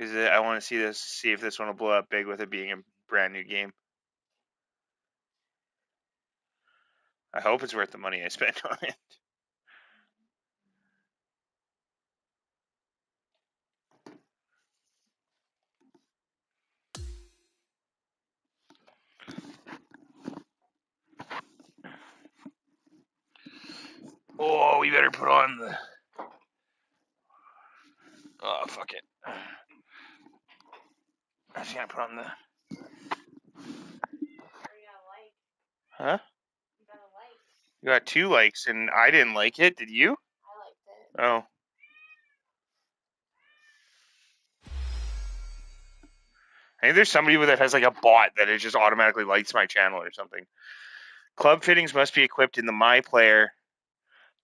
I want to see if this one will blow up big with it being a brand new game. I hope it's worth the money I spent on it. Oh, we better put on the... Oh, fuck it. I just gotta put on the... Huh? You got 2 likes, and I didn't like it. Did you? I liked it. Oh. I think there's somebody that has like a bot that it just automatically likes my channel or something. Club fittings must be equipped in the My Player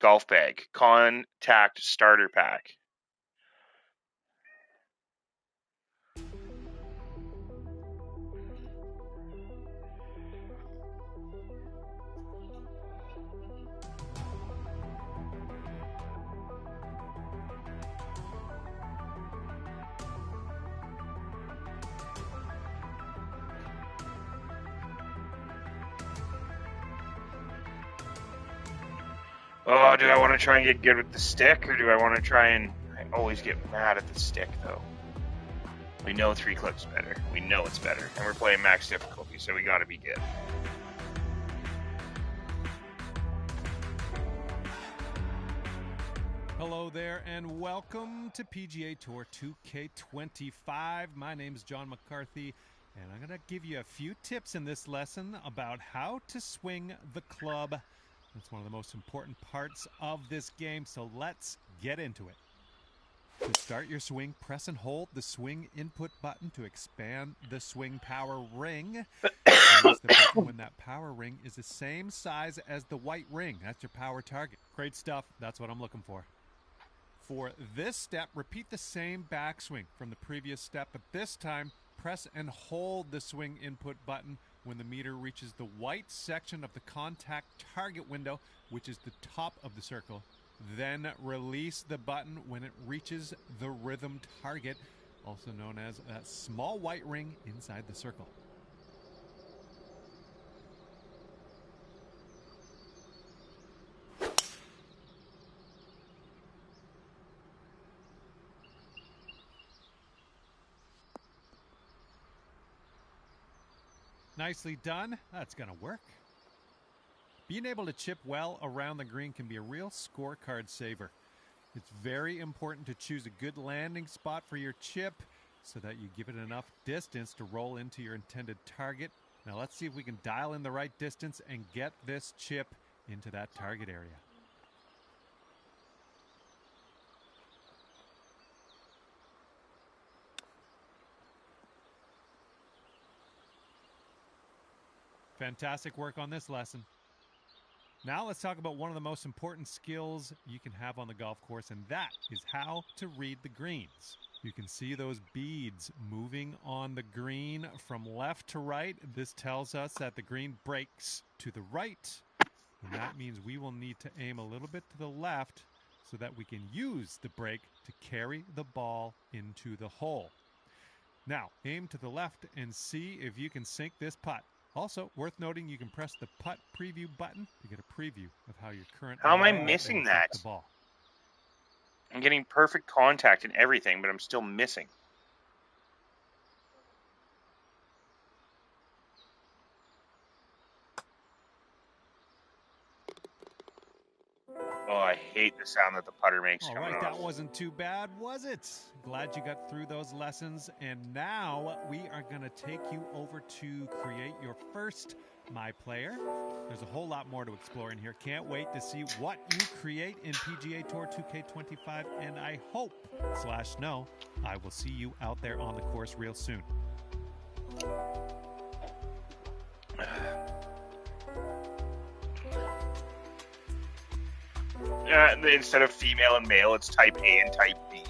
golf bag. Contact starter pack. Oh, do I want to try and get good with the stick, or do I want to try and... I always get mad at the stick, though. We know 3 clips better. We know it's better. And we're playing max difficulty, so we gotta be good. Hello there, and welcome to PGA Tour 2K25. My name is John McCarthy, and I'm going to give you a few tips in this lesson about how to swing the club. That's one of the most important parts of this game, so let's get into it. To start your swing, press and hold the swing input button to expand the swing power ring. Use the button when that power ring is the same size as the white ring. That's your power target. Great stuff. That's what I'm looking for. For this step, repeat the same backswing from the previous step, but this time press and hold the swing input button when the meter reaches the white section of the contact target window, which is the top of the circle. Then release the button when it reaches the rhythm target, also known as that small white ring inside the circle. Nicely done. That's going to work. Being able to chip well around the green can be a real scorecard saver. It's very important to choose a good landing spot for your chip so that you give it enough distance to roll into your intended target. Now let's see if we can dial in the right distance and get this chip into that target area. Fantastic work on this lesson. Now let's talk about one of the most important skills you can have on the golf course, and that is how to read the greens. You can see those beads moving on the green from left to right. This tells us that the green breaks to the right, and that means we will need to aim a little bit to the left so that we can use the break to carry the ball into the hole. Now, aim to the left and see if you can sink this putt. Also, worth noting, you can press the putt preview button to get a preview of how your current... How am I missing that? The ball. I'm getting perfect contact and everything, but I'm still missing. Oh, I hate the sound that the putter makes. All right, that wasn't too bad, was it? Glad you got through those lessons. And now we are going to take you over to create your first My Player. There's a whole lot more to explore in here. Can't wait to see what you create in PGA Tour 2K25. And I hope, /know, I will see you out there on the course real soon. Instead of female and male, it's type A and type B.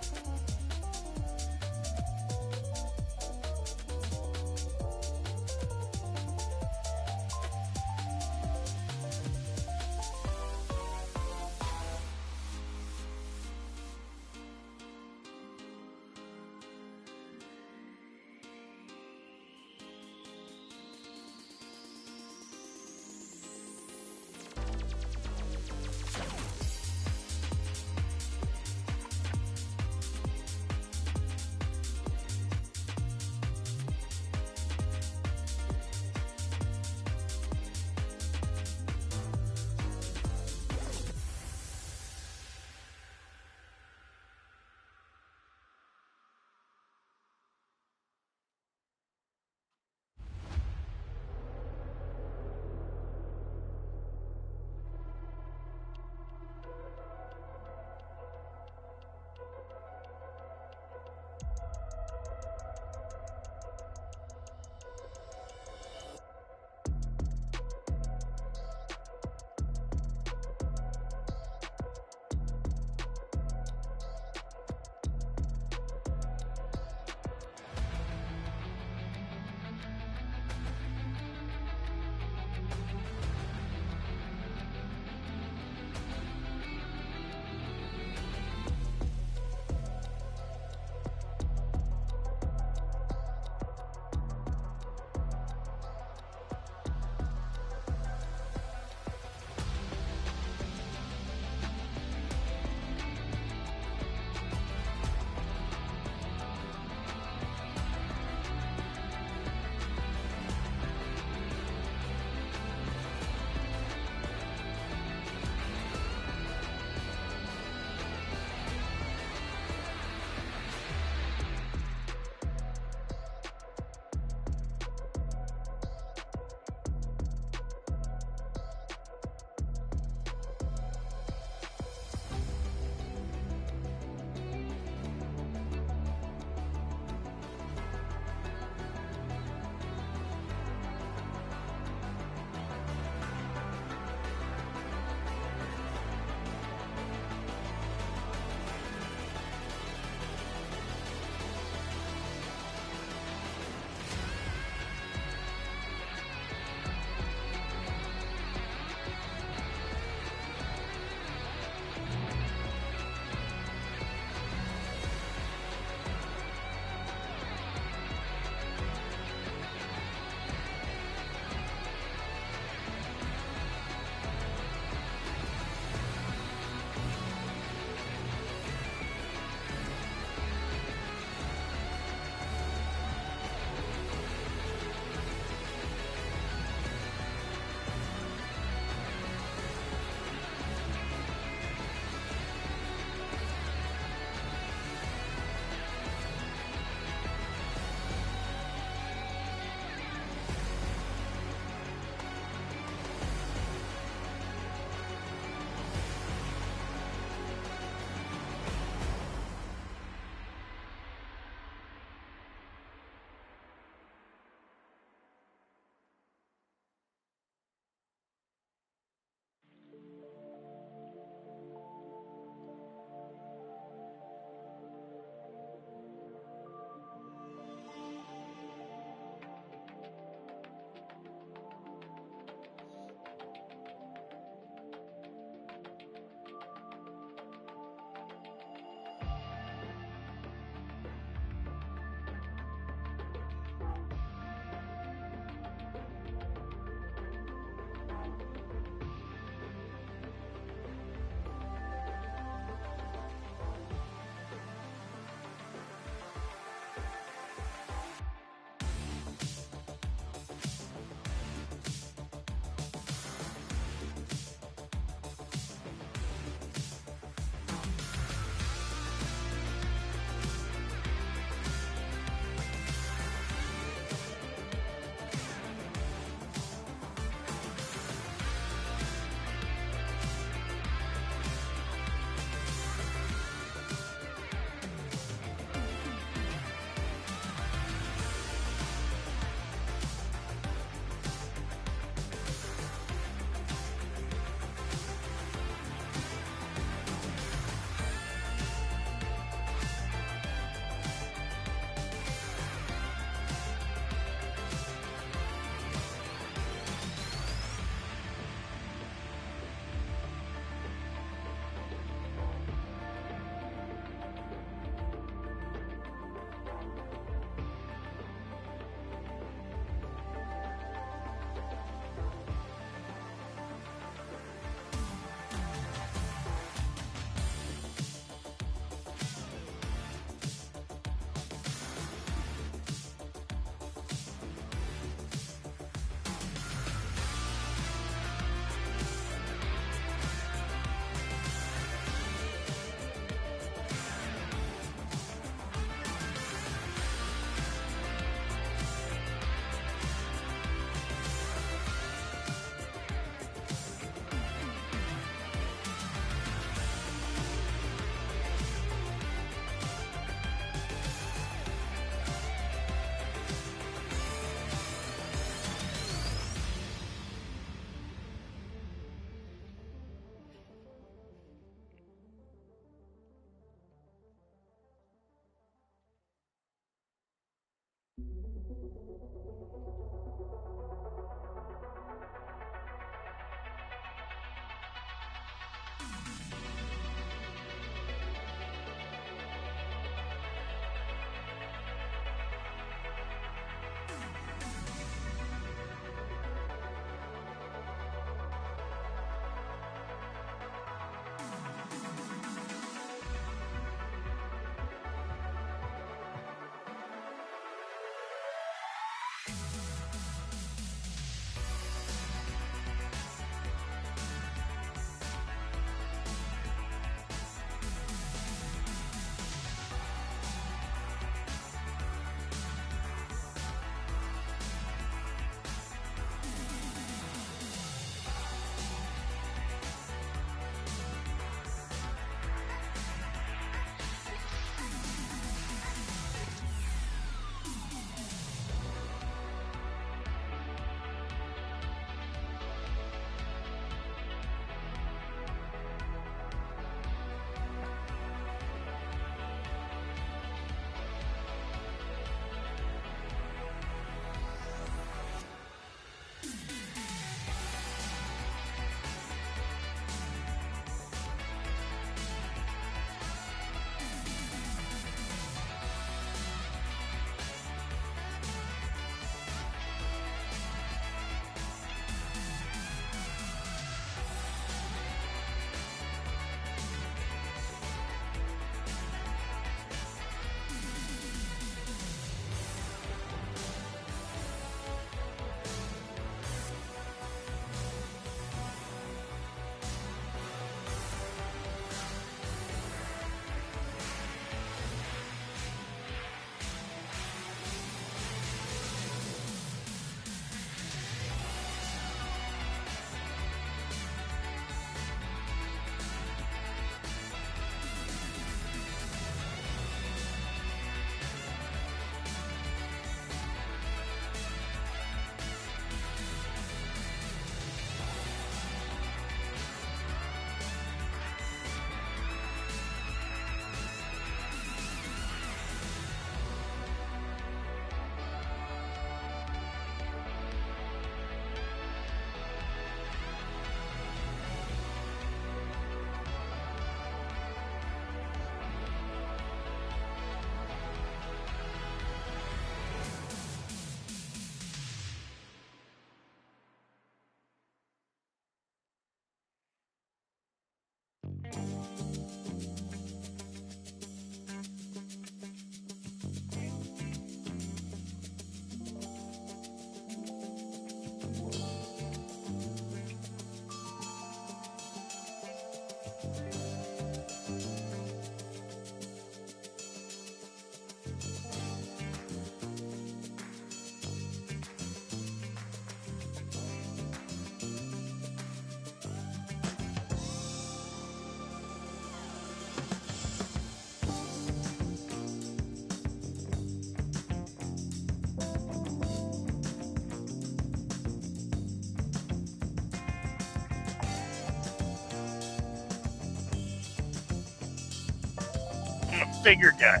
finger gut.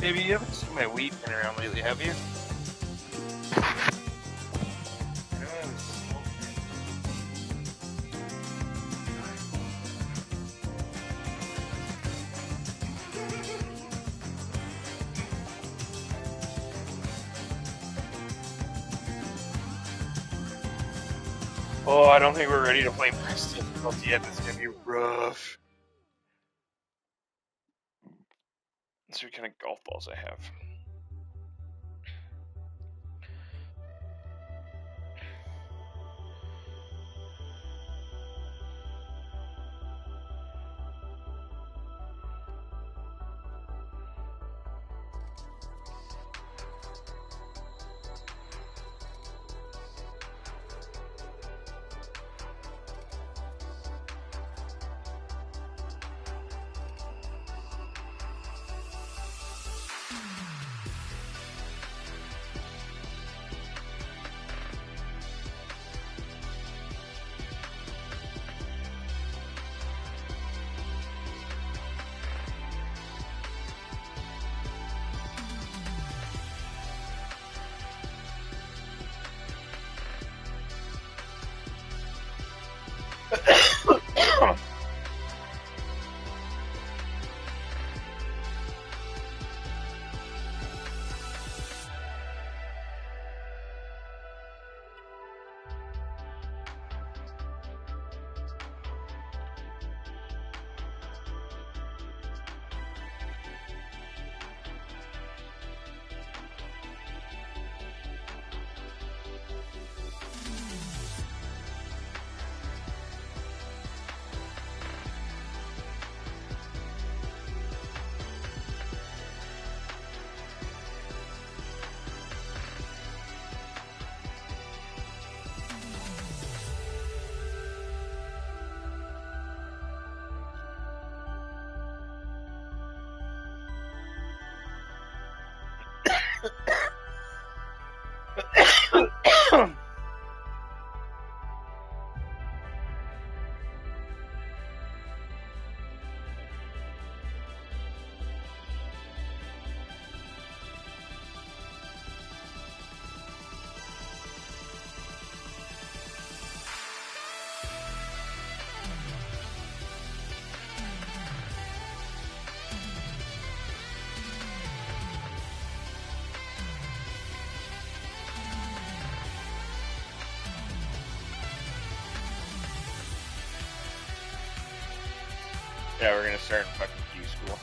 Baby, you haven't seen my wheat been around lately, have you? I know I was smoking. Oh, I don't think we're ready to play max difficulty yet. It's gonna be rough. Let's see what kind of golf balls I have. Yeah, we're gonna start in fucking Q school.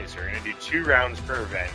Okay, so we're going to do 2 rounds per event.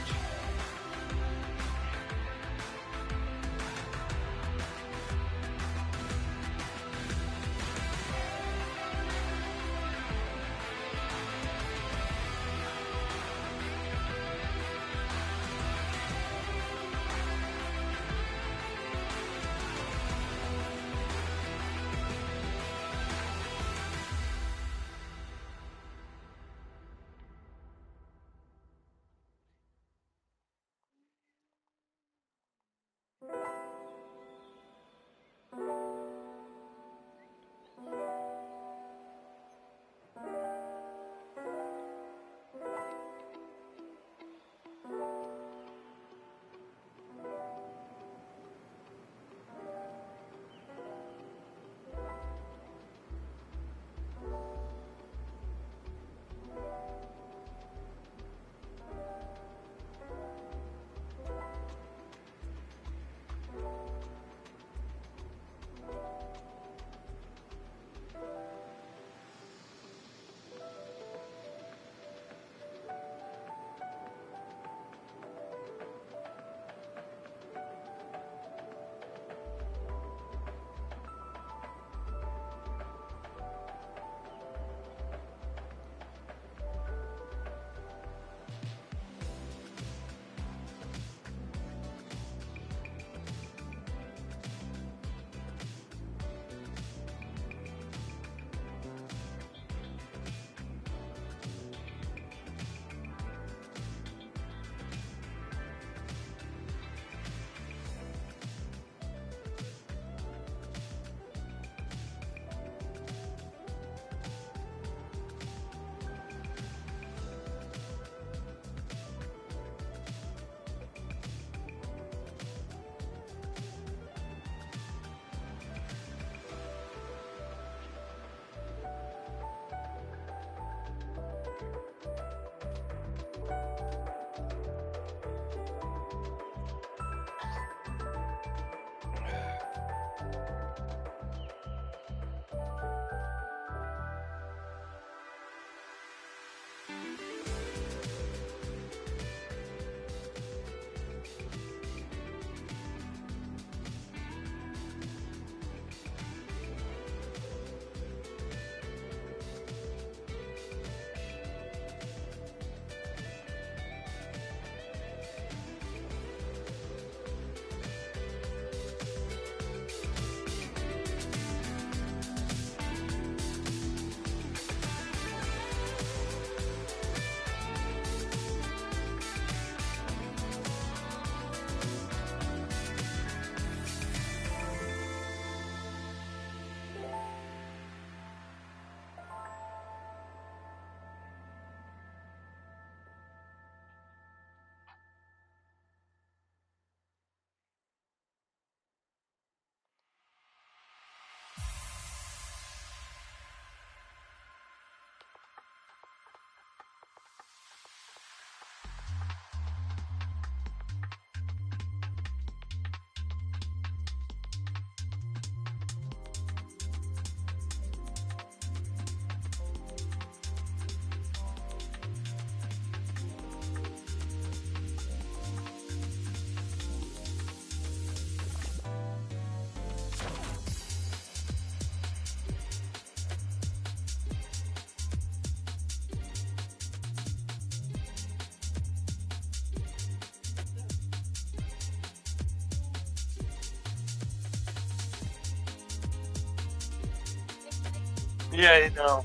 Yeah, no.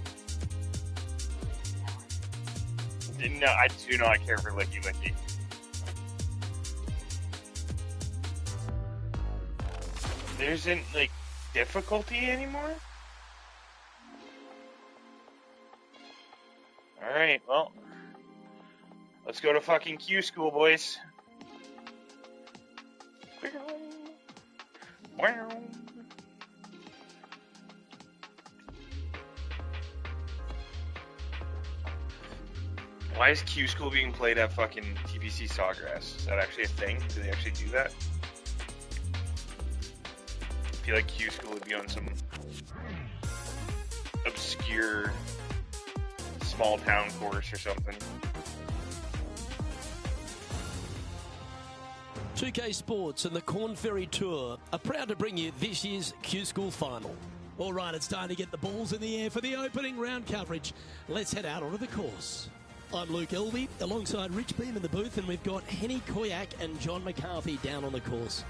No, I do not care for Licky Licky. There isn't, like, difficulty anymore? Alright, well. Let's go to fucking Q school, boys. Why is Q school being played at fucking TPC Sawgrass? Is that actually a thing? Do they actually do that? I feel like Q school would be on some obscure small town course or something. 2K Sports and the Corn Ferry Tour are proud to bring you this year's Q School Final. All right, it's time to get the balls in the air for the opening round coverage. Let's head out onto the course. I'm Luke Elvey, alongside Rich Beam in the booth, and we've got Henny Koyak and John McCarthy down on the course.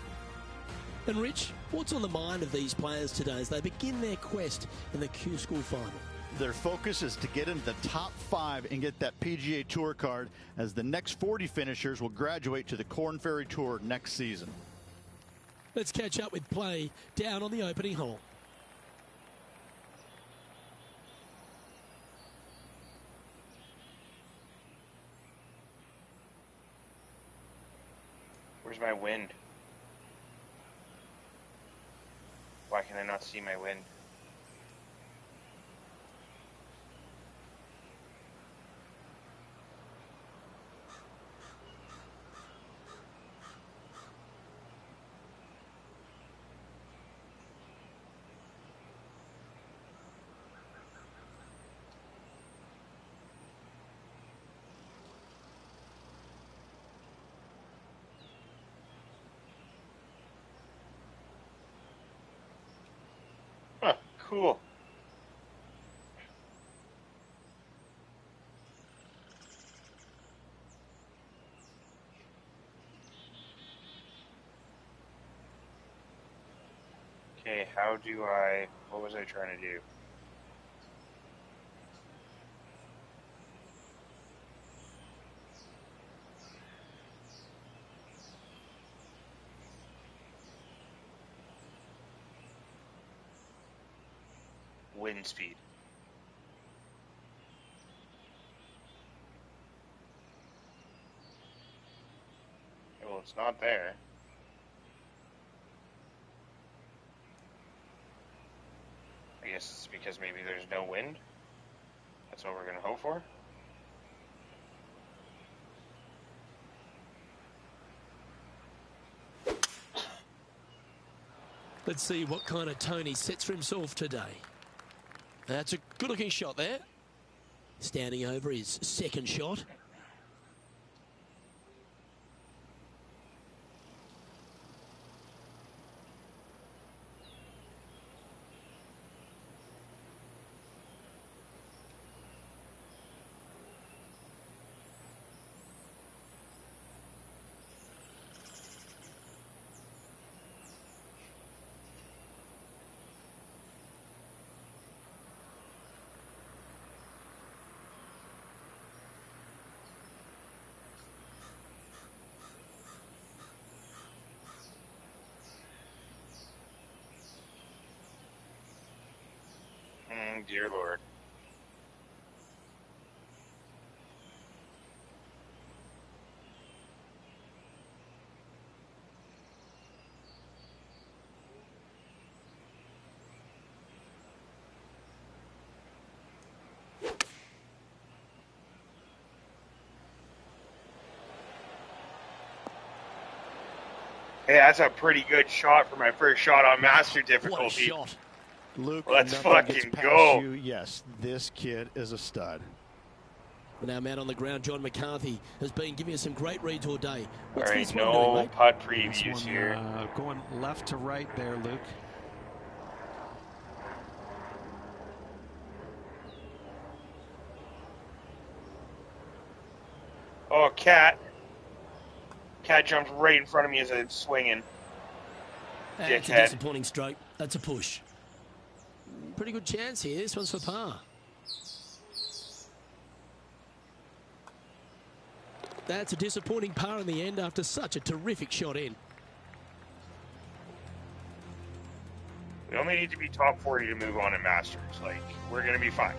And Rich, what's on the mind of these players today as they begin their quest in the Q School Final? Their focus is to get into the top 5 and get that PGA Tour card, as the next 40 finishers will graduate to the Corn Ferry Tour next season. Let's catch up with play down on the opening hole. Where's my wind? Why can I not see my wind? Huh, cool. Okay, what was I trying to do? Wind speed. Well, it's not there. I guess it's because maybe there's no wind. That's what we're going to hope for. Let's see what kind of tone he sets for himself today. That's a good-looking shot there. Standing over his second shot. Dear Lord. Hey, that's a pretty good shot for my first shot on Master difficulty. What a shot. Luke, Let's nothing fucking gets past go. you. Yes, this kid is a stud. Now, man on the ground, John McCarthy has been giving us some great reads all day. What's All right, this one doing, no mate? putt This previews one, here. going left to right there, Luke. Oh, Cat. Cat jumped right in front of me as I'm swinging. That's a Dickhead. disappointing stroke. That's a push. Pretty good chance here. This one's for par. That's a disappointing par in the end after such a terrific shot in. We only need to be top 40 to move on in Masters. Like, we're going to be fine.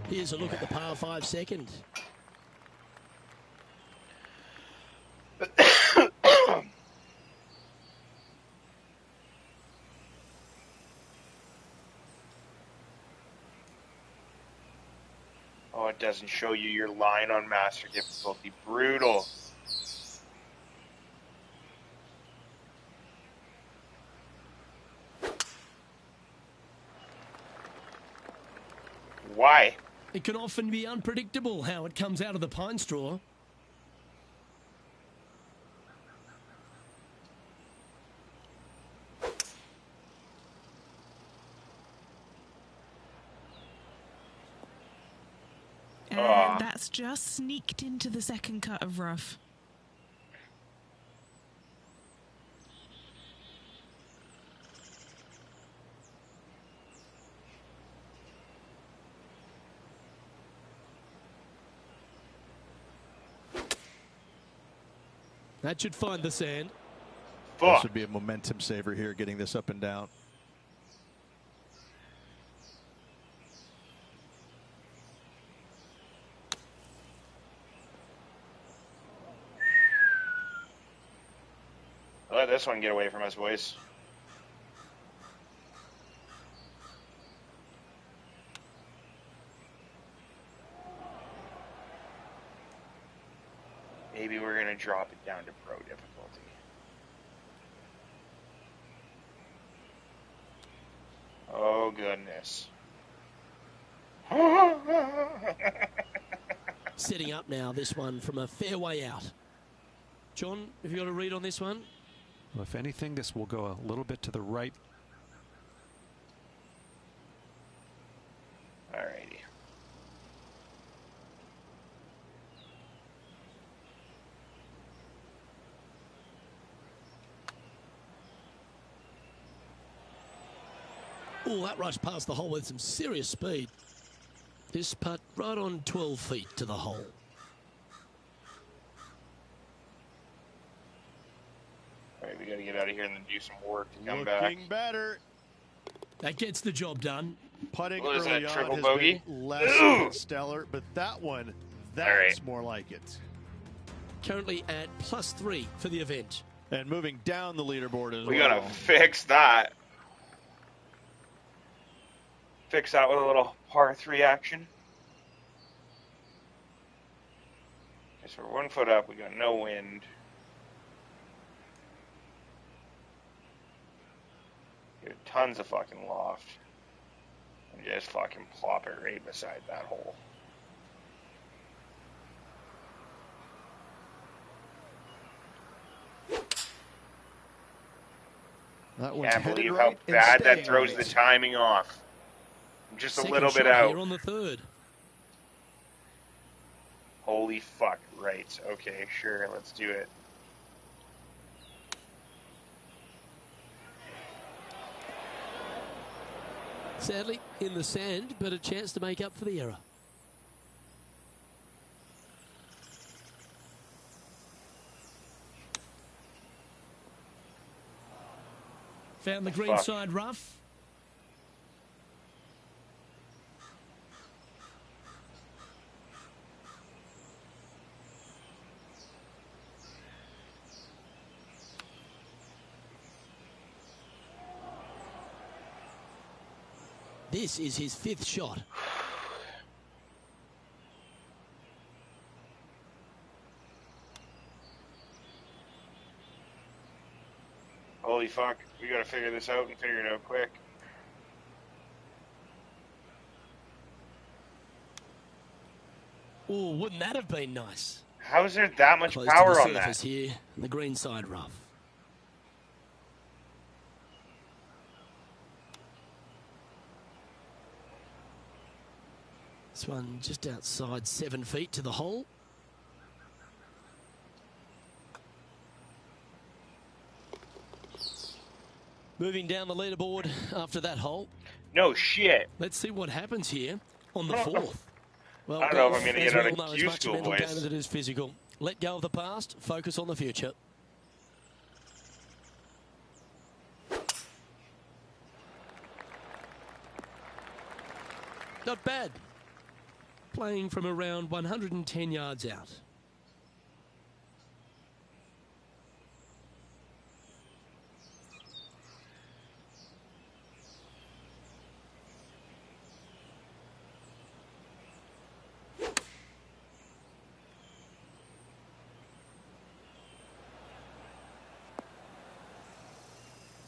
Here's a look at the par 5 second. Oh, it doesn't show you your line on Master difficulty. Brutal. Why? It can often be unpredictable how it comes out of the pine straw. And that's just sneaked into the second cut of rough. That should find the sand. This would be a momentum saver here, getting this up and down. Let this one get away from us, boys. Maybe we're going to drop it down to pro difficulty. Oh, goodness. Setting up now, this one from a fair way out. John, have you got a read on this one? Well, if anything, this will go a little bit to the right. Alrighty. Oh, that rush past the hole with some serious speed. This putt right on 12 feet to the hole. Alright, we got to get out of here and then do some work to come Looking back. better. That gets the job done. Putting What is early that, on triple has bogey? been less than stellar, but that one, that's more like it. Currently at +3 for the event. And moving down the leaderboard as We well. got to fix that. Fix that with a little par 3 action. Okay, so we're 1 foot up. We got no wind. Get tons of fucking loft. And just fucking plop it right beside that hole. That one's Can't headed believe right how and bad that staying throws right. the timing off. I'm just Second a little bit shot out. here on the third. Holy fuck, right. Okay, sure, let's do it. Sadly, in the sand, but a chance to make up for the error. Found the green side rough. This is his 5th shot. Holy fuck, we gotta figure this out and figure it out quick. Oh, wouldn't that have been nice? How is there that much Close power to the on surface that? here, the green side rough. This one just outside 7 feet to the hole. Moving down the leaderboard after that hole. No shit. Let's see what happens here on the 4th. Well, I don't know if golf, I'm gonna as get out we of all know, is Q much a school, mental boys. game as it is physical. Let go of the past, focus on the future. Not bad. Playing from around 110 yards out.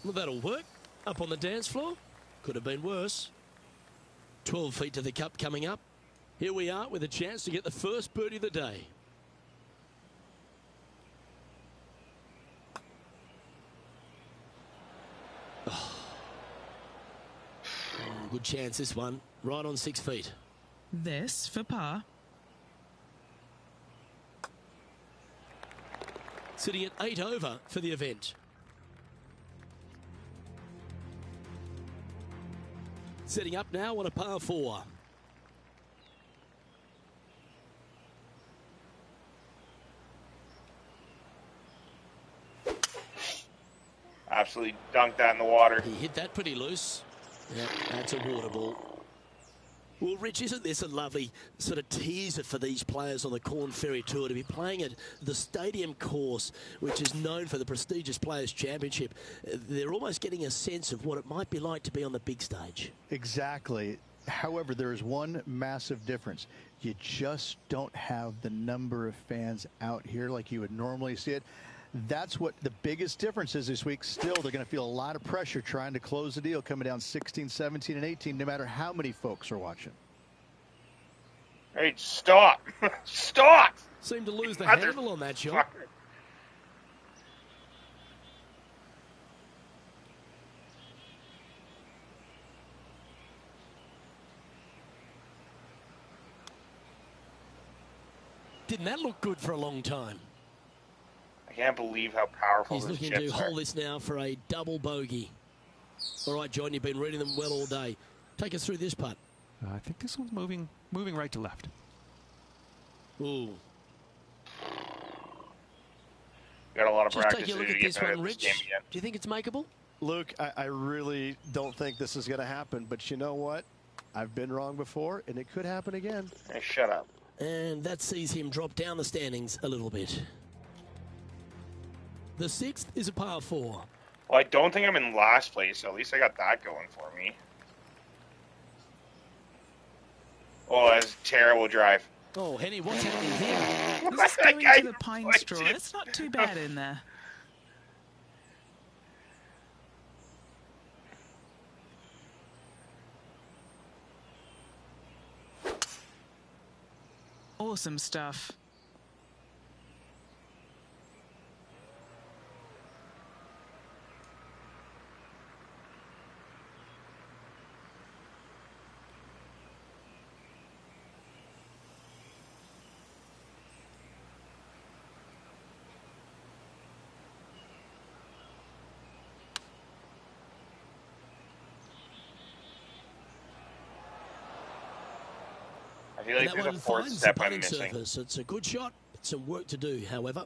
Well, that'll work. Up on the dance floor. Could have been worse. 12 feet to the cup coming up. Here we are with a chance to get the first birdie of the day. Oh. Good chance this one, right on 6 feet. This for par. Sitting at 8 over for the event. Setting up now on a par 4. Absolutely dunked that in the water. He hit that pretty loose. Yeah, that's a water ball. Well, Rich, isn't this a lovely sort of teaser for these players on the Corn Ferry Tour to be playing at the stadium course, which is known for the prestigious Players' Championship? They're almost getting a sense of what it might be like to be on the big stage. Exactly. However, there is one massive difference. You just don't have the number of fans out here like you would normally see it. That's what the biggest difference is this week. Still, they're going to feel a lot of pressure trying to close the deal, coming down 16, 17, and 18, no matter how many folks are watching. Hey, stop. Stop. Seemed to lose the handle on that shot. Didn't that look good for a long time? I can't believe how powerful He's those looking chips to are. hold this now for a double bogey. All right, John, you've been reading them well all day. Take us through this putt. I think this one's moving right to left. Ooh. Got a lot of Just practice take a look to at get this better one, at this Rich. game again. Do you think it's makeable? Luke, I really don't think this is going to happen, but you know what? I've been wrong before, and it could happen again. Hey, shut up. And that sees him drop down the standings a little bit. The 6th is a par 4. Well, I don't think I'm in last place, so at least I got that going for me. Oh, that's a terrible drive. Oh, Henny, what's happening here? This is going to the pine straw. It's not too bad in there. Awesome stuff. I feel like And that there's a one fourth finds the step I'm putting missing. surface. It's a good shot. Some work to do, however.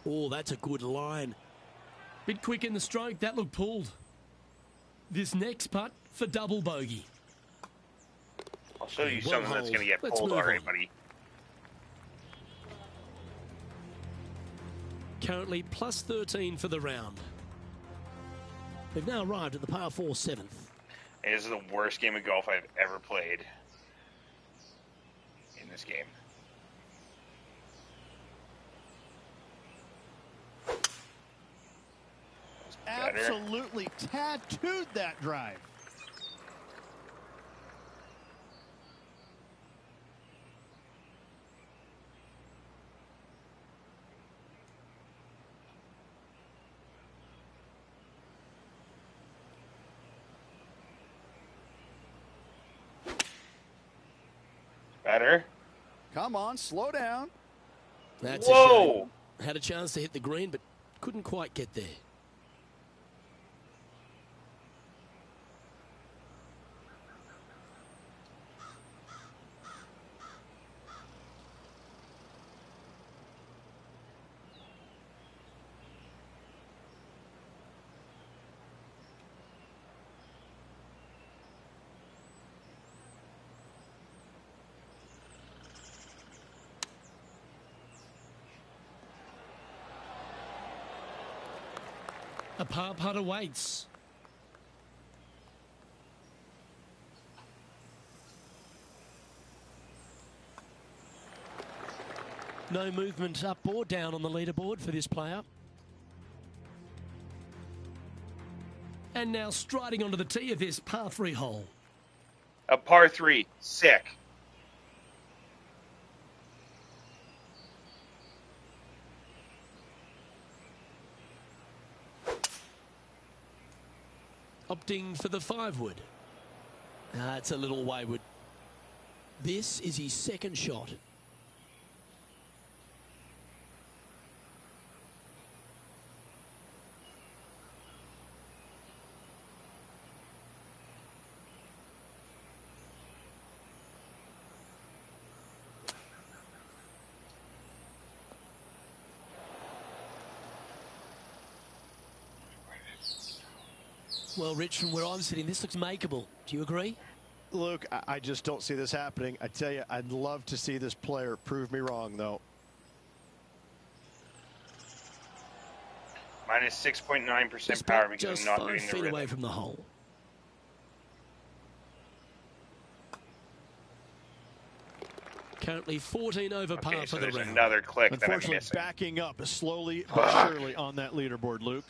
Oh, that's a good line. Bit quick in the stroke. That looked pulled. This next putt for double bogey. I'll show you Well something that's hold. going to get Let's pulled move already, on. buddy. Currently plus 13 for the round. We've now arrived at the par 4 7th. Hey, this is the worst game of golf I've ever played in this game. Better. Absolutely tattooed that drive. Better. Come on, slow down. That's Whoa! a shame. Had a chance to hit the green, but couldn't quite get there. A par putt awaits. No movement up or down on the leaderboard for this player. And now striding onto the tee of this par 3 hole. A par 3. Sick. Opting for the 5-wood. It's a little wayward. This is his second shot. Well, Rich, from where I'm sitting, this looks makeable. Do you agree? Luke, I just don't see this happening. I tell you, I'd love to see this player prove me wrong, though. Minus 6.9% power because just I'm not 5 doing the feet rhythm. away from the hole. Currently 14 over par Okay, for so the there's round. another click that I'm Unfortunately, missing. backing up slowly but surely on that leaderboard, Luke.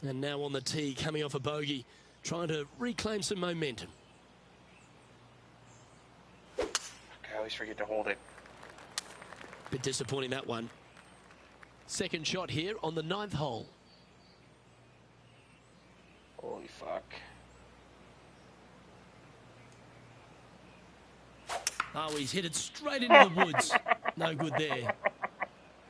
And now on the tee, coming off a bogey, trying to reclaim some momentum. I always forget to hold it. Bit disappointing, that one. Second shot here on the 9th hole. Holy fuck. Oh, he's headed straight into the woods. No good there.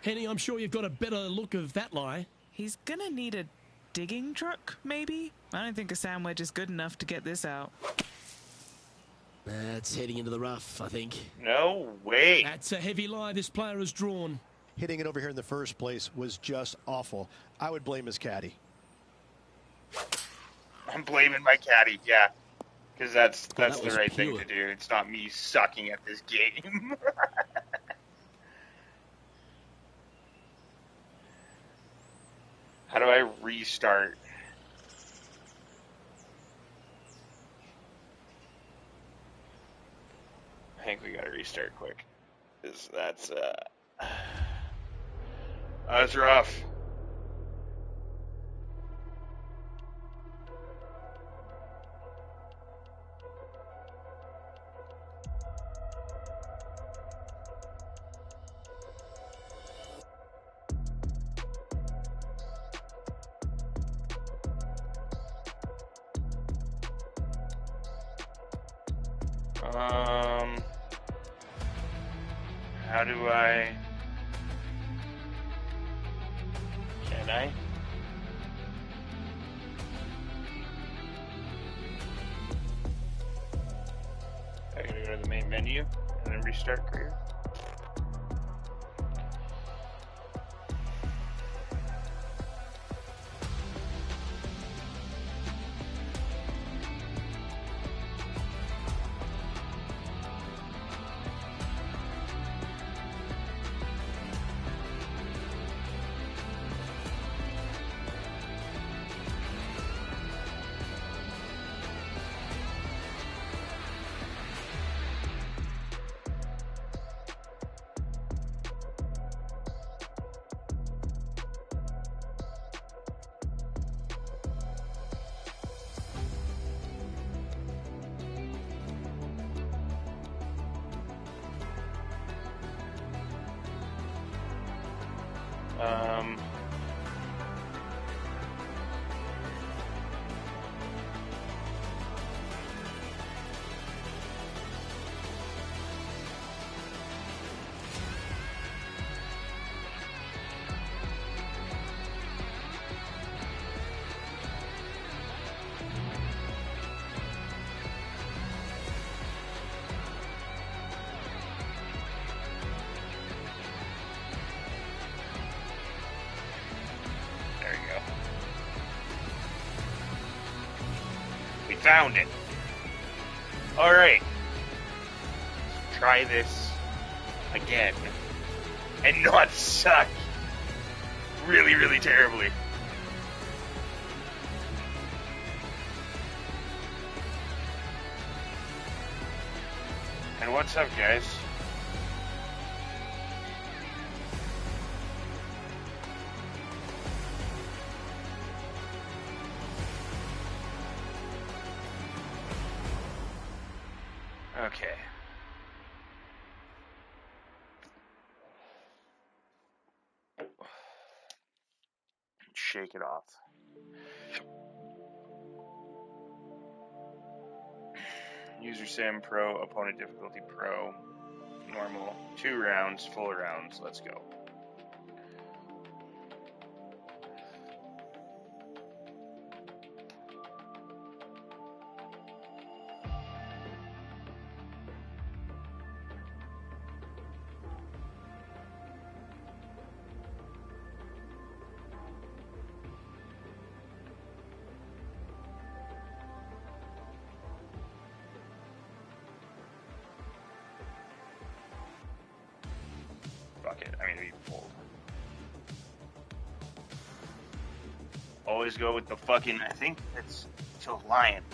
Henny, I'm sure you've got a better look of that lie. He's gonna need a digging truck, maybe? I don't think a sand wedge is good enough to get this out. It's heading into the rough, I think. No way. That's a heavy lie this player has drawn. Hitting it over here in the first place was just awful. I would blame his caddy. I'm blaming my caddy, yeah. Because that's that the was right pure. thing to do. It's not me sucking at this game. How do I restart? I think we gotta restart quick. 'Cause that's rough. How do I? Can I? I gotta go to the main menu and then restart career. Found it. All right. Try this again and not suck really, really terribly. And what's up, guys? Okay. Shake it off. User sim pro, opponent difficulty pro, normal, 2 rounds, full rounds. Let's go. Fuck it. I mean, we fold. Always go with the fucking. I think it's a lion.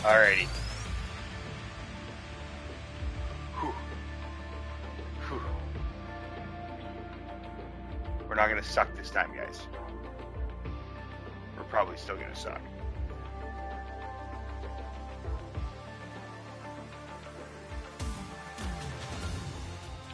Alrighty. Whew. Whew. We're not gonna suck this time, guys. We're probably still gonna suck.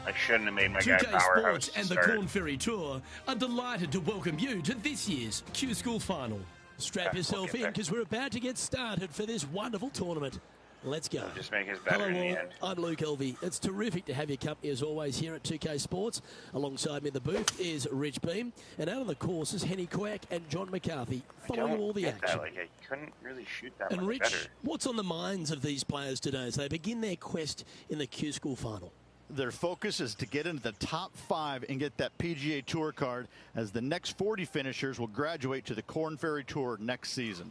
I shouldn't have made my guy 2K powerhouse Sports and the start. Corn Ferry Tour are delighted to welcome you to this year's Q School Final. Strap yourself in because we're about to get started for this wonderful tournament. Let's go. We'll just make us better Hello in the all, end. I'm Luke Elvey. It's terrific to have your company as always here at 2K Sports. Alongside me in the booth is Rich Beam, and out on the course is Henny Quack and John McCarthy, following all the Get action. that. Like, I couldn't really shoot that And much Rich, better. what's on the minds of these players today as they begin their quest in the Q School Final? Their focus is to get into the top 5 and get that PGA Tour card, as the next 40 finishers will graduate to the Corn Ferry Tour next season.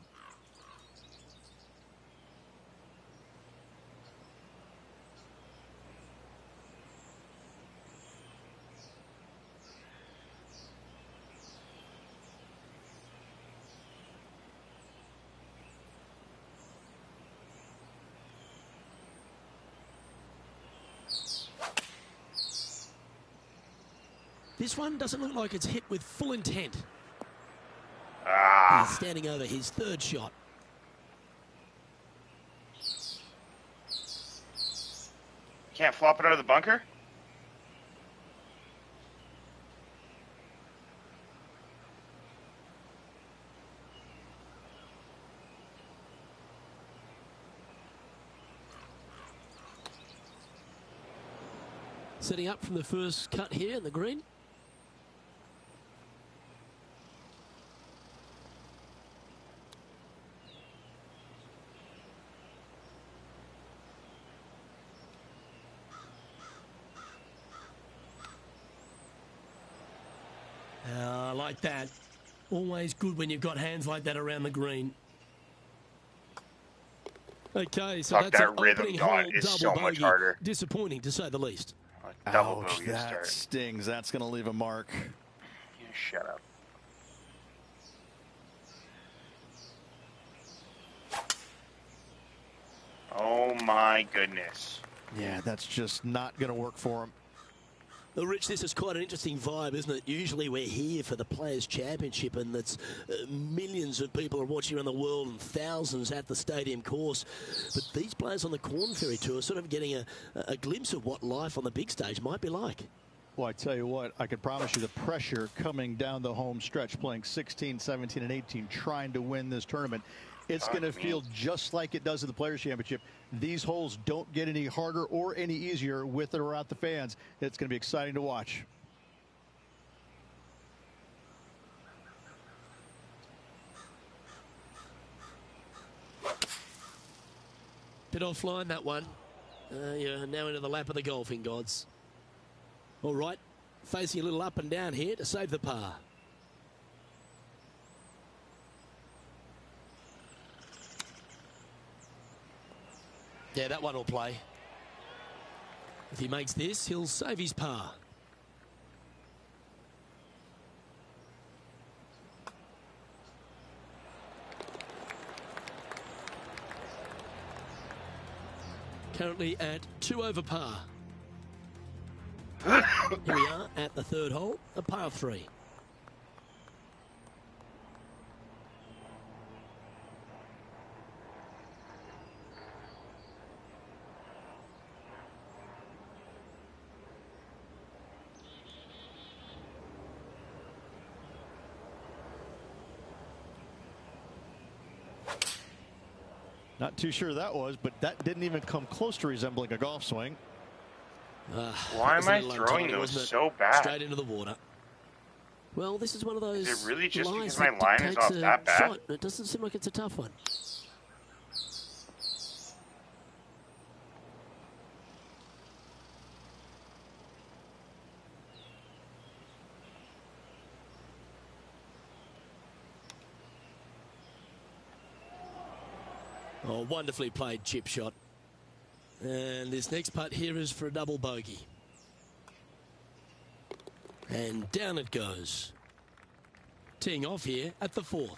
This one doesn't look like it's hit with full intent. Ah. He's standing over his third shot. Can't flop it out of the bunker? Setting up from the first cut here in the green. I like that. Always good when you've got hands like that around the green. Okay, so Fuck, that's that an rhythm opening dot hole is double so bogey. much harder. Disappointing, to say the least. Double Ouch, bogey to that start. stings. That's going to leave a mark. You shut up. Oh my goodness. Yeah, that's just not going to work for him. Well, Rich, this is quite an interesting vibe, isn't it? Usually we're here for the Players' Championship, and that's millions of people are watching around the world and thousands at the stadium course. But these players on the Corn Ferry Tour are sort of getting a glimpse of what life on the big stage might be like. Well, I tell you what, I can promise you the pressure coming down the home stretch, playing 16, 17, and 18, trying to win this tournament. It's going to feel just like it does at the Players' Championship. These holes don't get any harder or any easier with or without the fans. It's going to be exciting to watch. Bit offline, that one. You're now into the lap of the golfing gods. All right, facing a little up and down here to save the par. Yeah, that one will play. If he makes this, he'll save his par. Currently at 2 over par. Here we are at the third hole, a par 3. Not too sure that was, but that didn't even come close to resembling a golf swing. Why am I throwing those so bad? Straight into the water. Well, this is one of those. Is it really just lies because my that line is off dictates a that bad? shot. It doesn't seem like it's a tough one. Oh, wonderfully played chip shot. And this next putt here is for a double bogey. And down it goes. Teeing off here at the 4th.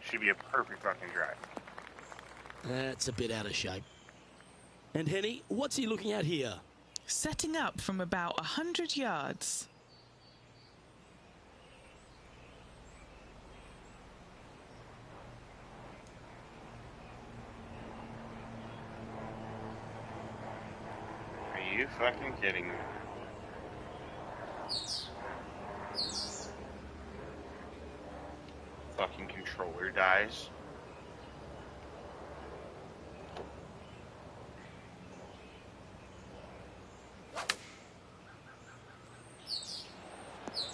Should be a perfect fucking drive. That's a bit out of shape. And Henny, what's he looking at here? Setting up from about 100 yards. Are you fucking kidding me? Fucking controller dies.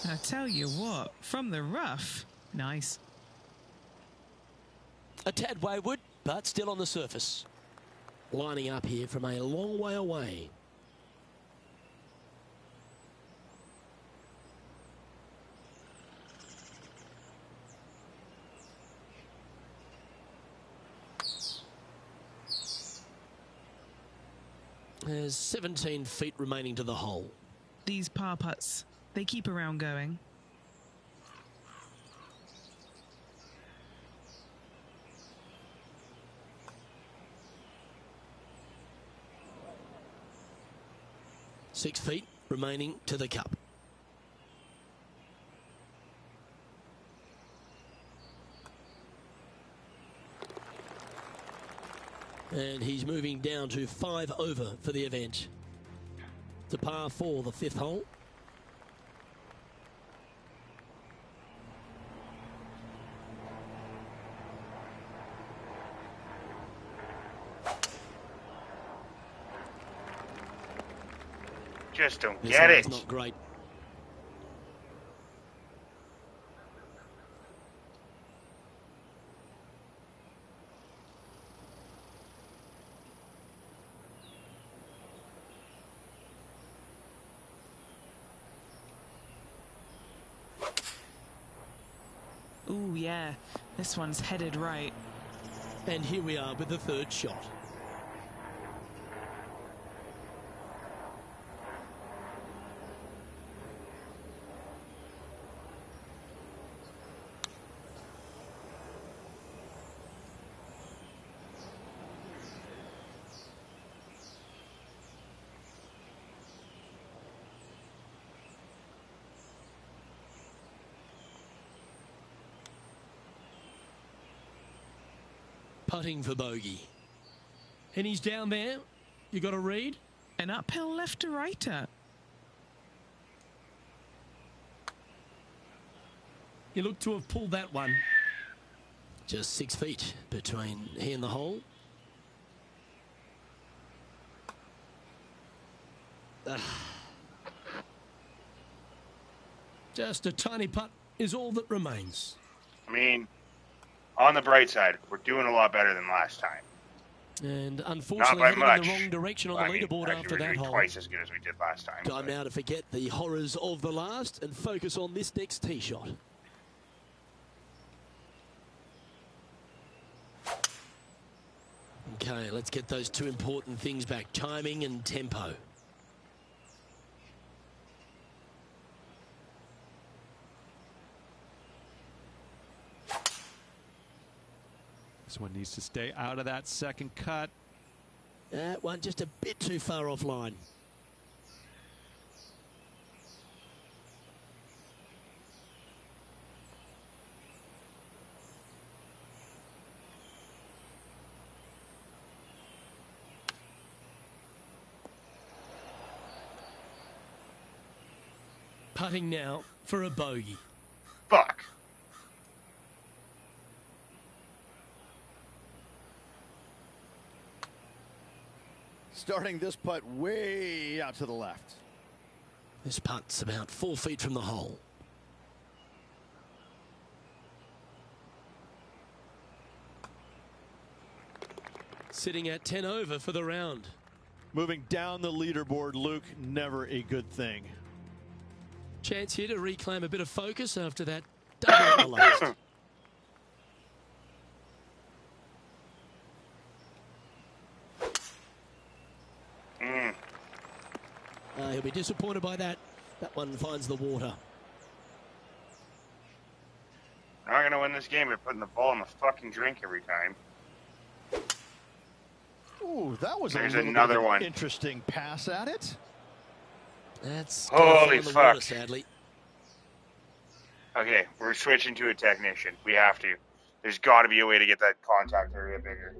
I tell you what, from the rough, nice. A tad wayward, but still on the surface. Lining up here from a long way away. There's 17 feet remaining to the hole. These par putts, they keep around going. Six feet remaining to the cup. And he's moving down to 5 over for the event. To par 4, the 5th hole. Just don't This get one's it. not great. Ooh, yeah, this one's headed right. And here we are with the 3rd shot. Putting for bogey. And he's down there. You got a read? An uphill left to righter. You look to have pulled that one. Just 6 feet between he and the hole. Just a tiny putt is all that remains. I mean, on the bright side, we're doing a lot better than last time. And Not unfortunately, by heading much. in the wrong direction on I the mean, leaderboard actually, after we're that doing hole. twice as good as we did last time. Time now to forget the horrors of the last and focus on this next tee shot. Okay, let's get those two important things back, timing and tempo. This one needs to stay out of that second cut. That one just a bit too far offline. Putting now for a bogey. Fuck. Starting this putt way out to the left. This putt's about 4 feet from the hole. Sitting at 10 over for the round. Moving down the leaderboard, Luke, never a good thing. Chance here to reclaim a bit of focus after that double at the last. He'll be disappointed by that. That one finds the water. I'm not going to win this game by putting the ball in the fucking drink every time. Ooh, that was There's a little another bit of one. Interesting pass at it. That's Holy the fuck. water, sadly. Okay, we're switching to a technician. We have to. There's got to be a way to get that contact area bigger.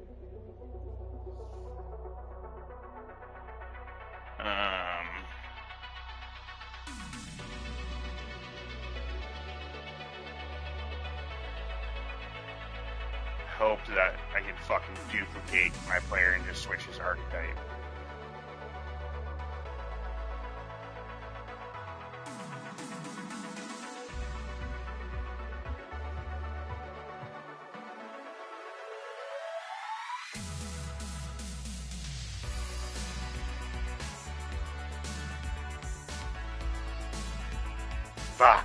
Hope that I can fucking duplicate my player and just switch his archetype. Fuck.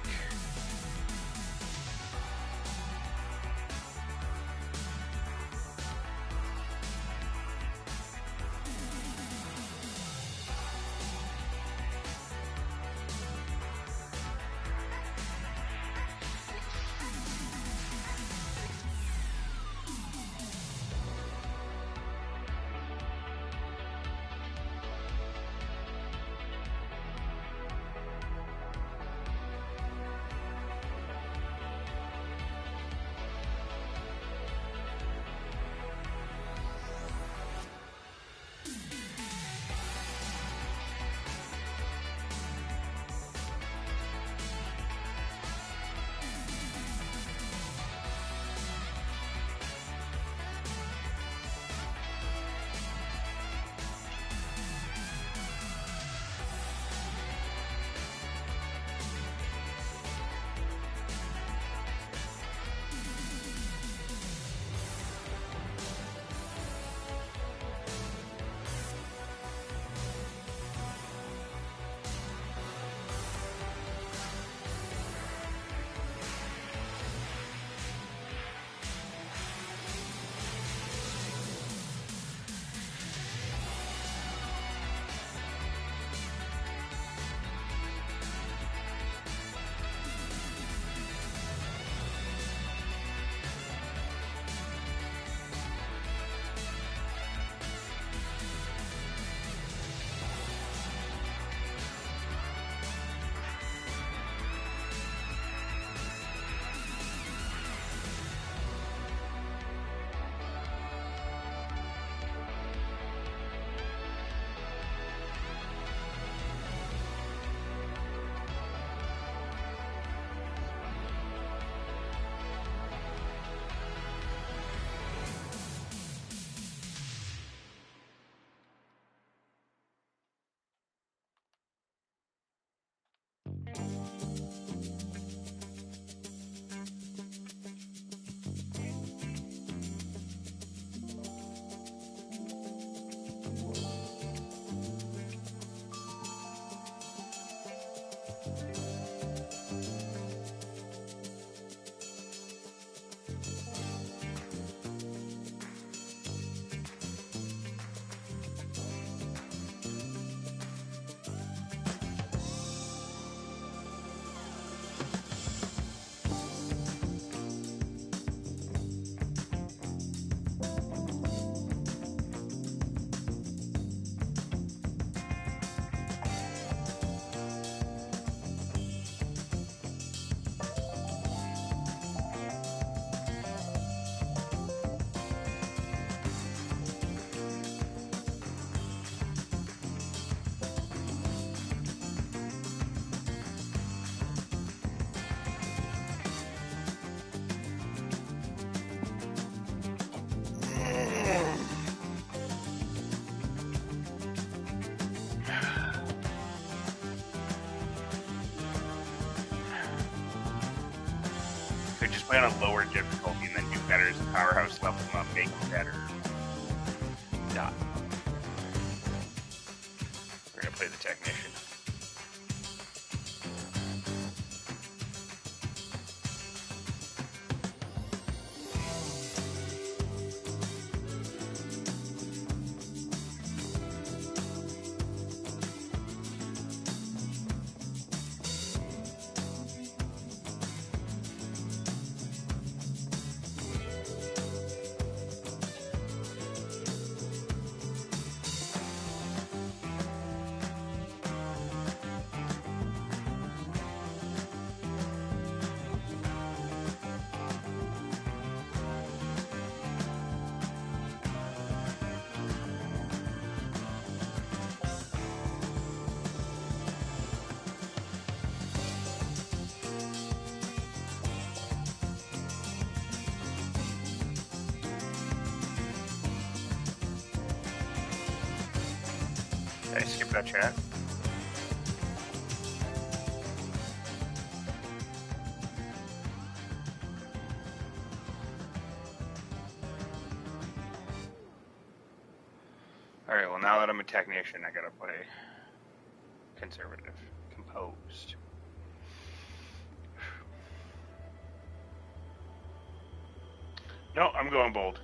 could just play on a lower difficulty and then do better as a powerhouse, level them up, make them better. Done. We're gonna play the technician. Did I skip that chat? Alright, well now that I'm a technician, I gotta play conservative, composed. No, I'm going bold.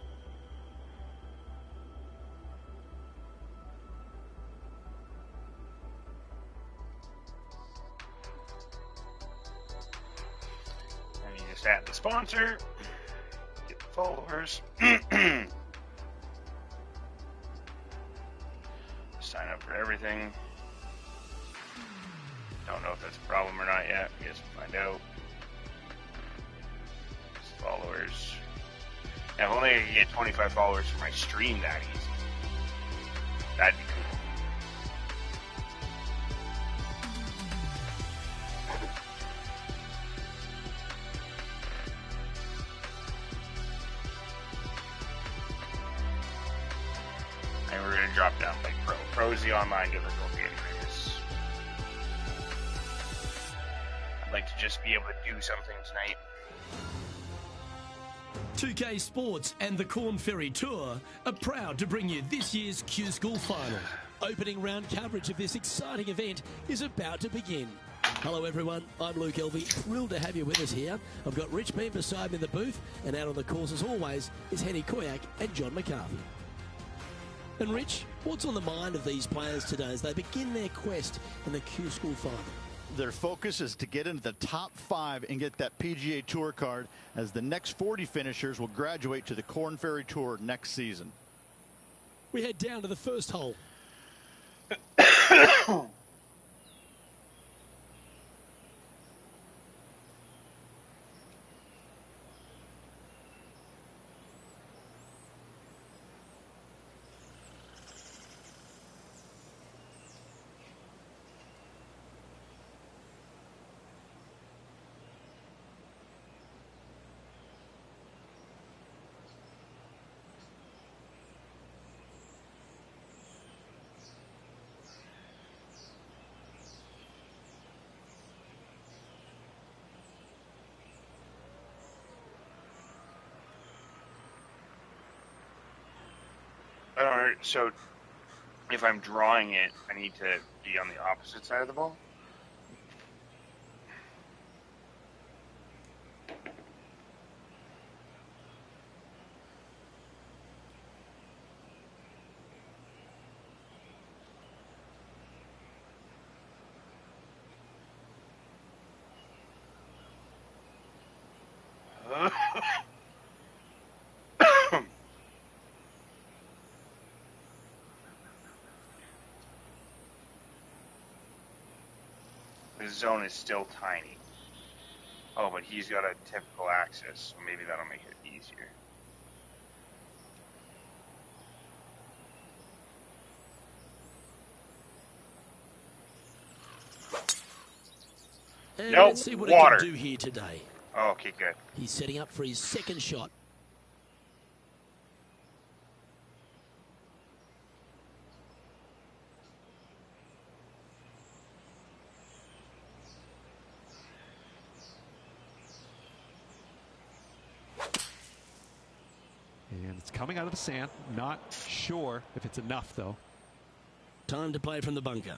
And you just add the sponsor, get the followers, sign up for everything. Don't know if that's a problem or not yet. I guess we'll find out. Followers. Now, if only I could get 25 followers for my stream that easy. That'd be cool. And we're gonna drop down like pro. Pro is the online difficulty anyways. I'd like to just be able to do something tonight. 2K Sports and the Corn Ferry Tour are proud to bring you this year's Q School Final. Opening round coverage of this exciting event is about to begin. Hello everyone, I'm Luke Elvey, thrilled to have you with us here. I've got Rich Bean beside me in the booth, and out on the course as always is Henny Koyak and John McCarthy. And Rich, what's on the mind of these players today as they begin their quest in the Q School Final? Their focus is to get into the top 5 and get that PGA Tour card, as the next 40 finishers will graduate to the Corn Ferry Tour next season. We head down to the first hole. Alright, so if I'm drawing it, I need to be on the opposite side of the ball? The zone is still tiny. Oh, but he's got a typical Acsess, so maybe that'll make it easier. And Nope, let's see what water. he can do here today. Oh, okay, good. He's setting up for his second shot. It's coming out of the sand. Not sure if it's enough, though. Time to play from the bunker.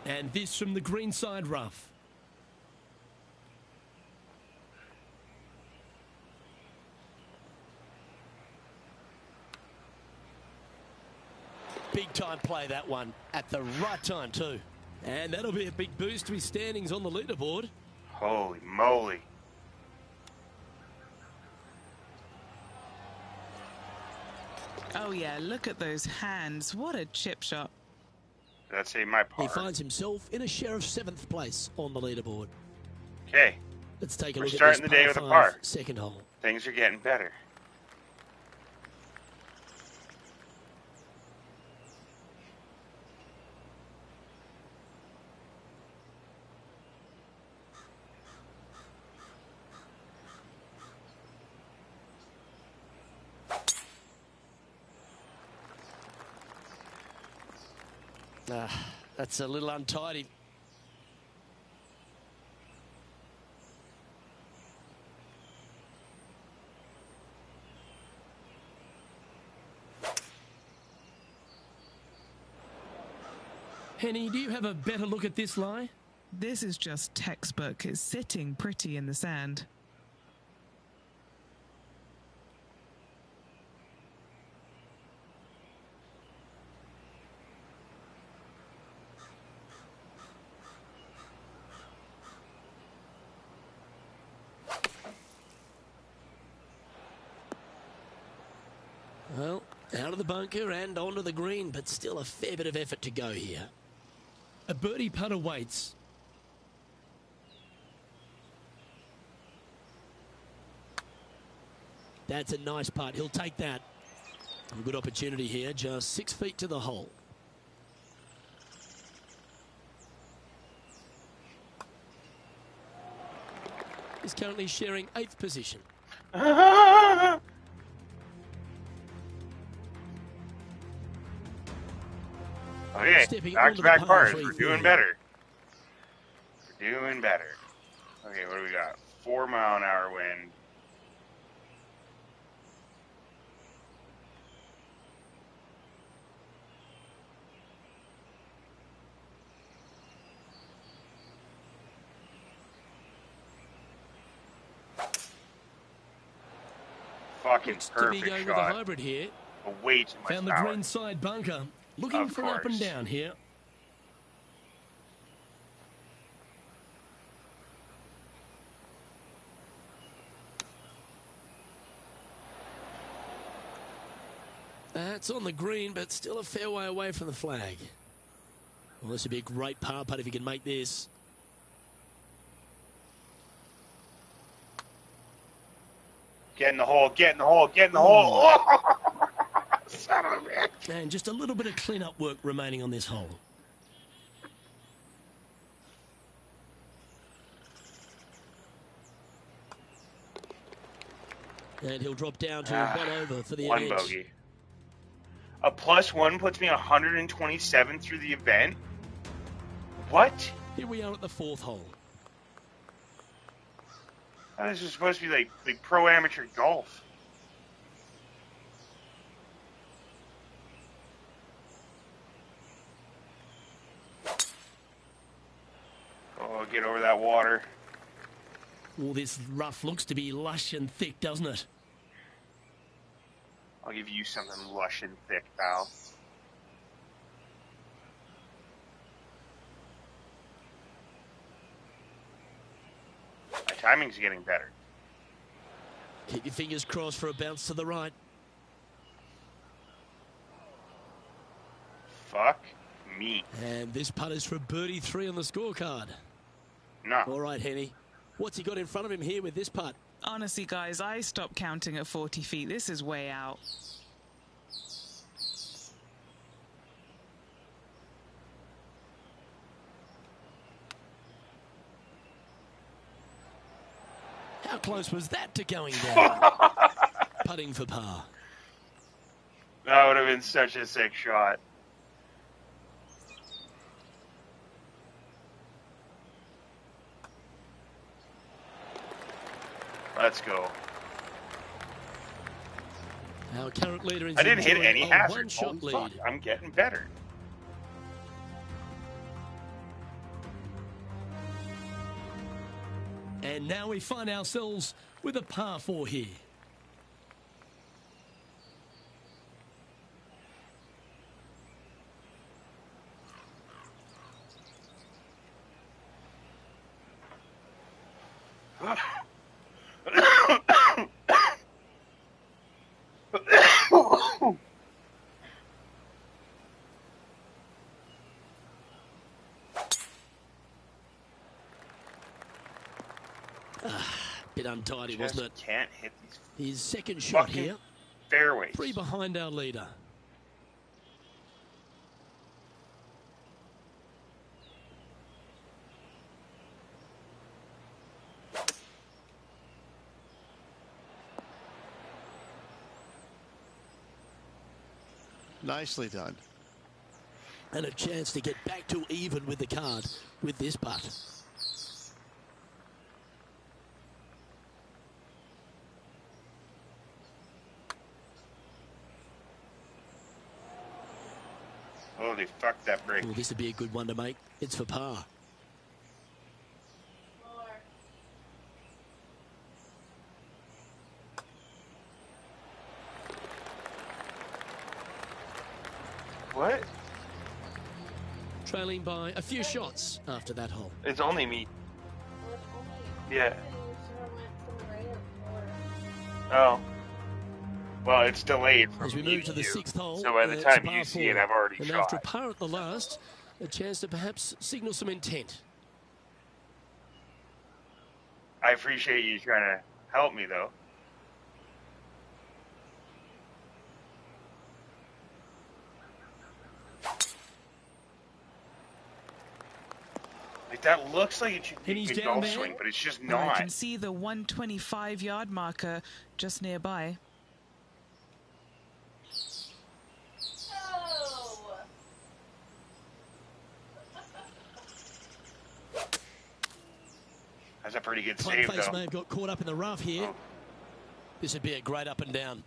And this from the greenside rough. Big time play, that one, at the right time too. And that'll be a big boost to his standings on the leaderboard. Holy moly. Oh yeah, look at those hands. What a chip shot. That's my par. He finds himself in a share of 7th place on the leaderboard. Okay. Let's take a We're look at starting this the day par with a 5 par. second hole. Things are getting better. That's a little untidy. Henny, do you have a better look at this lie? This is just textbook. It's sitting pretty in the sand. Well, out of the bunker and onto the green, but still a fair bit of effort to go here. A birdie putt awaits. That's a nice putt. He'll take that. A good opportunity here, just 6 feet to the hole. He's currently sharing 8th position. Okay, back-to-back pars. We're doing better. We're doing better. Okay, what do we got? 4-mile-an-hour wind. Fucking Looks perfect to be going shot. with a hybrid here. Way too much Found the power. green side bunker. Looking for up and down here. That's on the green, but still a fair way away from the flag. Well, this would be a great par putt if he can make this. Get in the hole, get in the hole, get in the hole. Oh! Son of a bitch. And just a little bit of clean-up work remaining on this hole. And he'll drop down to 1 over for the one edge. bogey. A +1 puts me 127 through the event? What? Here we are at the 4th hole. This is supposed to be like pro amateur golf. Oh, get over that water. Well, this rough looks to be lush and thick, doesn't it? I'll give you something lush and thick, pal. My timing's getting better. Keep your fingers crossed for a bounce to the right. Fuck me. And this putt is for birdie 3 on the scorecard. No. All right, Henny. What's he got in front of him here with this putt? Honestly, guys, I stopped counting at 40 feet. This is way out. How close was that to going down? Putting for par. That would have been such a sick shot. Let's go. Our current leader is I didn't hit enjoying any a hazards. one-shot Holy fuck, lead. I'm getting better. And now we find ourselves with a par 4 here. Bit untidy, Just wasn't it? can't hit these His second shot fucking here. fairways. 3 behind our leader. Nicely done. And a chance to get back to even with the card with this putt. Holy fuck, that break. Well, this would be a good one to make. It's for par. What? Trailing by a few shots after that hole. It's only me. Yeah. Oh. Well, it's delayed from As we me move to the you. 6th hole, So by the it's time par you see it, 4. I've already and shot. after a par at the last, a chance to perhaps signal some intent. I appreciate you trying to help me, though. Like, that looks like it should And be he's a good down golf there. swing, but it's just Well, I not. can see the 125-yard marker just nearby. That's a pretty good Punt save, face though. may have got caught up in the rough here. Oh. This would be a great up and down.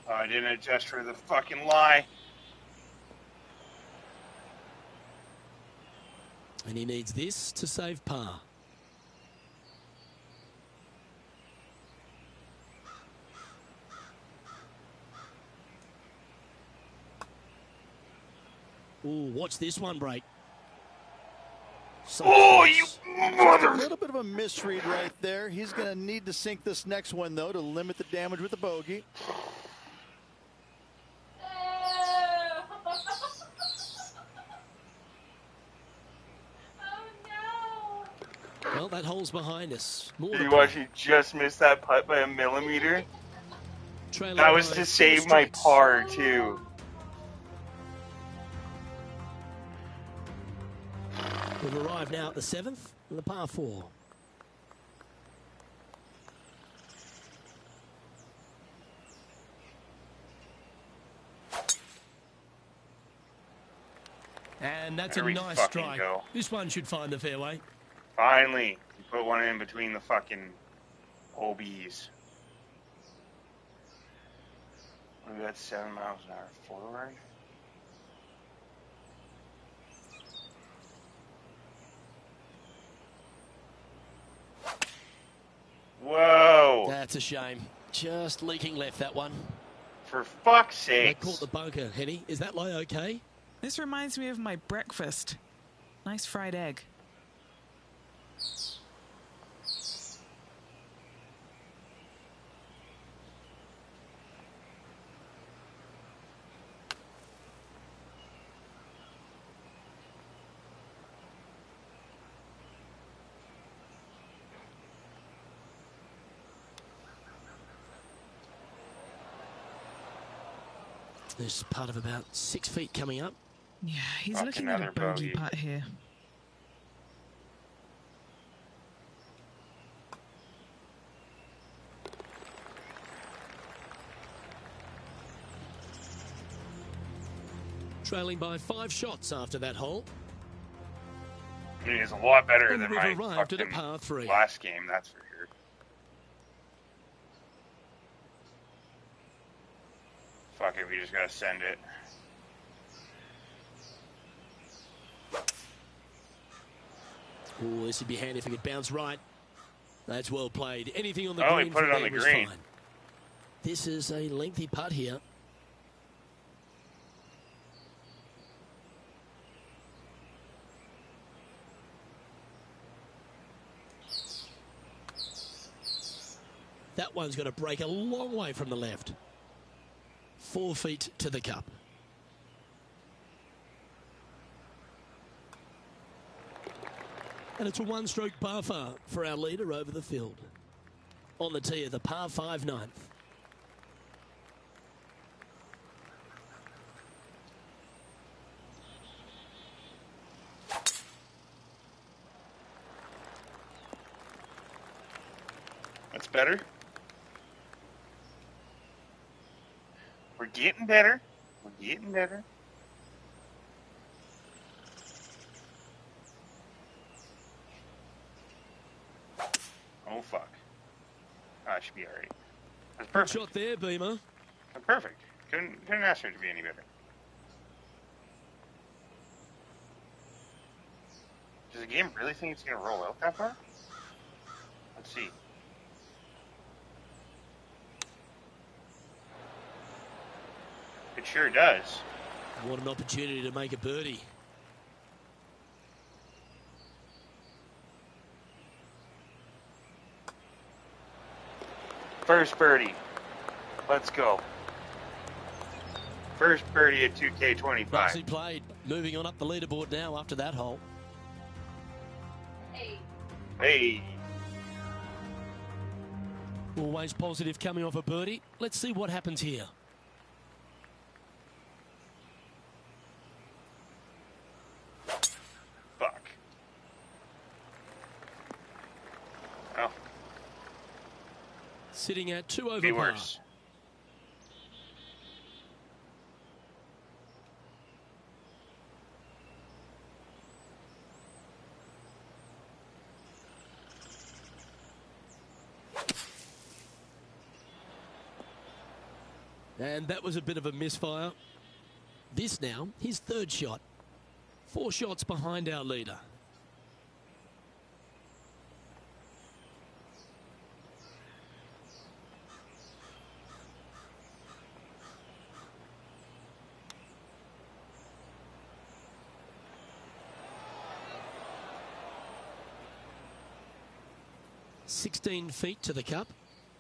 Oh, I didn't adjust for the fucking lie. And he needs this to save par. Ooh, watch this one break. So Oh, close. you Just a mother... little bit of a misread right there. He's going to need to sink this next one, though, to limit the damage with the bogey. Well, that hole's behind us. More Did to you play. actually just miss that putt by a millimeter? Trailing That was by to 4 save my strokes. par, too. We've arrived now at the 7th and the par 4. And that's There a we nice fucking strike. go. This one should find the fairway. Finally, you put one in between the fucking OBs. We got 7 miles an hour forward. Whoa! That's a shame. Just leaking left, that one. For fuck's They sake! caught the bunker, Henny. Is that lie okay? This reminds me of my breakfast. Nice fried egg. There's part of about 6 feet coming up. Yeah, he's Fuck, looking at a another bogey bogey. putt here. trailing by 5 shots after that hole. It is a lot better And than we've my arrived at a fucking par 3. last game, that's for sure. Fuck it, we just gotta send it. Oh, this would be handy if it could bounce right. That's well played. Anything on the Oh, green he put from it on there the was green. fine. This is a lengthy putt here. That one's got to break a long way from the left. 4 feet to the cup. And it's a one-stroke par far for our leader over the field. On the tee of the par 5 ninth. That's better. We're getting better. We're getting better. Oh, fuck. I should be alright. That's Good perfect. shot there, Beamer. That's perfect. Couldn't ask for it to be any better. Does the game really think it's going to roll out that far? Let's see. It sure does. What an opportunity to make a birdie. First birdie. Let's go. First birdie at 2K25. Nicely played. Moving on up the leaderboard now after that hole. Hey. Always positive coming off a birdie. Let's see what happens here. Fuck. Oh, Sitting at 2 over be par. worse. And that was a bit of a misfire. This now, his 3rd shot. 4 shots behind our leader. "16 feet to the cup."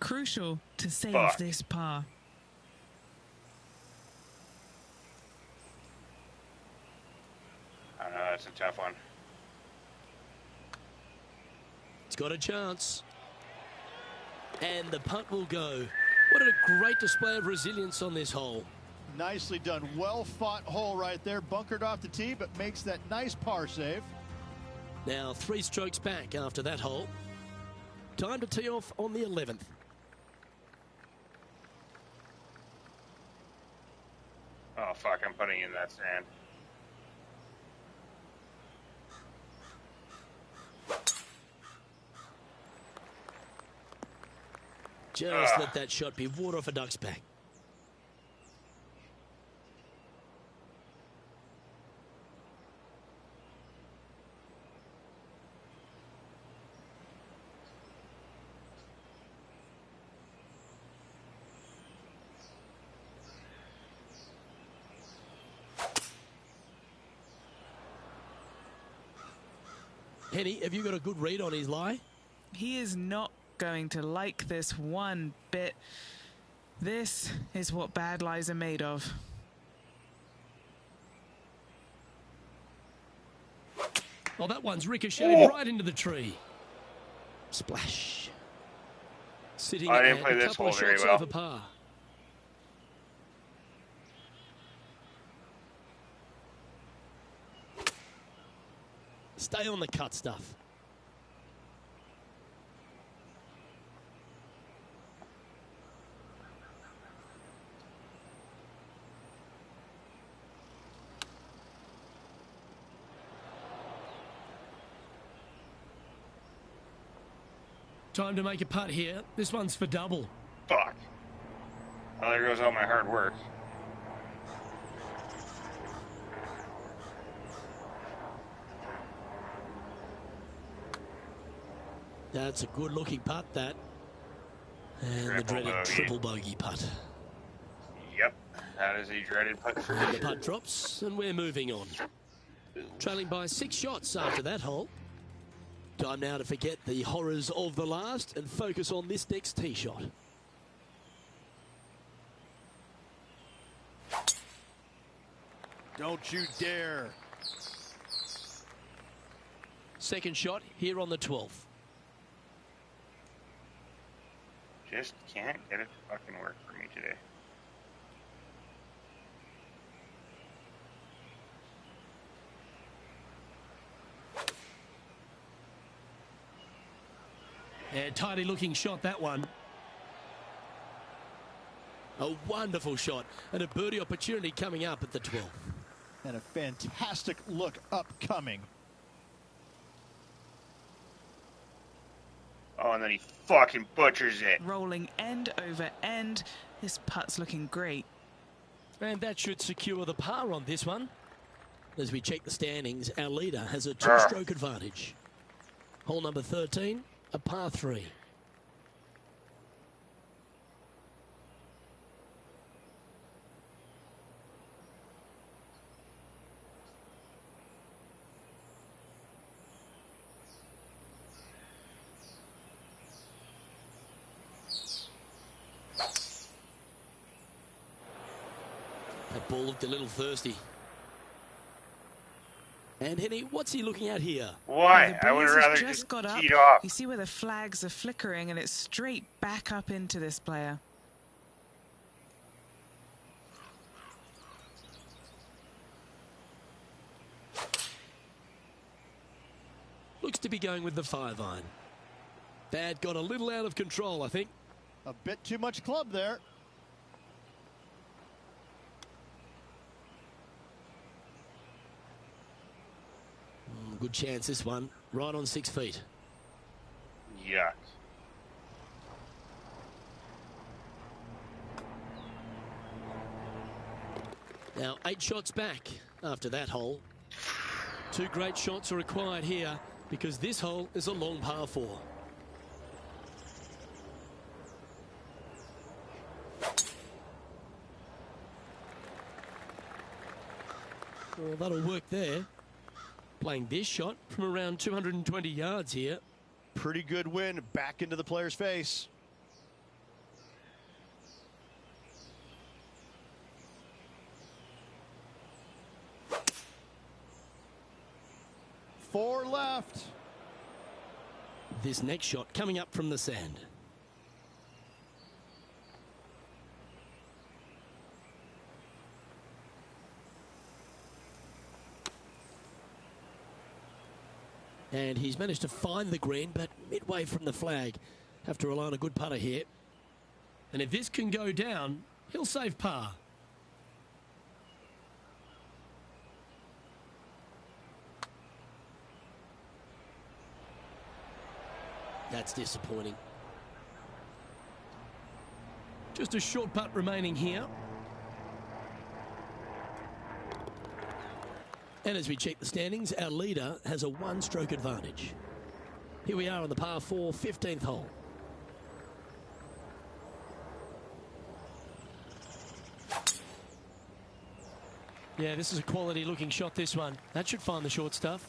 Crucial to save Fuck. this par. I don't know, that's a tough one. It's got a chance. And the punt will go. What a great display of resilience on this hole. Nicely done. Well fought hole right there. Bunkered off the tee, but makes that nice par save. Now 3 strokes back after that hole. Time to tee off on the 11th. Oh, fuck, I'm putting in that sand. Just let that shot be water off a duck's back. Penny, have you got a good read on his lie? He is not going to like this one bit. This is what bad lies are made of. Oh, that one's ricocheted right into the tree. Splash. Sitting I didn't at play a this couple hole of very shots well. over par. Stay on the cut stuff. Time to make a putt here. This one's for double. Fuck. Well, there goes all my hard work. That's a good-looking putt, that. And the dreaded triple bogey putt. Yep, that is a dreaded putt for The me. putt drops, and we're moving on. Trailing by 6 shots after that hole. Time now to forget the horrors of the last and focus on this next tee shot. Don't you dare. Second shot here on the 12th. Just can't get it to fucking work for me today. And tidy looking shot, that one. A wonderful shot and a birdie opportunity coming up at the 12th. And a fantastic look upcoming. Oh, and then he fucking butchers it. Rolling end over end. This putt's looking great. And that should secure the par on this one. As we check the standings, our leader has a 2-stroke advantage. Hole number 13, a par 3. That ball looked a little thirsty. And Henny, what's he looking at here? Why? The I would breeze have has rather just got up. teed off. You see where the flags are flickering, and it's straight back up into this player. Looks to be going with the 5-iron. That got a little out of control, I think. A bit too much club there. Good chance this one. Right on 6 feet. Yuck. Now 8 shots back after that hole. 2 great shots are required here because this hole is a long par 4. Well, that'll work there. Playing this shot from around 220 yards here. Pretty good win back into the player's face. Four left. This next shot coming up from the sand. And he's managed to find the green, but midway from the flag. Have to rely on a good putter here. And if this can go down, he'll save par. That's disappointing. Just a short putt remaining here. And as we check the standings, our leader has a 1-stroke advantage. Here we are on the par 4, 15th hole. Yeah, this is a quality looking shot, this one. That should find the short stuff.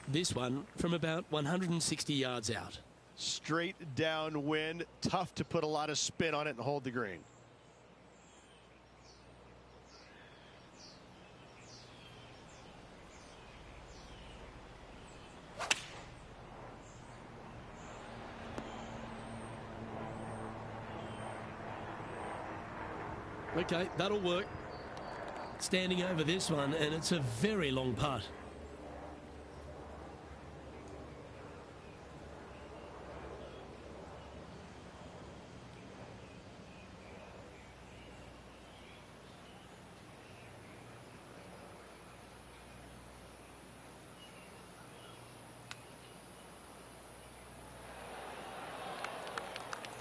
This one from about 160 yards out. Straight down wind. Tough to put a lot of spin on it and hold the green. Okay, that'll work. Standing over this one, and it's a very long putt.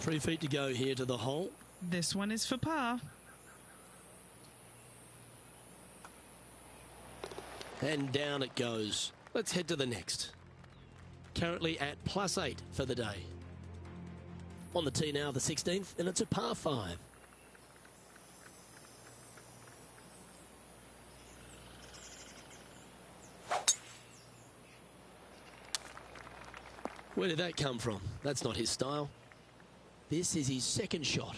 3 feet to go here to the hole. This one is for par. And down it goes. Let's head to the next. Currently at +8 for the day. On the tee now, the 16th, and it's a par 5. Where did that come from? That's not his style. This is his second shot.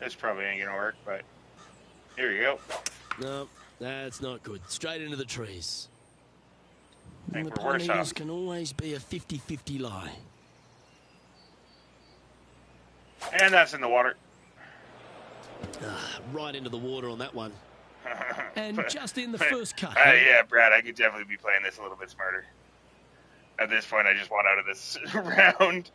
This probably ain't gonna work, but here you go. No, that's not good. Straight into the trees. I think And the we're worse pine-eaters off. can always be a 50-50 lie. And that's in the water. Right into the water on that one. And just in the first cut. Yeah, Brad, I could definitely be playing this a little bit smarter. At this point, I just want out of this round.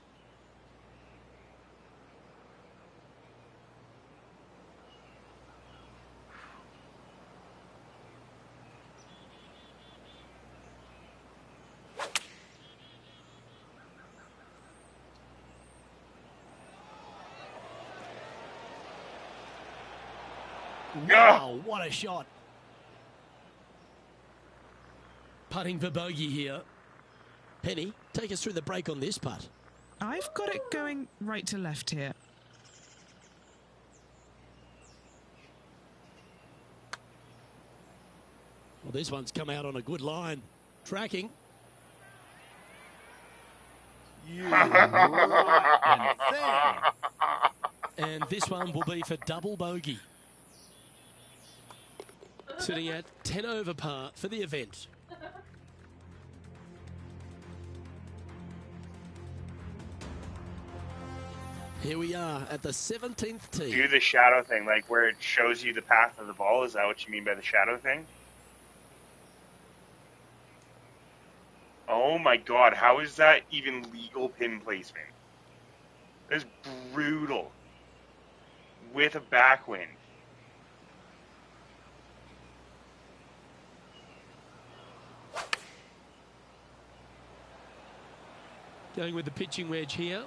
Wow, what a shot. Putting for bogey here. Penny, take us through the break on this putt. I've got it going right to left here. Well, this one's come out on a good line. Tracking. And this one will be for double bogey. Sitting at 10 over par for the event. Here we are at the 17th tee. Do the shadow thing, like where it shows you the path of the ball. Is that what you mean by the shadow thing? Oh my god, how is that even legal pin placement? That's brutal. With a backwind. Going with the pitching wedge here.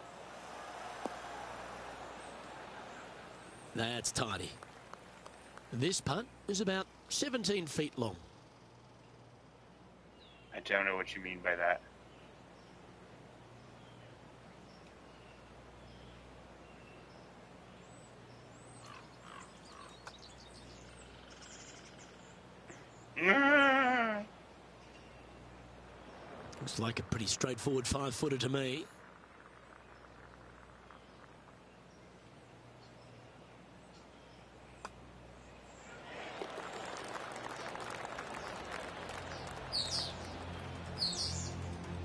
That's tidy. This putt is about 17 feet long. I don't know what you mean by that. Looks like a pretty straightforward 5-footer to me.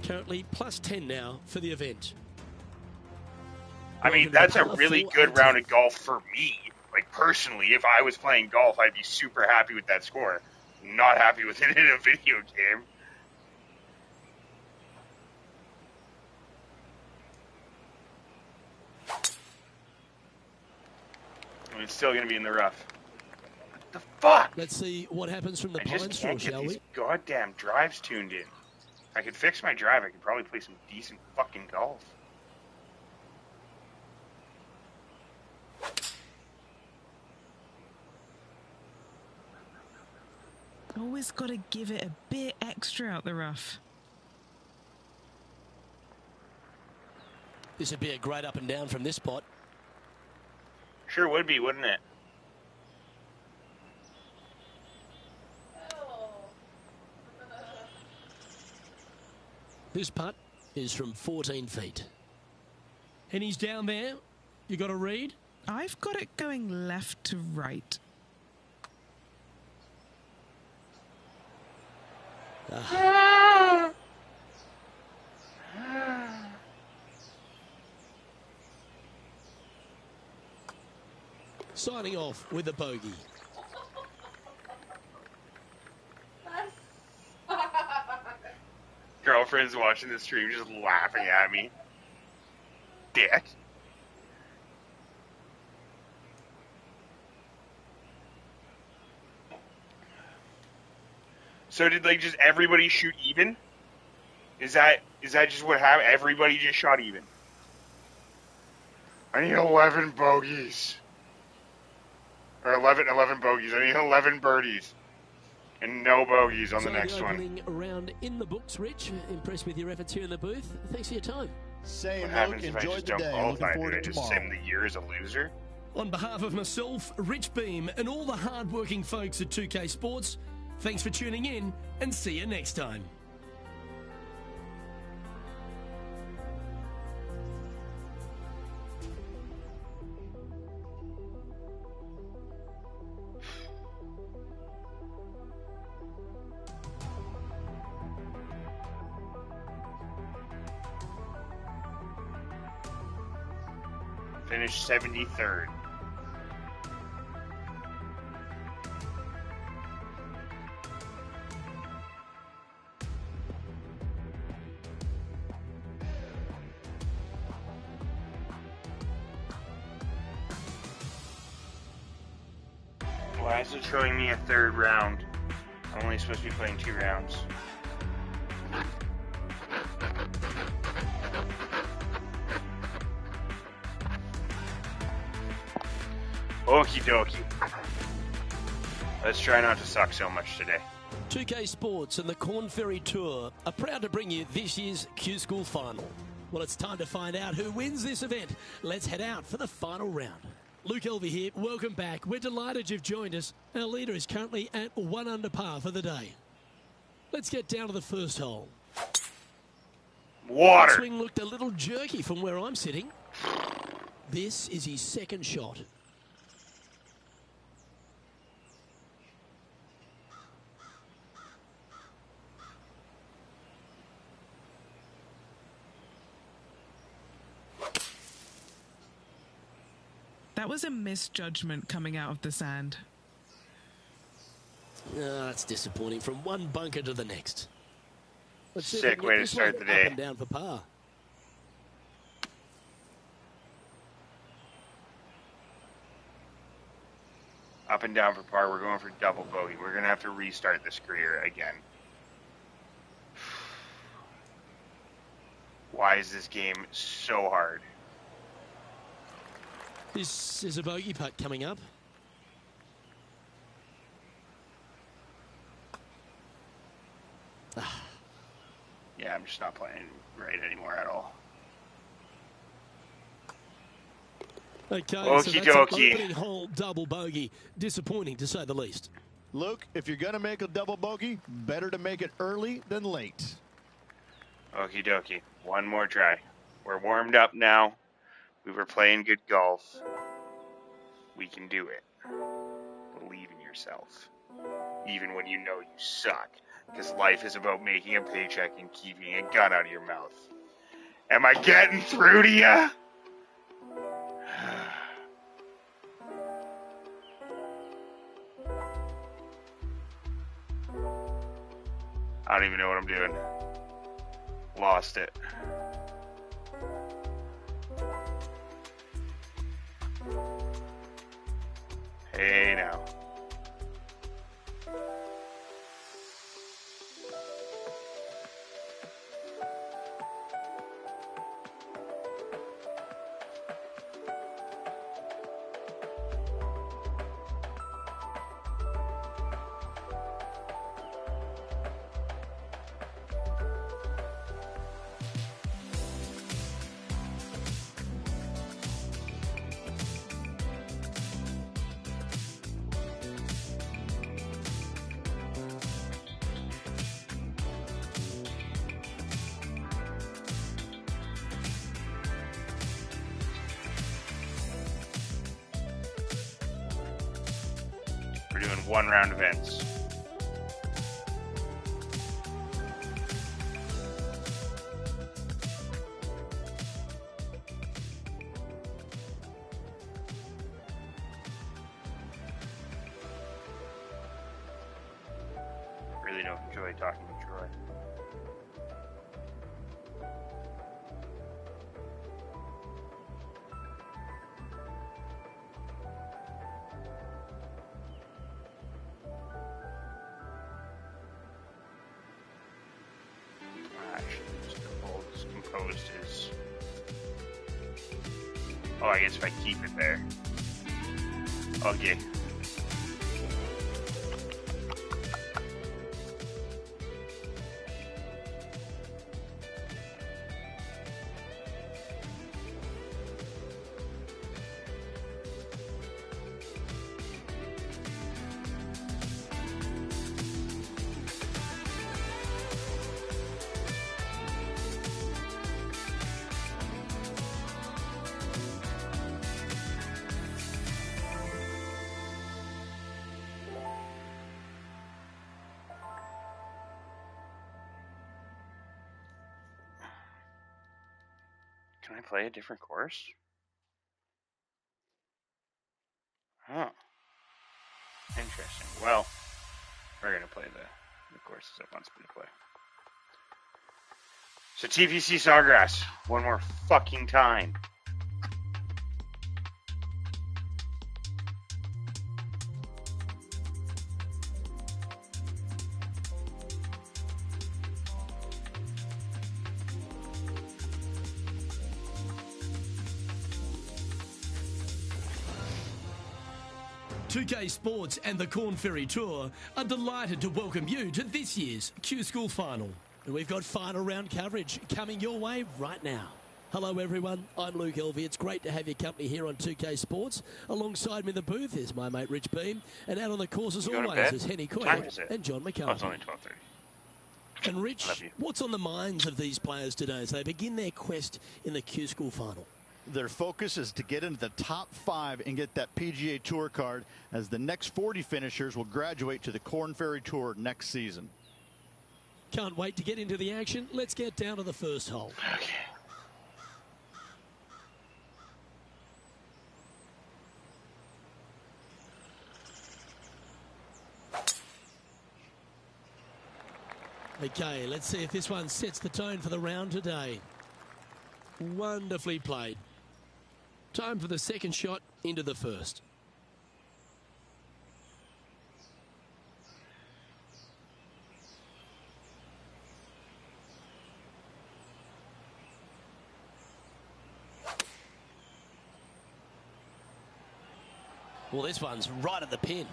Currently +10 now for the event. I mean, that's a really good round of golf for me. Like, personally, if I was playing golf, I'd be super happy with that score. Not happy with it in a video game. I mean, it's still going to be in the rough. What the fuck? Let's see what happens from the I just pine straw, can't get shall these we? goddamn drives tuned in. If I could fix my drive, I could probably play some decent fucking golf. Always got to give it a bit extra out the rough. This would be a great up and down from this spot. Sure would be, wouldn't it? This putt is from 14 feet. And he's down there. You got a read? I've got it going left to right. Signing off with a bogey. Girlfriend's watching the stream just laughing at me. Dick. So did like just everybody shoot even? Is that just what happened? Everybody just shot even. I need 11 bogeys. Or 11 bogeys. I need 11 birdies. And no bogeys on the next the one. opening round in the books, Rich. Impressed with your efforts here in the booth. Thanks for your time. Same, What Luke. happens if I Enjoyed just the don't day. qualify? Looking forward Do I to just tomorrow. sim the year as a loser? On behalf of myself, Rich Beam, and all the hard-working folks at 2K Sports, thanks for tuning in, and see you next time. Finished 73rd. Why is it showing me a third round? I'm only supposed to be playing 2 rounds. Okie dokie. Let's try not to suck so much today. 2K Sports and the Corn Ferry Tour are proud to bring you this year's Q School Final. Well, it's time to find out who wins this event. Let's head out for the final round. Luke Elvey here. Welcome back. We're delighted you've joined us. Our leader is currently at 1 under par for the day. Let's get down to the first hole. Water! That swing looked a little jerky from where I'm sitting. This is his second shot. That was a misjudgment coming out of the sand. That's disappointing. From one bunker to the next. Let's see if we Sick can way get to this start one the up day. and down for par. Up and down for par. We're going for double bogey. We're going to have to restart this career again. Why is this game so hard? This is a bogey putt coming up. Yeah, I'm just not playing right anymore at all. Okay, so Okie that's an dokie. opening hole double bogey. Disappointing, to say the least. Luke, if you're going to make a double bogey, better to make it early than late. Okie dokie. One more try. We're warmed up now. We were playing good golf. We can do it. Believe in yourself. Even when you know you suck. Because life is about making a paycheck and keeping a gun out of your mouth. Am I getting through to ya? I don't even know what I'm doing. Lost it. Hey now. We're doing 1 round events. Really don't enjoy talking to Troy. exposed is... Oh, I guess if I keep it there. Okay. Can I play a different course? Huh. Interesting. Well, we're going to play the courses it wants me to play. So TPC Sawgrass, one more fucking time. .2K Sports and the Corn Ferry Tour are delighted to welcome you to this year's Q School Final. And we've got final round coverage coming your way right now. Hello everyone, I'm Luke Elvey. It's great to have your company here on 2K Sports. Alongside me in the booth is my mate Rich Beam. And out on the course as always is Henny Coyle and John McCarthy. Oh, it's only 12:30. And Rich, what's on the minds of these players today as they begin their quest in the Q School Final? Their focus is to get into the top 5 and get that PGA Tour card, as the next 40 finishers will graduate to the Corn Ferry Tour next season. Can't wait to get into the action. Let's get down to the first hole. Okay. Okay, let's see if this one sets the tone for the round today. Wonderfully played. Time for the second shot into the first. Well, this one's right at the pin.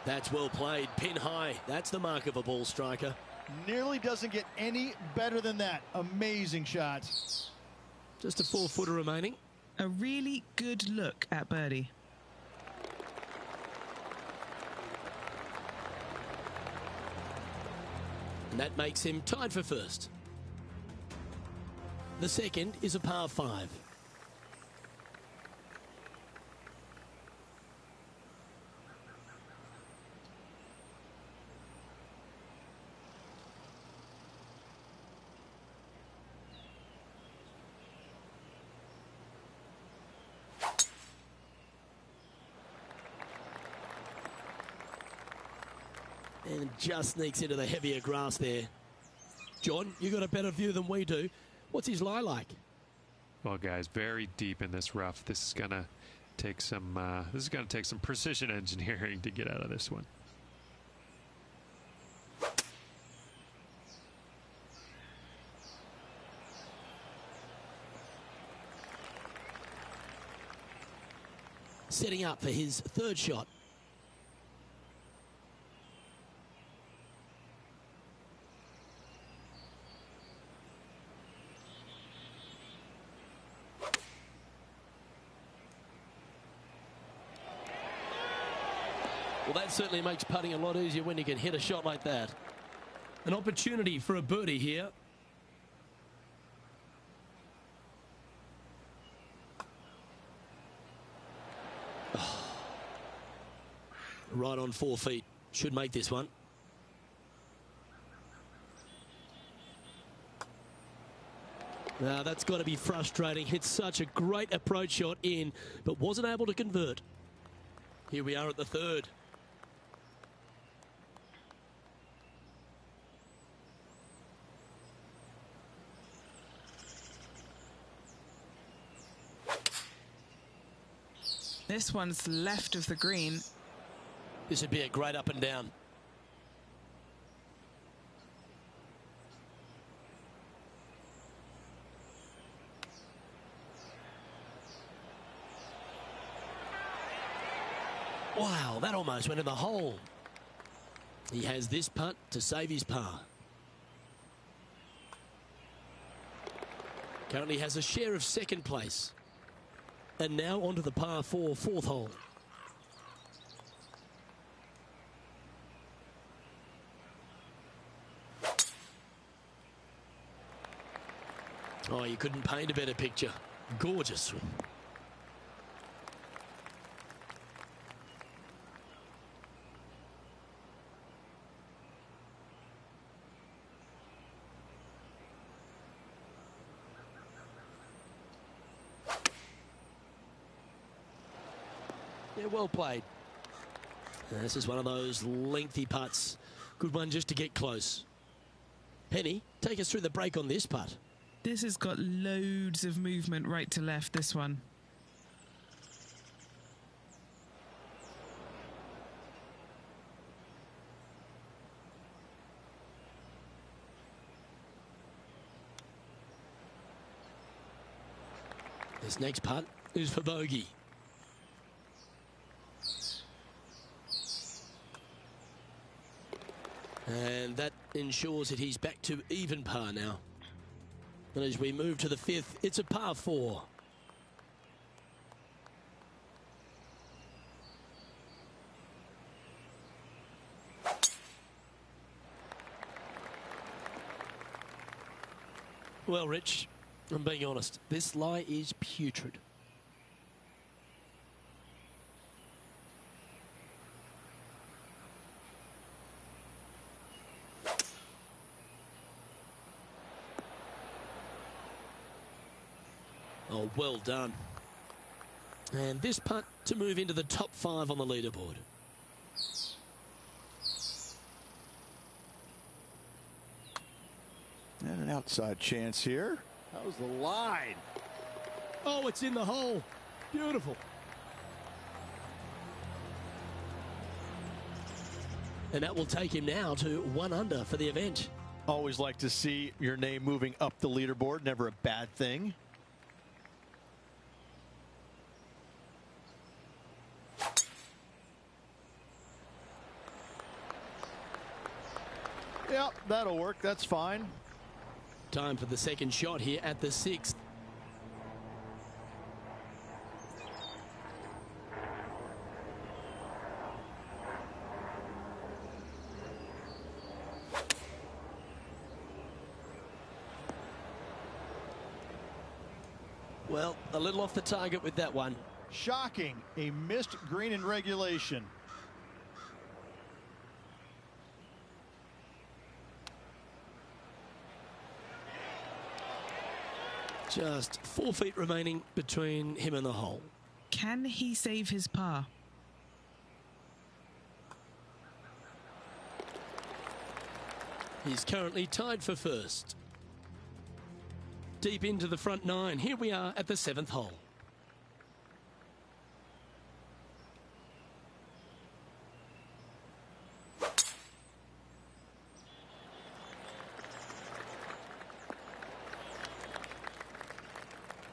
That's well played. Pin high. That's the mark of a ball striker. Nearly doesn't get any better than that. Amazing shot. Just a 4-footer remaining. A really good look at birdie. And that makes him tied for first. The second is a par 5. And just sneaks into the heavier grass there. John, you got a better view than we do. What's his lie like? Well, guys, very deep in this rough. This is gonna take some precision engineering to get out of this one. Setting up for his third shot. Well, that certainly makes putting a lot easier when you can hit a shot like that. An opportunity for a birdie here. Oh. Right on 4 feet. Should make this one. Now, that's got to be frustrating. Hit such a great approach shot in, but wasn't able to convert. Here we are at the third. This one's left of the green. This would be a great up and down. Wow, that almost went in the hole. He has this putt to save his par. Currently has a share of second place. And now onto the par 4 fourth hole. Oh, you couldn't paint a better picture. Gorgeous swing. Yeah, well played. This is one of those lengthy putts. Good one just to get close. Penny, take us through the break on this putt. This has got loads of movement right to left, this one. This next putt is for bogey. And that ensures that he's back to even par now. And as we move to the fifth, it's a par 4. Well, Rich, I'm being honest, this lie is putrid. Oh, well done. And this putt to move into the top 5 on the leaderboard. And an outside chance here. That was the line. Oh, it's in the hole. Beautiful. And that will take him now to 1 under for the event. Always like to see your name moving up the leaderboard. Never a bad thing. Yep, that'll work. That's fine. Time for the second shot here at the 6th. Well, a little off the target with that one. Shocking. A missed green in regulation. Just 4 feet remaining between him and the hole. Can he save his par? He's currently tied for first. Deep into the front 9. Here we are at the 7th hole.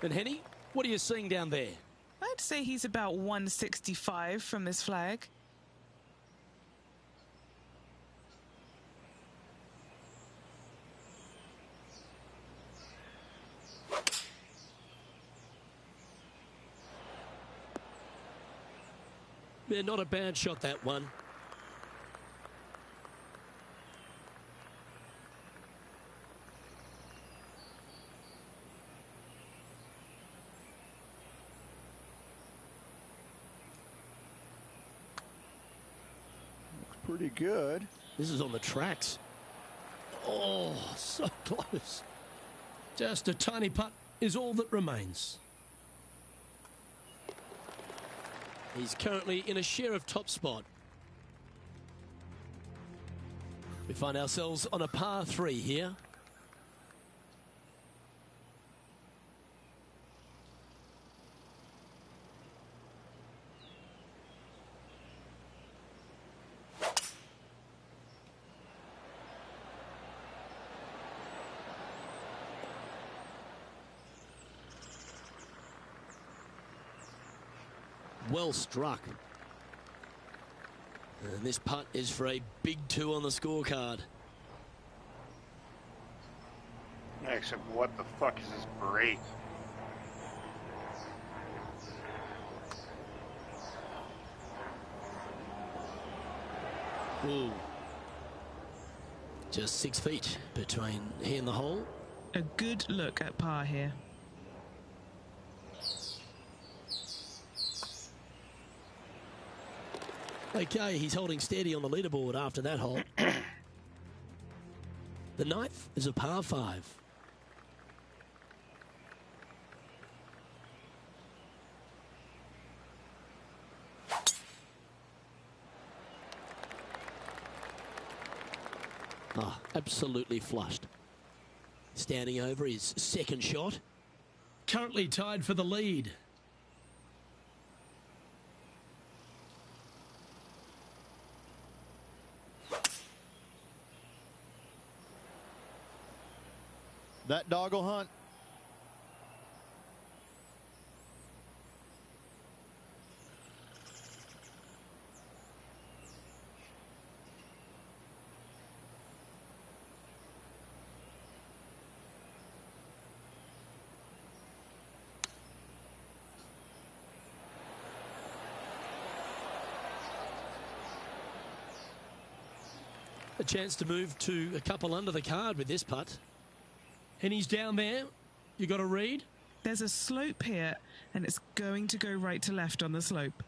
And Henny, what are you seeing down there? I'd say he's about 165 from this flag. Yeah, not a bad shot, that one. Pretty good. This is on the tracks. Oh, so close. Just a tiny putt is all that remains. He's currently in a share of top spot. We find ourselves on a par 3 here. Well struck. And this putt is for a big 2 on the scorecard. Except what the fuck is this break? Ooh. Just 6 feet between he and the hole. A good look at par here. Okay, he's holding steady on the leaderboard after that hole. The 9th is a par 5. Ah, absolutely flushed. Standing over his second shot. Currently tied for the lead. That dog will hunt. A chance to move to a couple under the card with this putt. And he's down there. You got to read. There's a slope here, and it's going to go right to left on the slope.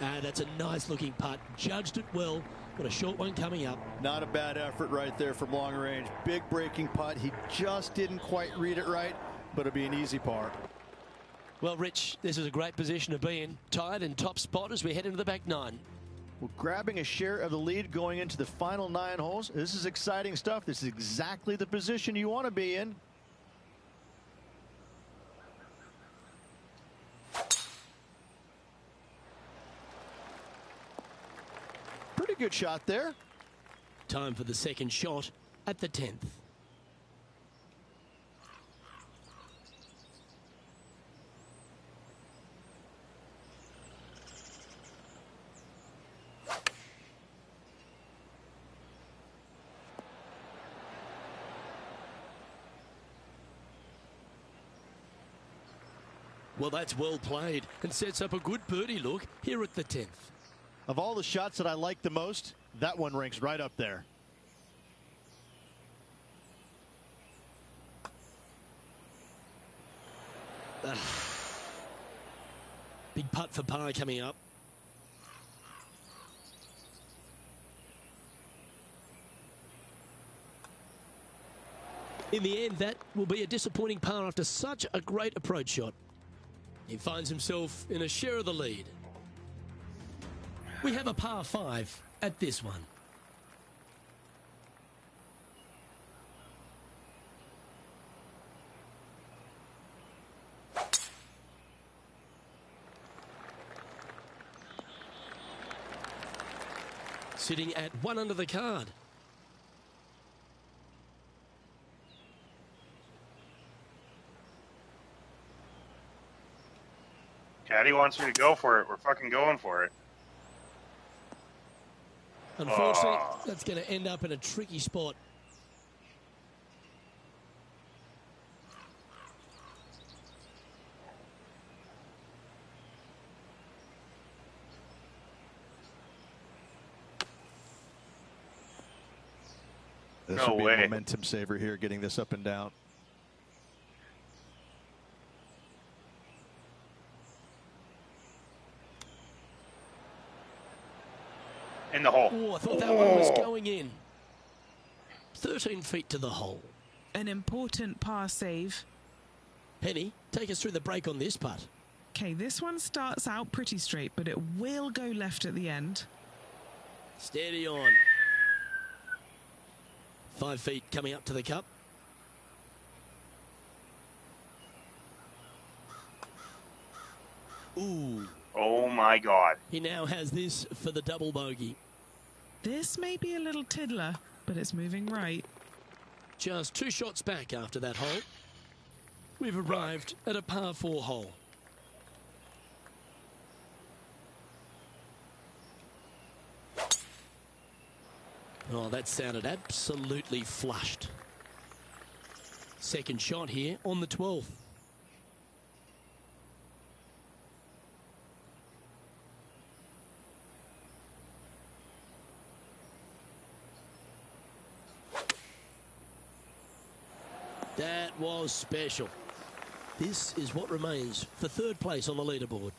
That's a nice looking putt. Judged it well. Got a short one coming up. Not a bad effort right there from long range. Big breaking putt. He just didn't quite read it right, but it'll be an easy par. Well, Rich, this is a great position to be in. Tied in top spot as we head into the back 9. Well, grabbing a share of the lead going into the final 9 holes. This is exciting stuff. This is exactly the position you want to be in. Pretty good shot there. Time for the second shot at the 10th. Well, that's well played and sets up a good birdie look here at the 10th. Of all the shots that I like the most, that one ranks right up there. Big putt for par coming up. In the end, that will be a disappointing par after such a great approach shot. He finds himself in a share of the lead. We have a par 5 at this one. Sitting at 1 under the card. Caddy wants me to go for it. We're fucking going for it. Unfortunately, that's going to end up in a tricky spot. This No would be way. a momentum saver here, getting this up and down. In the hole. Oh, I thought that one was going in. 13 feet to the hole. An important par save. Penny, take us through the break on this putt. Okay, this one starts out pretty straight, but it will go left at the end. Steady on. 5 feet coming up to the cup. Ooh. Oh my God. He now has this for the double bogey. This may be a little tiddler, but it's moving right. Just 2 shots back after that hole. We've arrived at a par 4 hole. Oh, that sounded absolutely flushed. Second shot here on the 12th. That was special. This is what remains for third place on the leaderboard.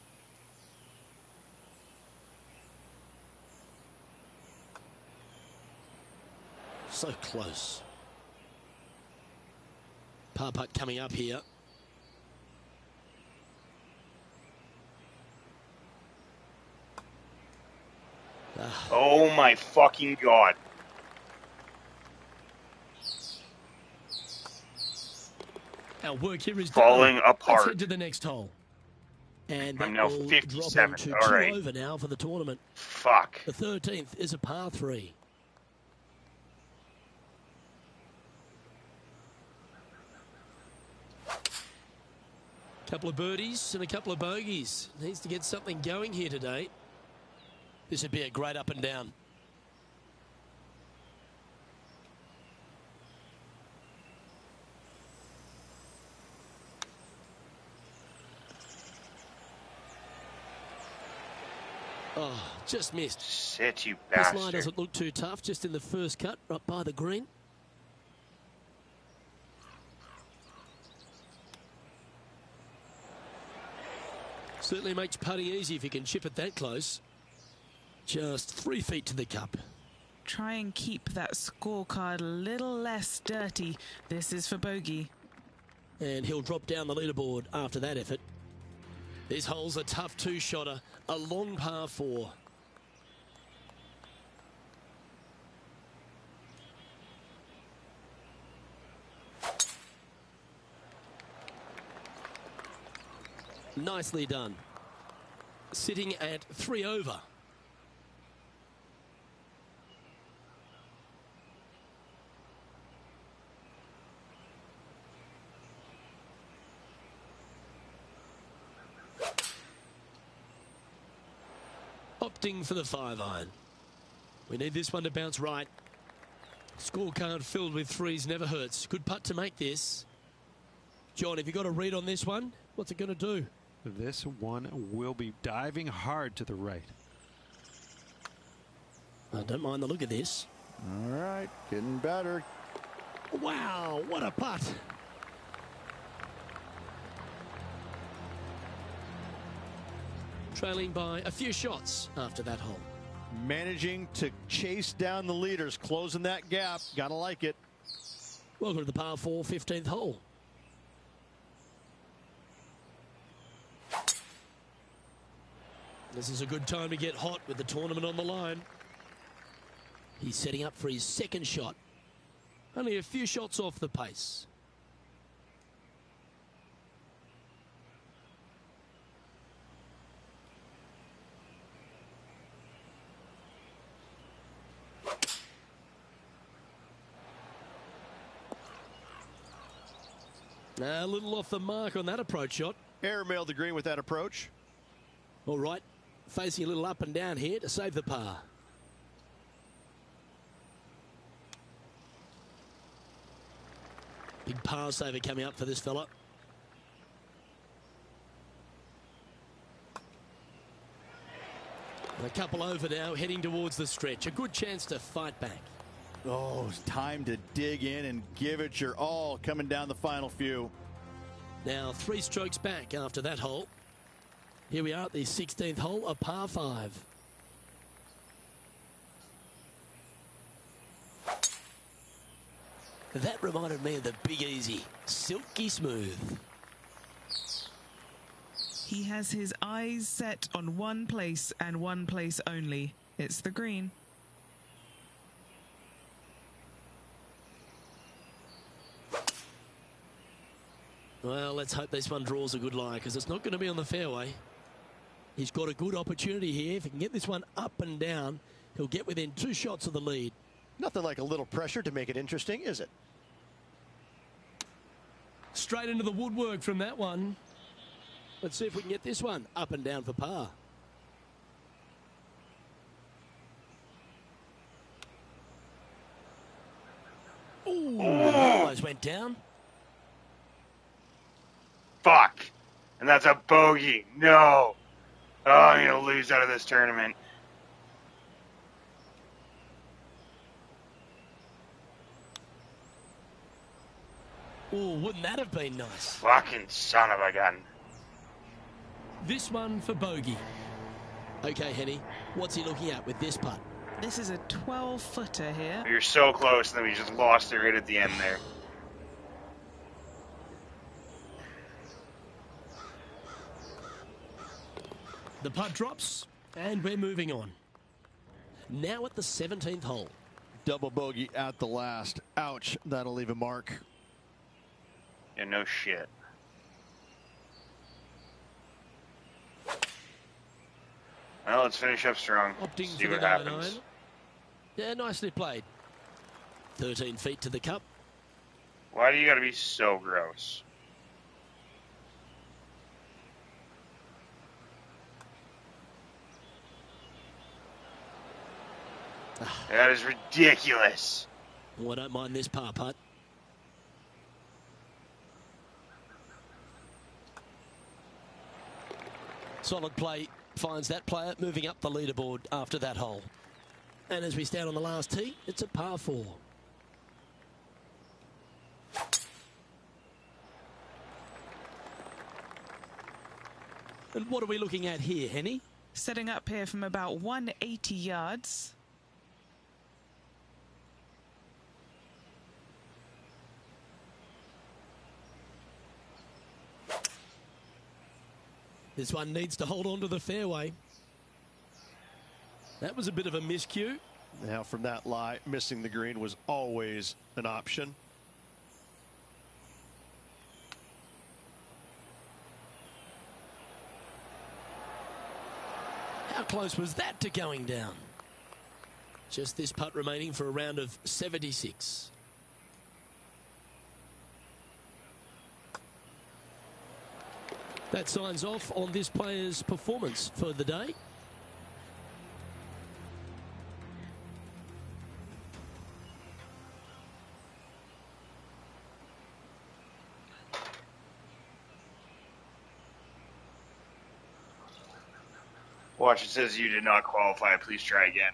So close. Par putt coming up here. Oh my fucking God. Our work here is Falling done. apart. Let's head to the next hole. And that I'm now will 57. drop into All 2 right. over now for the tournament. Fuck. The 13th is a par 3. Couple of birdies and a couple of bogeys. Needs to get something going here today. This would be a great up and down. Oh, just missed. Sit, you This bastard. line doesn't look too tough, just in the first cut, right by the green. Certainly makes putting easy if you can chip it that close. Just 3 feet to the cup. Try and keep that scorecard a little less dirty. This is for bogey. And he'll drop down the leaderboard after that effort. This hole's a tough 2-shotter, a long par 4. Nicely done. Sitting at 3 over. Opting for the 5-iron. We need this one to bounce right. Scorecard filled with 3s never hurts. Good putt to make this. John, have you got a read on this one? What's it going to do? This one will be diving hard to the right. I don't mind the look of this. All right, getting better. Wow, what a putt. Trailing by a few shots after that hole. Managing to chase down the leaders, closing that gap. Gotta like it. Welcome to the par 4 15th hole. This is a good time to get hot with the tournament on the line. He's setting up for his second shot. Only a few shots off the pace. A little off the mark on that approach shot. Airmailed the green with that approach. All right, facing a little up and down here to save the par. Big par saver coming up for this fella. A couple over now, heading towards the stretch. A good chance to fight back. Oh, it's time to dig in and give it your all coming down the final few. Now 3 strokes back after that hole. Here we are at the 16th hole, a par 5. That reminded me of the Big Easy. Silky smooth. He has his eyes set on one place and one place only. It's the green. Well, let's hope this one draws a good lie, because it's not going to be on the fairway. He's got a good opportunity here. If he can get this one up and down, he'll get within 2 shots of the lead. Nothing like a little pressure to make it interesting, is it? Straight into the woodwork from that one. Let's see if we can get this one up and down for par. went down. Fuck. And that's a bogey. No. Oh, I'm going to lose out of this tournament. Oh, wouldn't that have been nice? Fucking son of a gun. This one for bogey. Okay, Henny, what's he looking at with this putt? This is a 12-footer here. You're so close, and then we just lost it right at the end there. The putt drops, and we're moving on. Now at the 17th hole. Double bogey at the last. Ouch, that'll leave a mark. Yeah, no shit. Well, let's finish up strong. Opting See for the what 99. happens. Yeah, nicely played. 13 feet to the cup. Why do you gotta be so gross? That is ridiculous. Oh, I don't mind this par putt. Solid play finds that player moving up the leaderboard after that hole. And as we stand on the last tee, it's a par 4. And what are we looking at here, Henny? Setting up here from about 180 yards. This one needs to hold on to the fairway. That was a bit of a miscue. Now from that lie, missing the green was always an option. How close was that to going down? Just this putt remaining for a round of 76. That signs off on this player's performance for the day. Watch, it says you did not qualify. Please try again.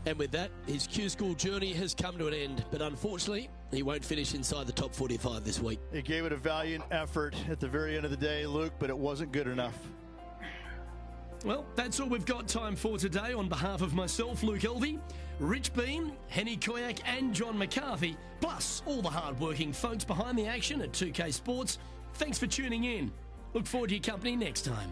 And with that, his Q School journey has come to an end. But unfortunately, he won't finish inside the top 45 this week. He gave it a valiant effort at the very end of the day, Luke, but it wasn't good enough. Well, that's all we've got time for today. On behalf of myself, Luke Elvey, Rich Bean, Henny Koyak and John McCarthy, plus all the hard-working folks behind the action at 2K Sports, thanks for tuning in. Look forward to your company next time.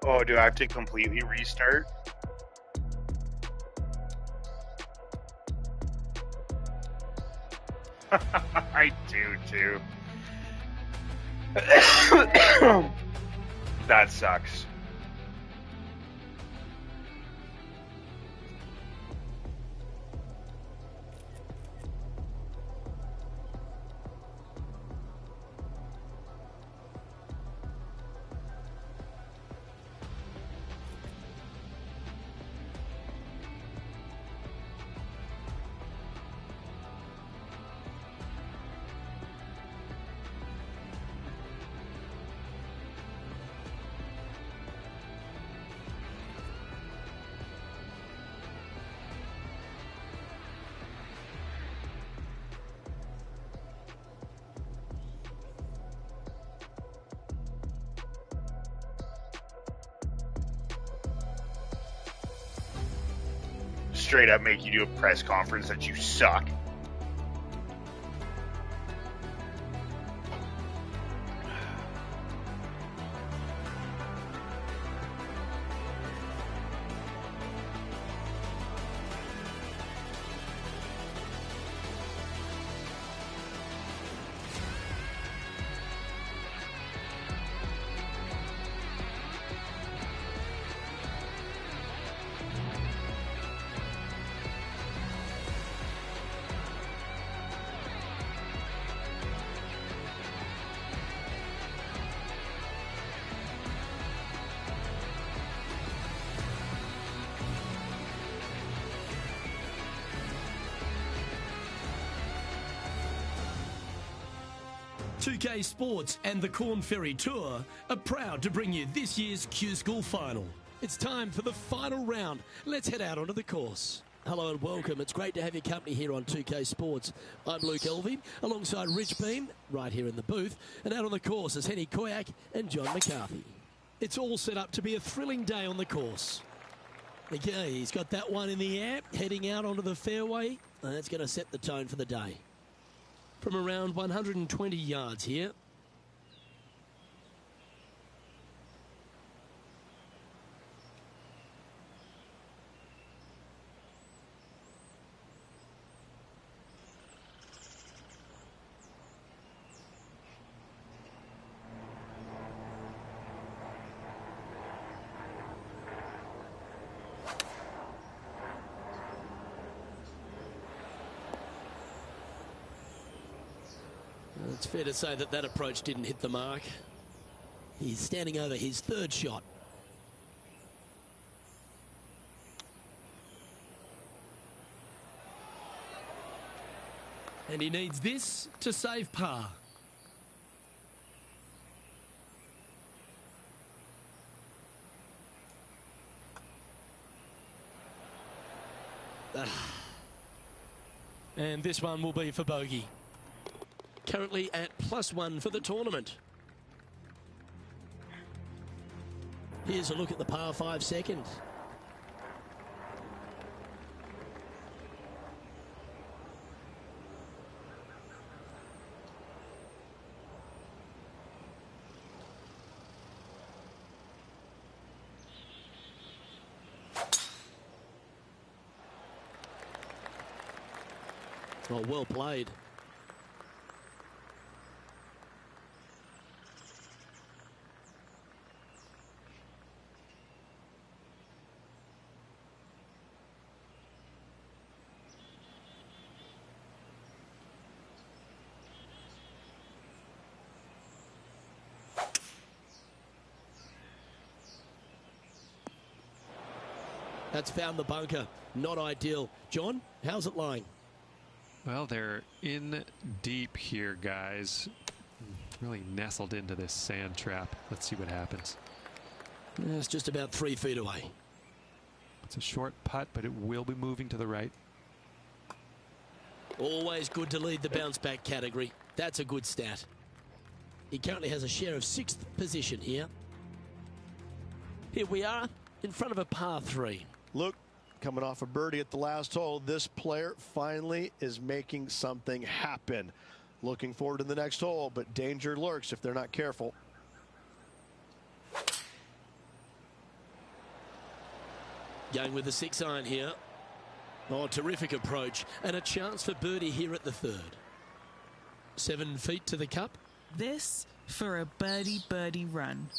Oh, do I have to completely restart? I do too. That sucks. straight up make you do a press conference that you suck. .2K Sports and the Corn Ferry Tour are proud to bring you this year's Q School Final. It's time for the final round. Let's head out onto the course. Hello and welcome. It's great to have your company here on 2K Sports. I'm Luke Elvey, alongside Rich Beam, right here in the booth. And out on the course is Henny Koyak and John McCarthy. It's all set up to be a thrilling day on the course. Okay, he's got that one in the air, heading out onto the fairway. And that's going to set the tone for the day. From around 120 yards here. It's fair to say that that approach didn't hit the mark. He's standing over his third shot. And he needs this to save par. And this one will be for bogey. Currently at +1 for the tournament. Here's a look at the par 5 second. Oh, well played. That's found the bunker. Not ideal. John, how's it lying? Well, they're in deep here, guys. Really nestled into this sand trap. Let's see what happens. It's just about 3 feet away. It's a short putt, but it will be moving to the right. Always good to lead the bounce back category. That's a good stat. He currently has a share of 6th position here. Here we are in front of a par 3. Luke, coming off a birdie at the last hole, this player finally is making something happen. Looking forward to the next hole, but danger lurks if they're not careful. Going with the 6-iron here. Oh, terrific approach. And a chance for birdie here at the 3rd. 7 feet to the cup. This for a birdie run.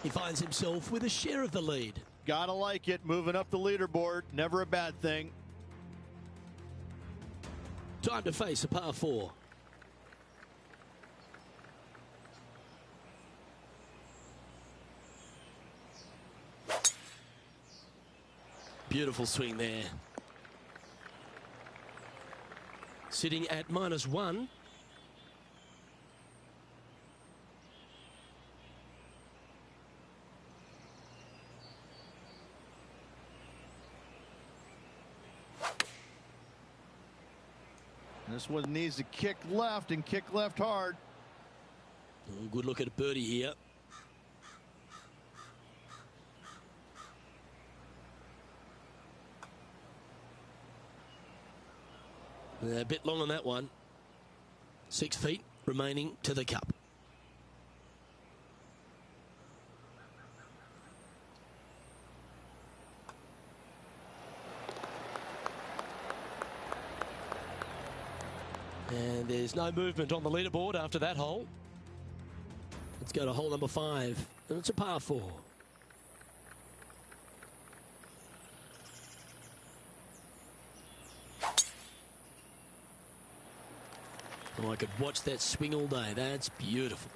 He finds himself with a share of the lead. Gotta like it. Moving up the leaderboard. Never a bad thing. Time to face a par 4. Beautiful swing there. Sitting at -1. This one needs to kick left and kick left hard. Good look at a birdie here. A bit long on that one. 6 feet remaining to the cup. And there's no movement on the leaderboard after that hole. Let's go to hole number 5, and it's a par 4. Oh, I could watch that swing all day. That's beautiful.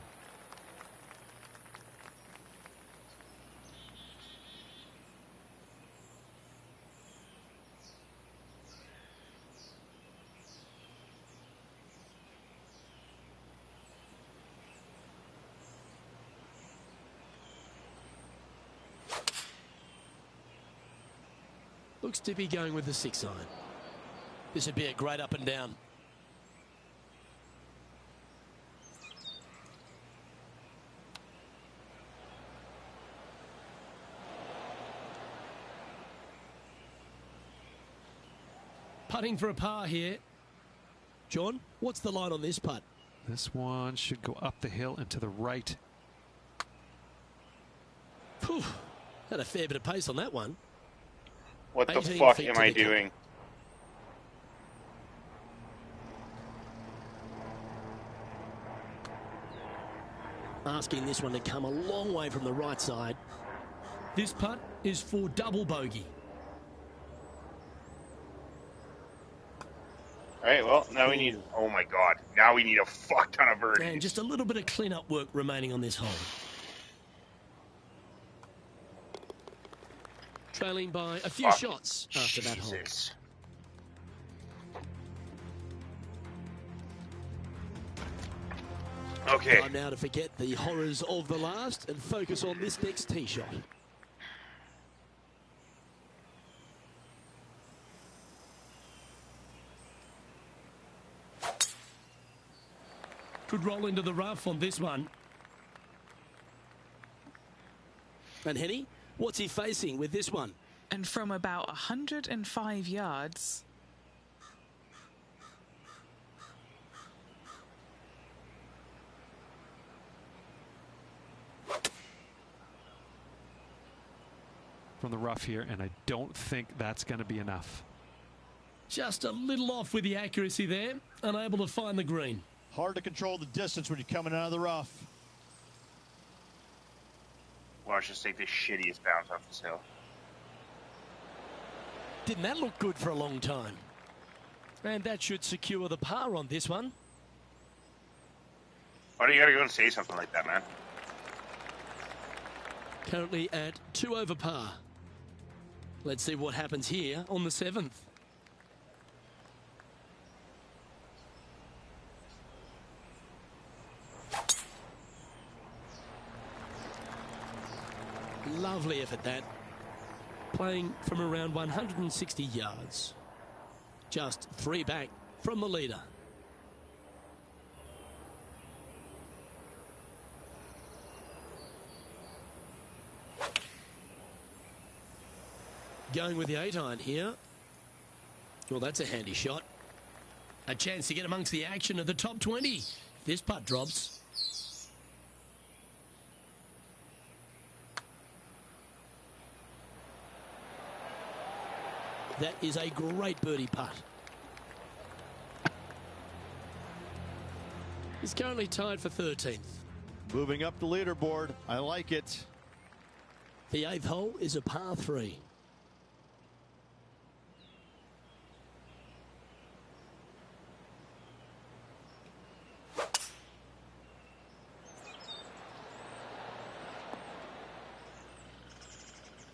Looks to be going with the 6 iron. This would be a great up and down. Putting for a par here. John, what's the line on this putt? This one should go up the hill and to the right. Whew, had a fair bit of pace on that one. What the 18 fuck feet am to I the cup. doing? Asking this one to come a long way from the right side. This putt is for double bogey. All right, well, now we need... Oh, my God. Now we need a fuck ton of birdies. And just a little bit of clean-up work remaining on this hole. Trailing by a few Fuck. shots after that hole. Jesus. Okay. Time now to forget the horrors of the last and focus on this next tee shot. Could roll into the rough on this one. And Henny, what's he facing with this one? And from about 105 yards. From the rough here, and I don't think that's going to be enough. Just a little off with the accuracy there, unable to find the green. Hard to control the distance when you're coming out of the rough. Watch us take the shittiest bounce off this hill. Didn't that look good for a long time? And that should secure the par on this one. Why do you gotta go and say something like that, man? Currently at 2 over par. Let's see what happens here on the 7th. Lovely effort that. Playing from around 160 yards. Just 3 back from the leader. Going with the 8 iron here. Well, that's a handy shot. A chance to get amongst the action of the top 20. This putt drops. That is a great birdie putt. He's currently tied for 13th. Moving up the leaderboard. I like it. The 8th hole is a par 3.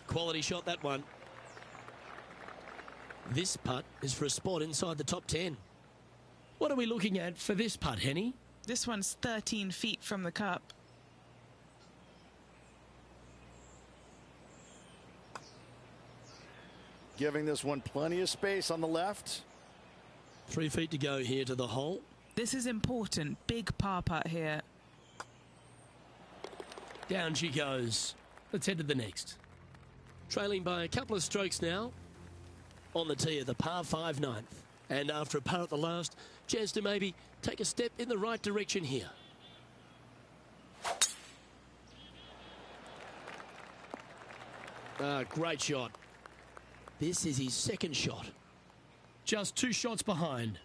Quality shot, that one. This putt is for a spot inside the top 10. What are we looking at for this putt, Henny? This one's 13 feet from the cup. Giving this one plenty of space on the left. 3 feet to go here to the hole. This is important. Big par putt here. Down she goes. Let's head to the next. Trailing by a couple of strokes now. On the tee of the par 5 9th. And after a par at the last, chance to maybe take a step in the right direction here. Great shot. This is his second shot. Just 2 shots behind.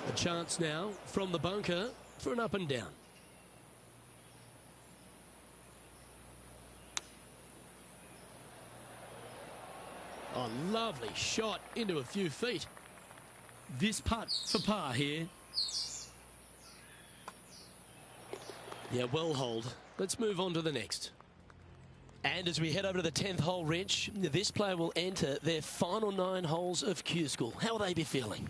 A chance now from the bunker for an up and down. Oh, lovely shot into a few feet. This putt for par here. Yeah, well holed. Let's move on to the next. And as we head over to the 10th hole, Rich, this player will enter their final 9 holes of Q School. How will they be feeling?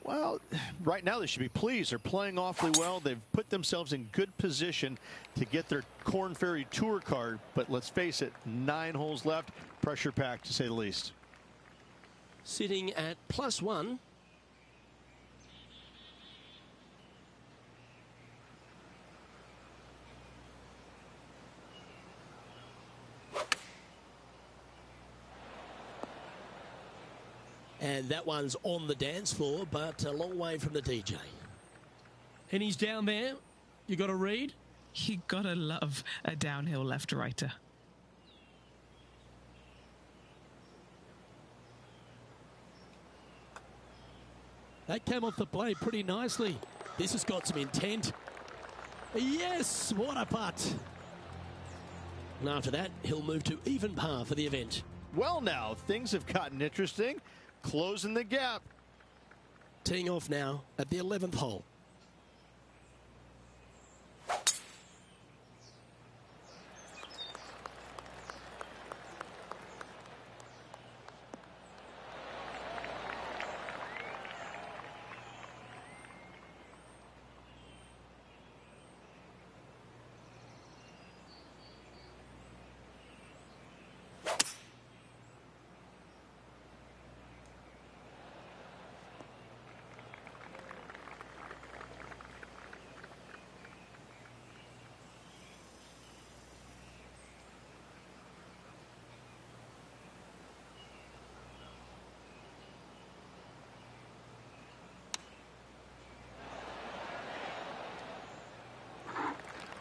Well, right now they should be pleased. They're playing awfully well. They've put themselves in good position to get their Korn Ferry Tour card. But let's face it, 9 holes left. Pressure packed, to say the least. Sitting at +1. And that one's on the dance floor, but a long way from the DJ. And he's down there. You got to read? You gotta love a downhill left-righter. That came off the blade pretty nicely. This has got some intent. Yes, what a putt. And after that, he'll move to even par for the event. Well, now, things have gotten interesting. Closing the gap. Teeing off now at the 11th hole.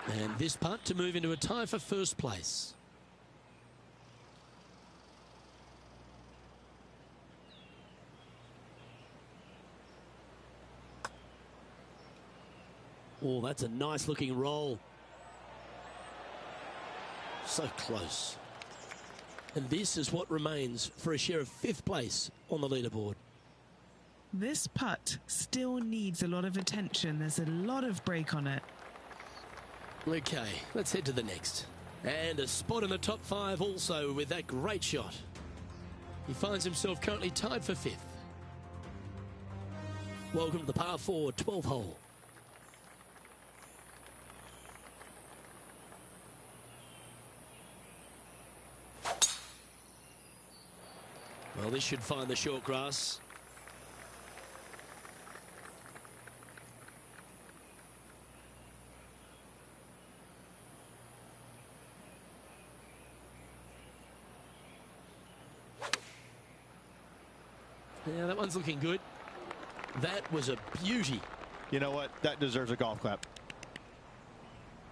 And this putt to move into a tie for first place. Oh, that's a nice looking roll. So close. And this is what remains for a share of 5th place on the leaderboard. This putt still needs a lot of attention. There's a lot of break on it. Okay, let's head to the next. And a spot in the top 5 also with that great shot. He finds himself currently tied for 5th. Welcome to the par 4 12th hole. Well, this should find the short grass. Yeah, that one's looking good. That was a beauty. You know what? That deserves a golf clap.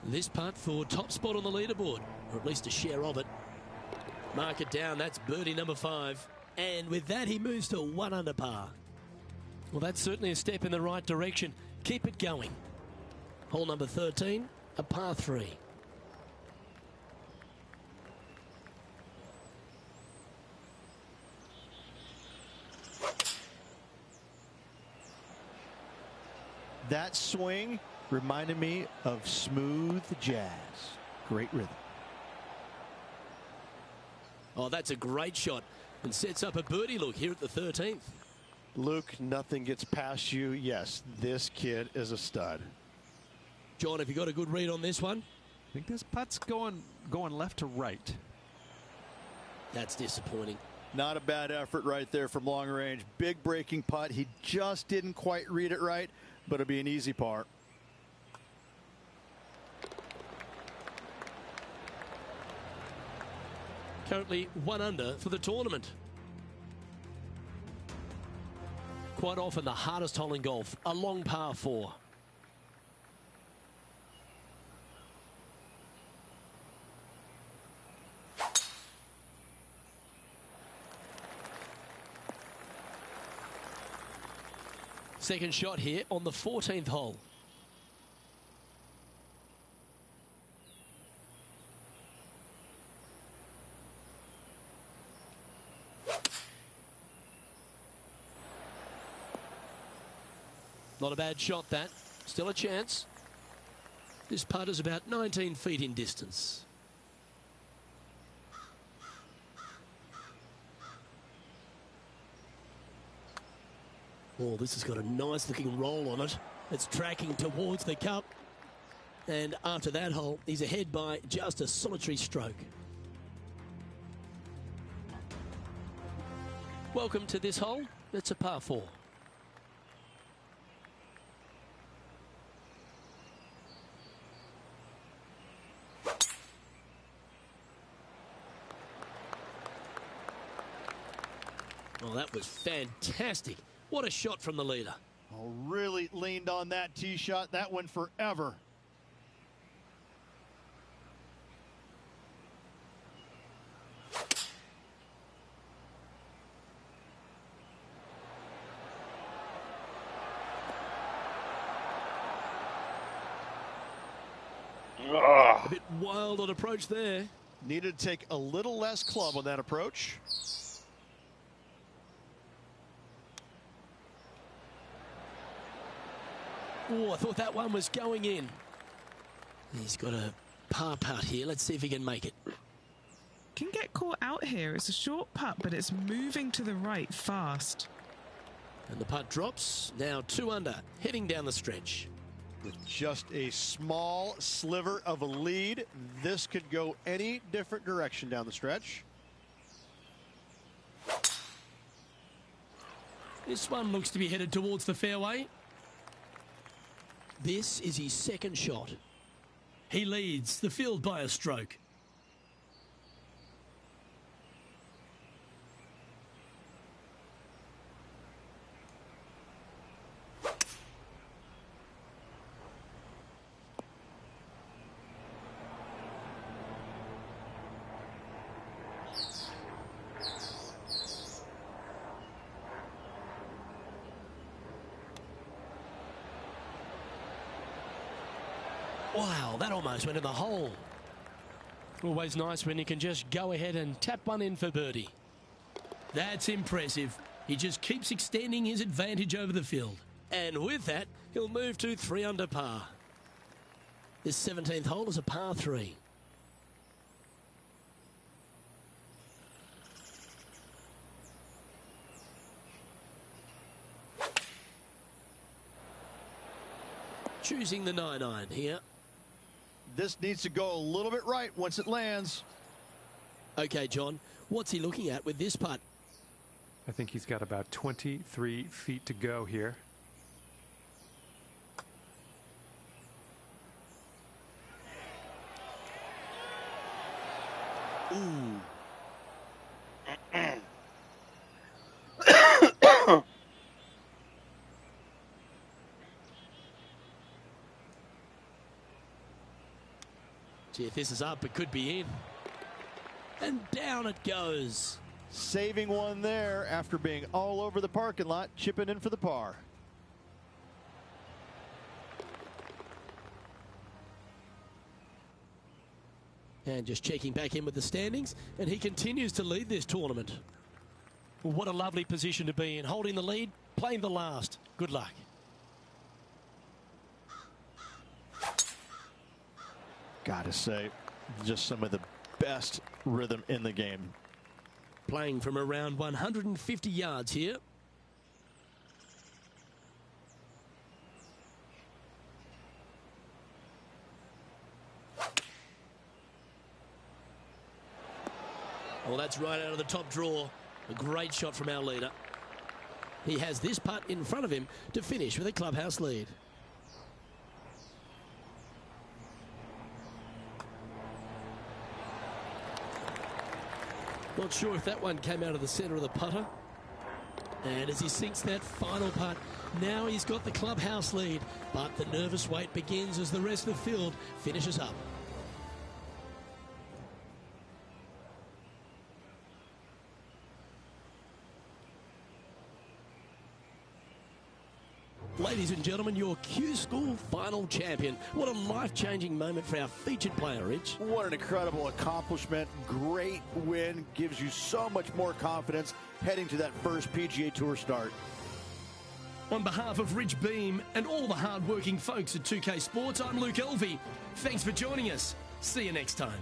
This putt for top spot on the leaderboard, or at least a share of it. Mark it down. That's birdie number 5. And with that, he moves to 1 under par. Well, that's certainly a step in the right direction. Keep it going. Hole number 13, a par 3. That swing reminded me of smooth jazz. Great rhythm. Oh, that's a great shot and sets up a birdie look here at the 13th. Luke, nothing gets past you. Yes, this kid is a stud. John, have you got a good read on this one? I think this putt's going left to right. That's disappointing. Not a bad effort right there from long range. Big breaking putt. He just didn't quite read it right, but it'll be an easy par. Currently 1 under for the tournament. Quite often the hardest hole in golf, a long par 4. Second shot here on the 14th hole. Not a bad shot, that. Still a chance. This putt is about 19 feet in distance. Oh, this has got a nice looking roll on it. It's tracking towards the cup. And after that hole, he's ahead by just a solitary stroke. Welcome to this hole. It's a par 4. Oh, that was fantastic. What a shot from the leader. Oh, really leaned on that tee shot. That went forever. A bit wild on approach there. Needed to take a little less club on that approach. Oh, I thought that one was going in. He's got a par putt here. Let's see if he can make it. Can get caught out here. It's a short putt, but it's moving to the right fast. And the putt drops. Now 2 under, heading down the stretch. With just a small sliver of a lead, this could go any different direction down the stretch. This one looks to be headed towards the fairway. This is his second shot. He leads the field by a stroke. Wow, that almost went in the hole. Always nice when you can just go ahead and tap one in for birdie. That's impressive. He just keeps extending his advantage over the field. And with that, he'll move to 3 under par. This 17th hole is a par 3. Choosing the 9-iron here. This needs to go a little bit right once it lands. Okay, John, what's he looking at with this putt? I think he's got about 23 feet to go here. Ooh. Gee, if this is up, it could be in. And down it goes. Saving one there after being all over the parking lot, chipping in for the par. And just checking back in with the standings, and he continues to lead this tournament. What a lovely position to be in, holding the lead, playing the last. Good luck. Gotta say, just some of the best rhythm in the game. Playing from around 150 yards here. Well, that's right out of the top draw. A great shot from our leader. He has this putt in front of him to finish with a clubhouse lead. Not sure if that one came out of the centre of the putter. And as he sinks that final putt, now he's got the clubhouse lead. But the nervous wait begins as the rest of the field finishes up. Ladies and gentlemen, your Q School final champion. What a life-changing moment for our featured player, Rich. What an incredible accomplishment. Great win. Gives you so much more confidence heading to that first PGA Tour start. On behalf of Rich Beam and all the hard-working folks at 2K Sports, I'm Luke Elvey. Thanks for joining us. See you next time.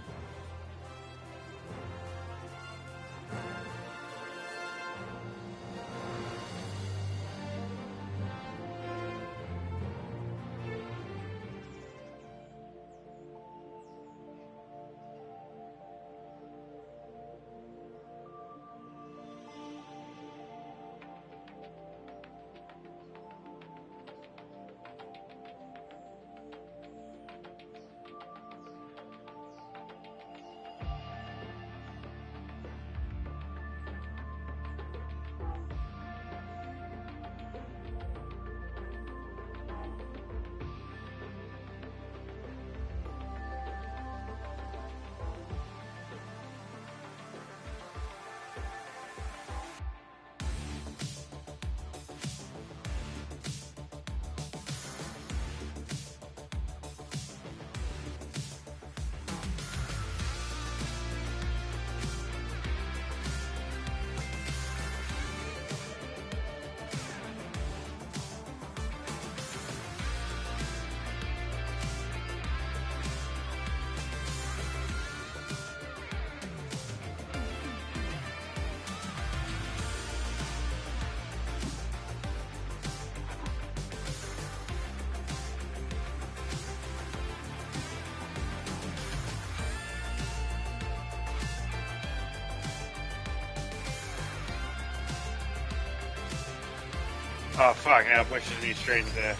Oh, fuck. Now pushes me straight into that.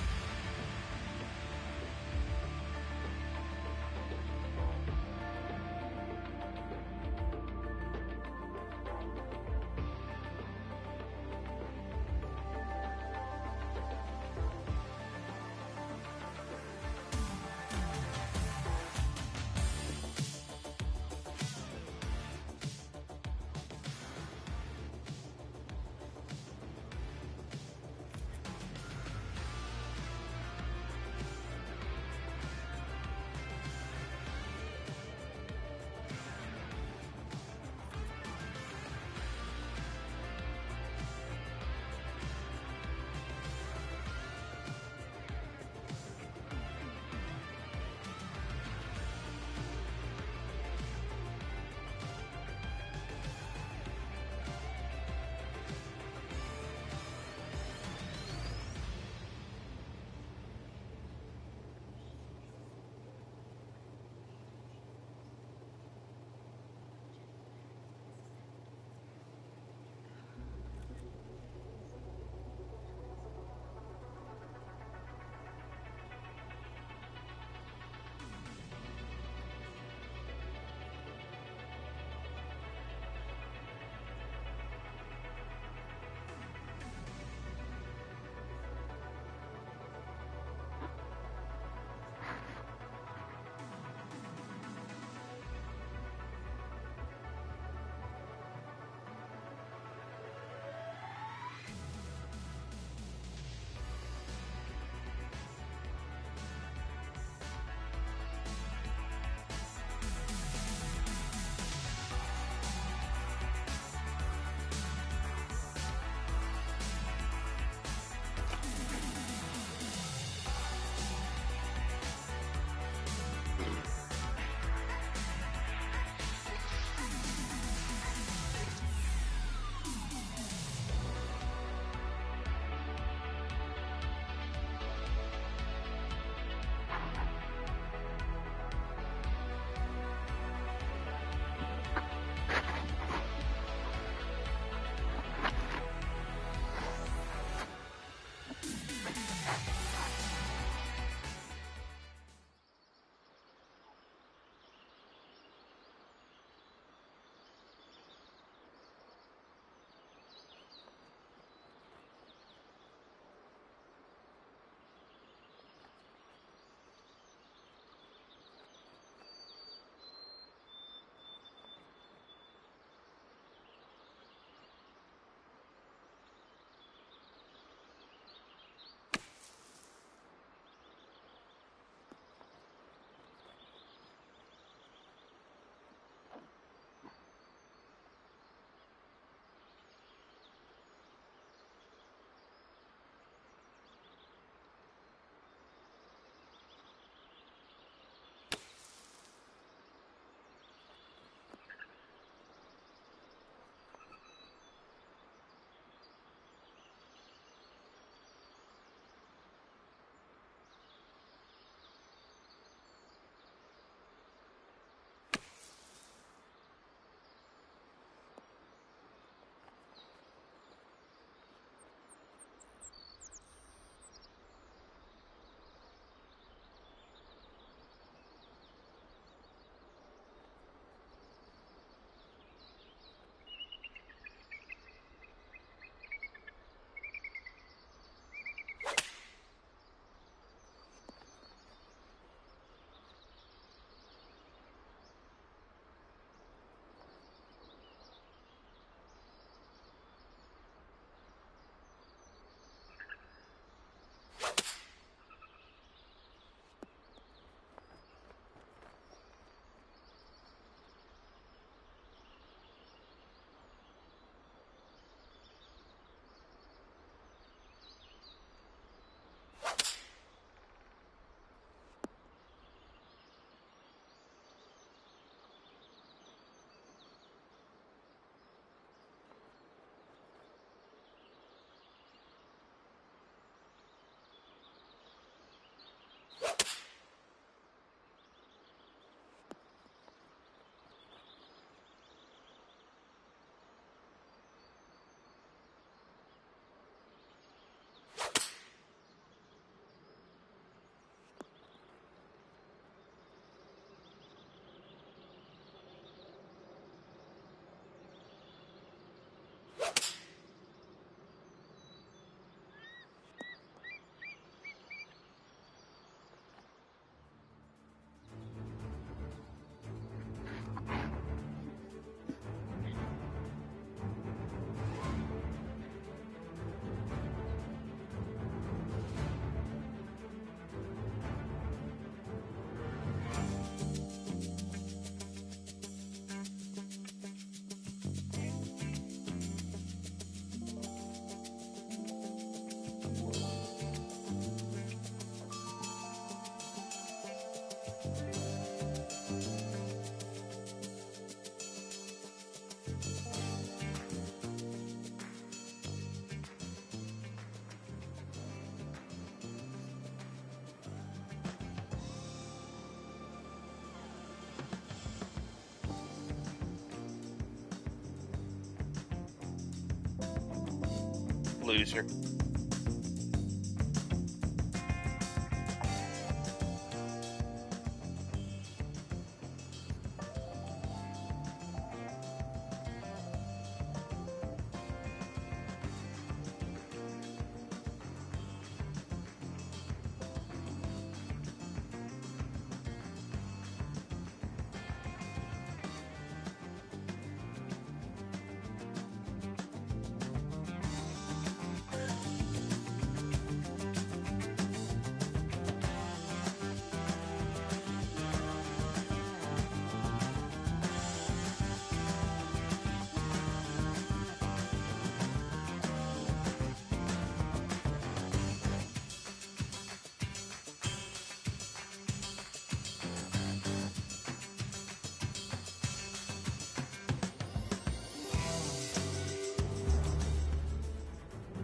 loser.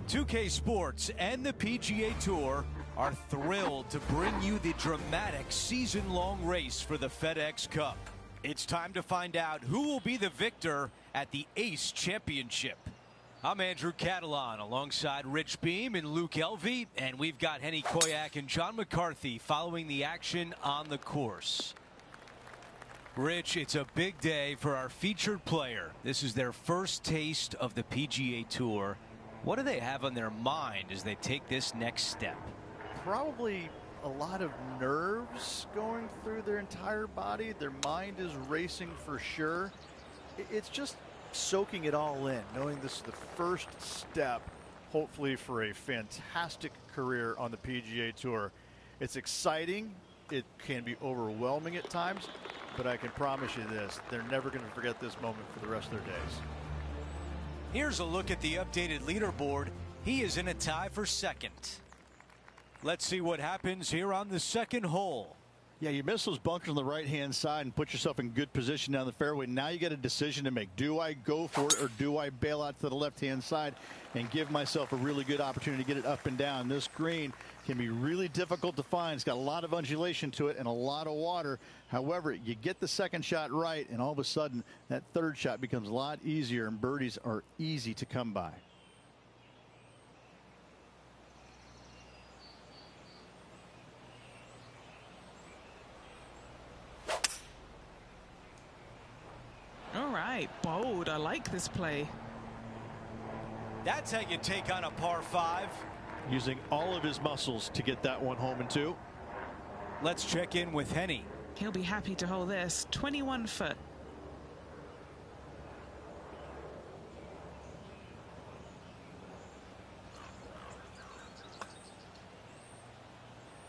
.2K Sports and the PGA Tour are thrilled to bring you the dramatic season-long race for the FedEx Cup. It's time to find out who will be the victor at the Ace Championship. I'm Andrew Catalan alongside Rich Beam and Luke Elvey, and we've got Henny Koyak and John McCarthy following the action on the course. Rich, it's a big day for our featured player. This is their first taste of the PGA Tour. What do they have on their mind as they take this next step? Probably a lot of nerves going through their entire body. Their mind is racing for sure. It's just soaking it all in, knowing this is the first step, hopefully, for a fantastic career on the PGA Tour. It's exciting. It can be overwhelming at times, but I can promise you this, they're never going to forget this moment for the rest of their days. Here's a look at the updated leaderboard. He is in a tie for second. Let's see what happens here on the second hole. Yeah, you miss those bunkers on the right-hand side and put yourself in good position down the fairway. Now you got a decision to make. Do I go for it or do I bail out to the left-hand side and give myself a really good opportunity to get it up and down? This green can be really difficult to find. It's got a lot of undulation to it and a lot of water. However, you get the second shot right, and all of a sudden, that third shot becomes a lot easier, and birdies are easy to come by. All right, bold. I like this play. That's how you take on a par 5. Using all of his muscles to get that one home in 2. Let's check in with Henny. He'll be happy to hold this. 21 foot.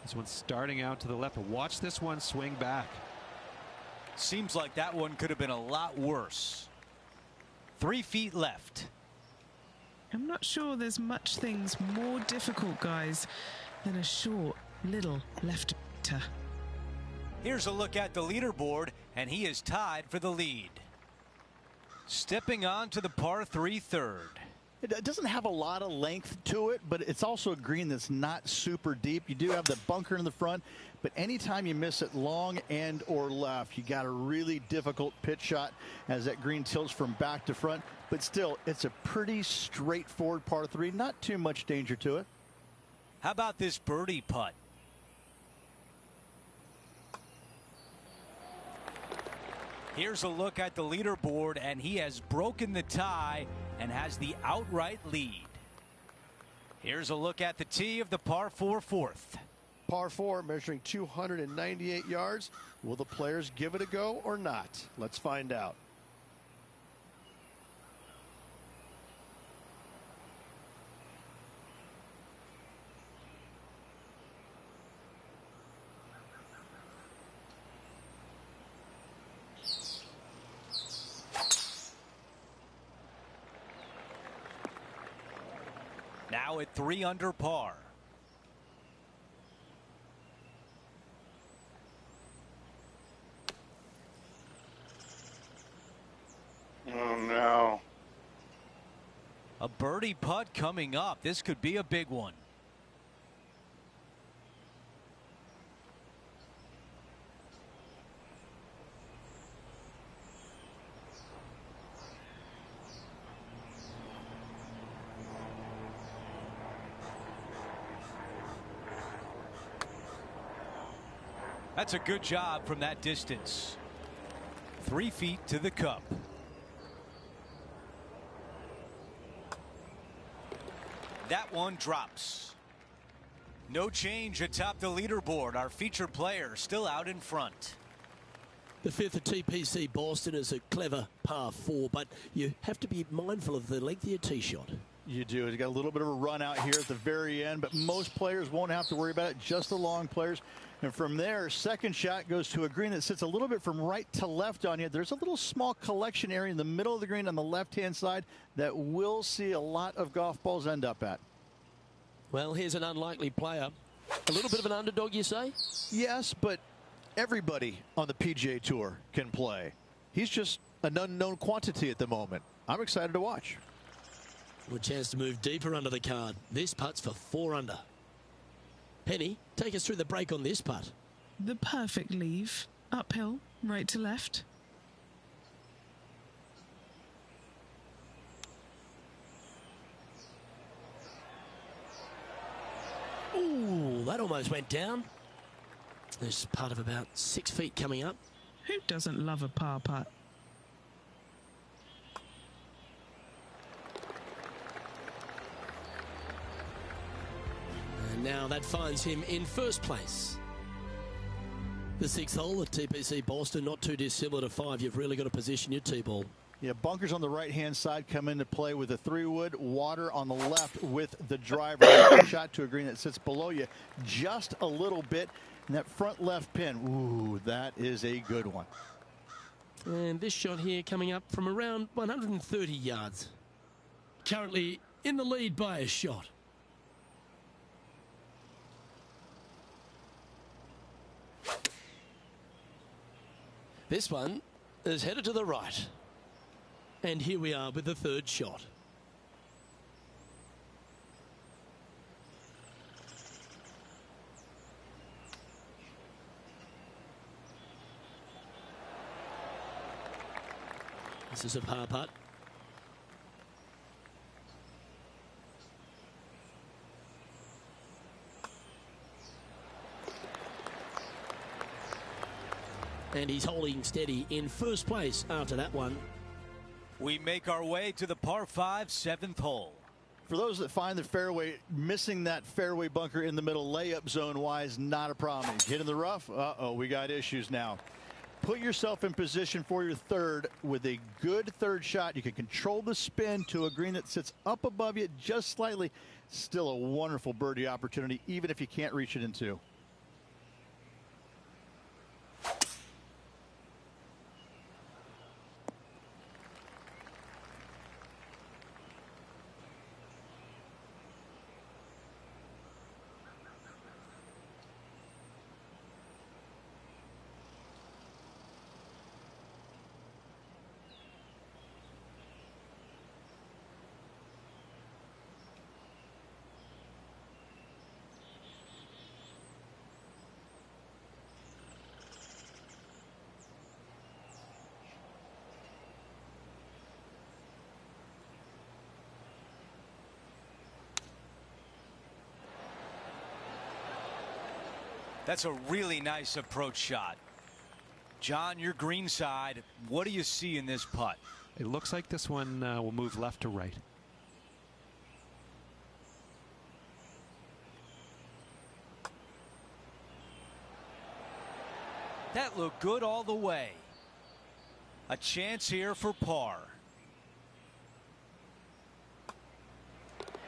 This one's starting out to the left. Watch this one swing back. Seems like that one could have been a lot worse. 3 feet left. I'm not sure there's much things more difficult, guys, than a short, little left-er. Here's a look at the leaderboard, and he is tied for the lead. Stepping on to the par 3 third. It doesn't have a lot of length to it, but it's also a green that's not super deep. You do have the bunker in the front, but anytime you miss it long and or left, you got a really difficult pitch shot as that green tilts from back to front. But still, it's a pretty straightforward par 3. Not too much danger to it. How about this birdie putt? Here's a look at the leaderboard, and he has broken the tie and has the outright lead. Here's a look at the tee of the par 4 fourth. Par 4 measuring 298 yards. Will the players give it a go or not? Let's find out. Now at 3 under par. Oh, no. A birdie putt coming up. This could be a big one. That's a good job from that distance. 3 feet to the cup. That one drops. No change atop the leaderboard. Our featured player still out in front. The fifth at TPC Boston is a clever par 4, but you have to be mindful of the length of your tee shot. You do. He's got a little bit of a run out here at the very end, but most players won't have to worry about it, just the long players. And from there, second shot goes to a green that sits a little bit from right to left on you. There's a little small collection area in the middle of the green on the left-hand side that we'll see a lot of golf balls end up at. Well, here's an unlikely player. A little bit of an underdog, you say? Yes, but everybody on the PGA Tour can play. He's just an unknown quantity at the moment. I'm excited to watch. A chance to move deeper under the card. This putt's for 4 under. Penny, take us through the break on this putt. The perfect leave. Uphill, right to left. Ooh, that almost went down. There's part of about 6 feet coming up. Who doesn't love a par putt? And now that finds him in first place. The 6th hole at TPC Boston, not too dissimilar to 5. You've really got to position your tee ball. Yeah, bunkers on the right-hand side come into play with a 3-wood, water on the left with the driver. Shot to a green that sits below you just a little bit. And that front left pin, ooh, that is a good one. And this shot here coming up from around 130 yards. Currently in the lead by a shot. This one is headed to the right. And here we are with the 3rd shot. This is a par putt. And he's holding steady in first place after that one. We make our way to the par 5 7th hole. For those that find the fairway, missing that fairway bunker in the middle layup zone wise, not a problem. You hit in the rough, uh-oh, we got issues now. Put yourself in position for your 3rd with a good 3rd shot. You can control the spin to a green that sits up above you just slightly. Still a wonderful birdie opportunity, even if you can't reach it in 2. That's a really nice approach shot. John, your green side, what do you see in this putt? It looks like this one will move left to right. That looked good all the way. A chance here for par.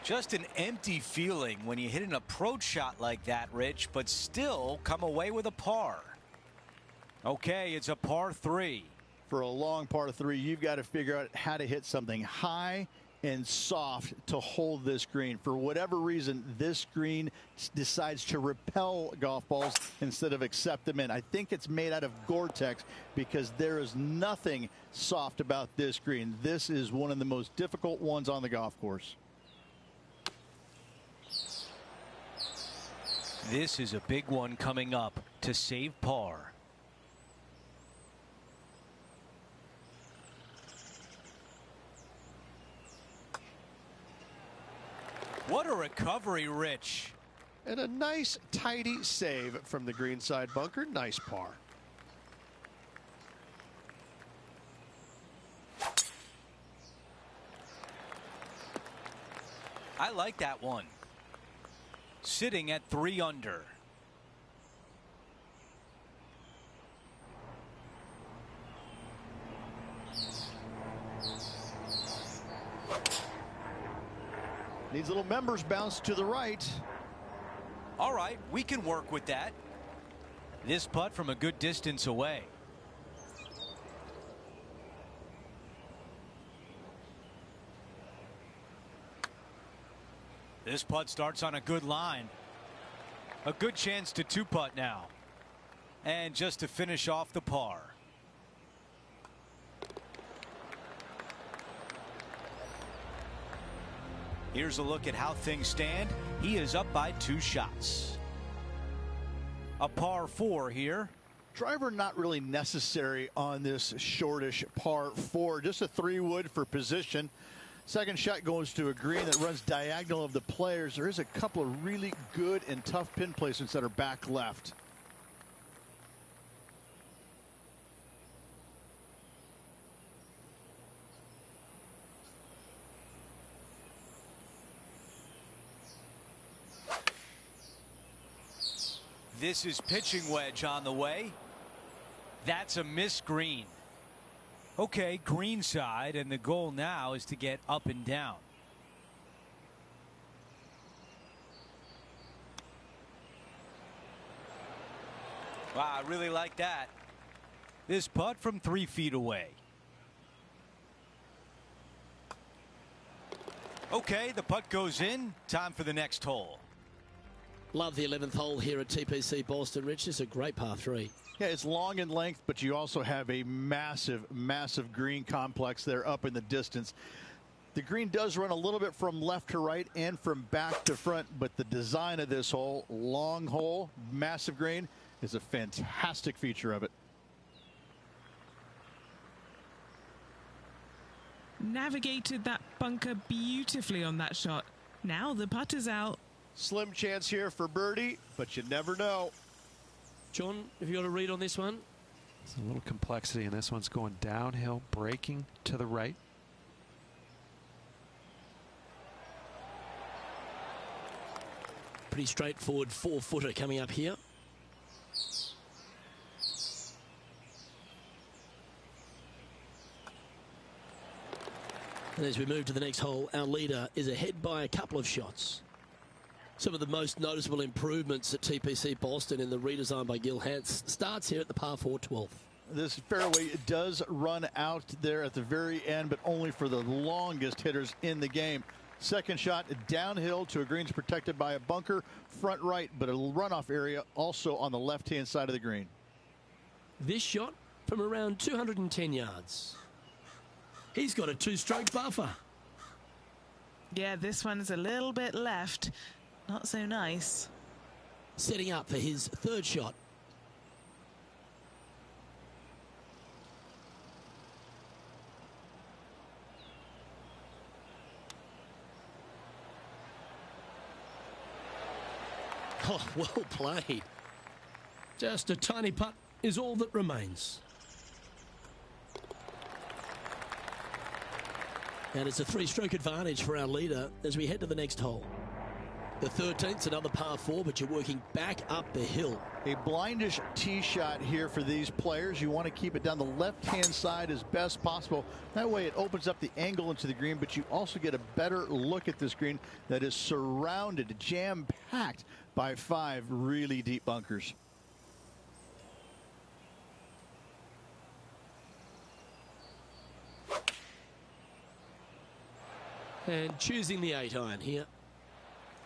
Just an empty feeling when you hit an approach shot like that, Rich, but still come away with a par. Okay, it's a par 3. For a long par 3, you've got to figure out how to hit something high and soft to hold this green. For whatever reason, this green decides to repel golf balls instead of accept them in. I think it's made out of Gore-Tex because there is nothing soft about this green. This is one of the most difficult ones on the golf course. This is a big one coming up to save par. What a recovery, Rich. And a nice, tidy save from the greenside bunker. Nice par. I like that one. Sitting at 3 under. Needs a little members bounce to the right. All right, we can work with that. This putt from a good distance away. This putt starts on a good line. A good chance to 2-putt now. And just to finish off the par. Here's a look at how things stand. He is up by 2 shots. A par 4 here. Driver not really necessary on this shortish par 4. Just a 3-wood for position. Second shot goes to a green that runs diagonal of the players. There is a couple of really good and tough pin placements that are back left. This is pitching wedge on the way. That's a missed green. Okay, green side, and the goal now is to get up and down. Wow, I really like that. This putt from 3 feet away. Okay, the putt goes in. Time for the next hole. Love the 11th hole here at TPC Boston, Rich. It's a great par 3. Yeah, it's long in length, but you also have a massive, massive green complex there up in the distance. The green does run a little bit from left to right and from back to front, but the design of this hole, long hole, massive green, is a fantastic feature of it. Navigated that bunker beautifully on that shot. Now the putter's out. Slim chance here for birdie, but you never know. John, have you got a read on this one? There's a little complexity, and this one's going downhill, breaking to the right. Pretty straightforward 4-footer coming up here. And as we move to the next hole, our leader is ahead by a couple of shots. Some of the most noticeable improvements at TPC Boston in the redesign by Gil Hance starts here at the par 4 12th. This fairway does run out there at the very end, but only for the longest hitters in the game. Second shot downhill to a greens protected by a bunker, front right, but a runoff area also on the left-hand side of the green. This shot from around 210 yards. He's got a 2-stroke buffer. Yeah, this one's a little bit left. Not so nice. Setting up for his 3rd shot. Oh, well played. Just a tiny putt is all that remains. And it's a 3-stroke advantage for our leader as we head to the next hole. The 13th's another par 4, but you're working back up the hill. A blindish tee shot here for these players. You want to keep it down the left-hand side as best possible. That way it opens up the angle into the green, but you also get a better look at this green that is surrounded, jam-packed by 5 really deep bunkers. And choosing the 8-iron here.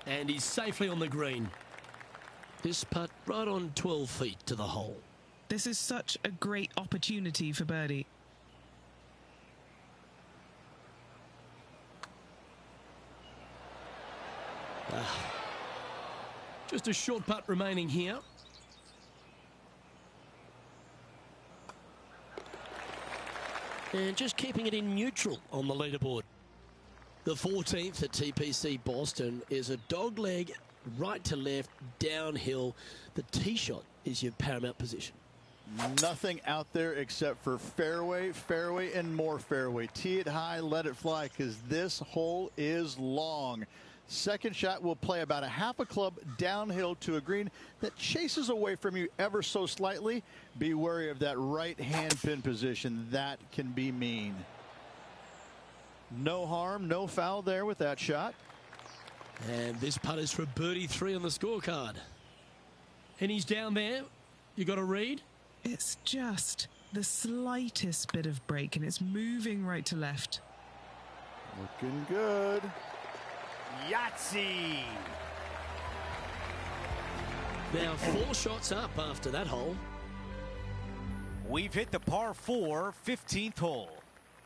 And he's safely on the green. This putt right on 12 feet to the hole. This is such a great opportunity for birdie. Just a short putt remaining here. And just keeping it in neutral on the leaderboard. The 14th at TPC Boston is a dogleg right to left, downhill. The tee shot is your paramount position. Nothing out there except for fairway, fairway, and more fairway. Tee it high, let it fly, because this hole is long. Second shot will play about a half a club downhill to a green that chases away from you ever so slightly. Be wary of that right hand pin position. That can be mean. No harm, no foul there with that shot. And this putt is for birdie 3 on the scorecard. And he's down there. You got to read. It's just the slightest bit of break, and it's moving right to left. Looking good. Yahtzee. Now 4 shots up after that hole. We've hit the par 4, 15th hole.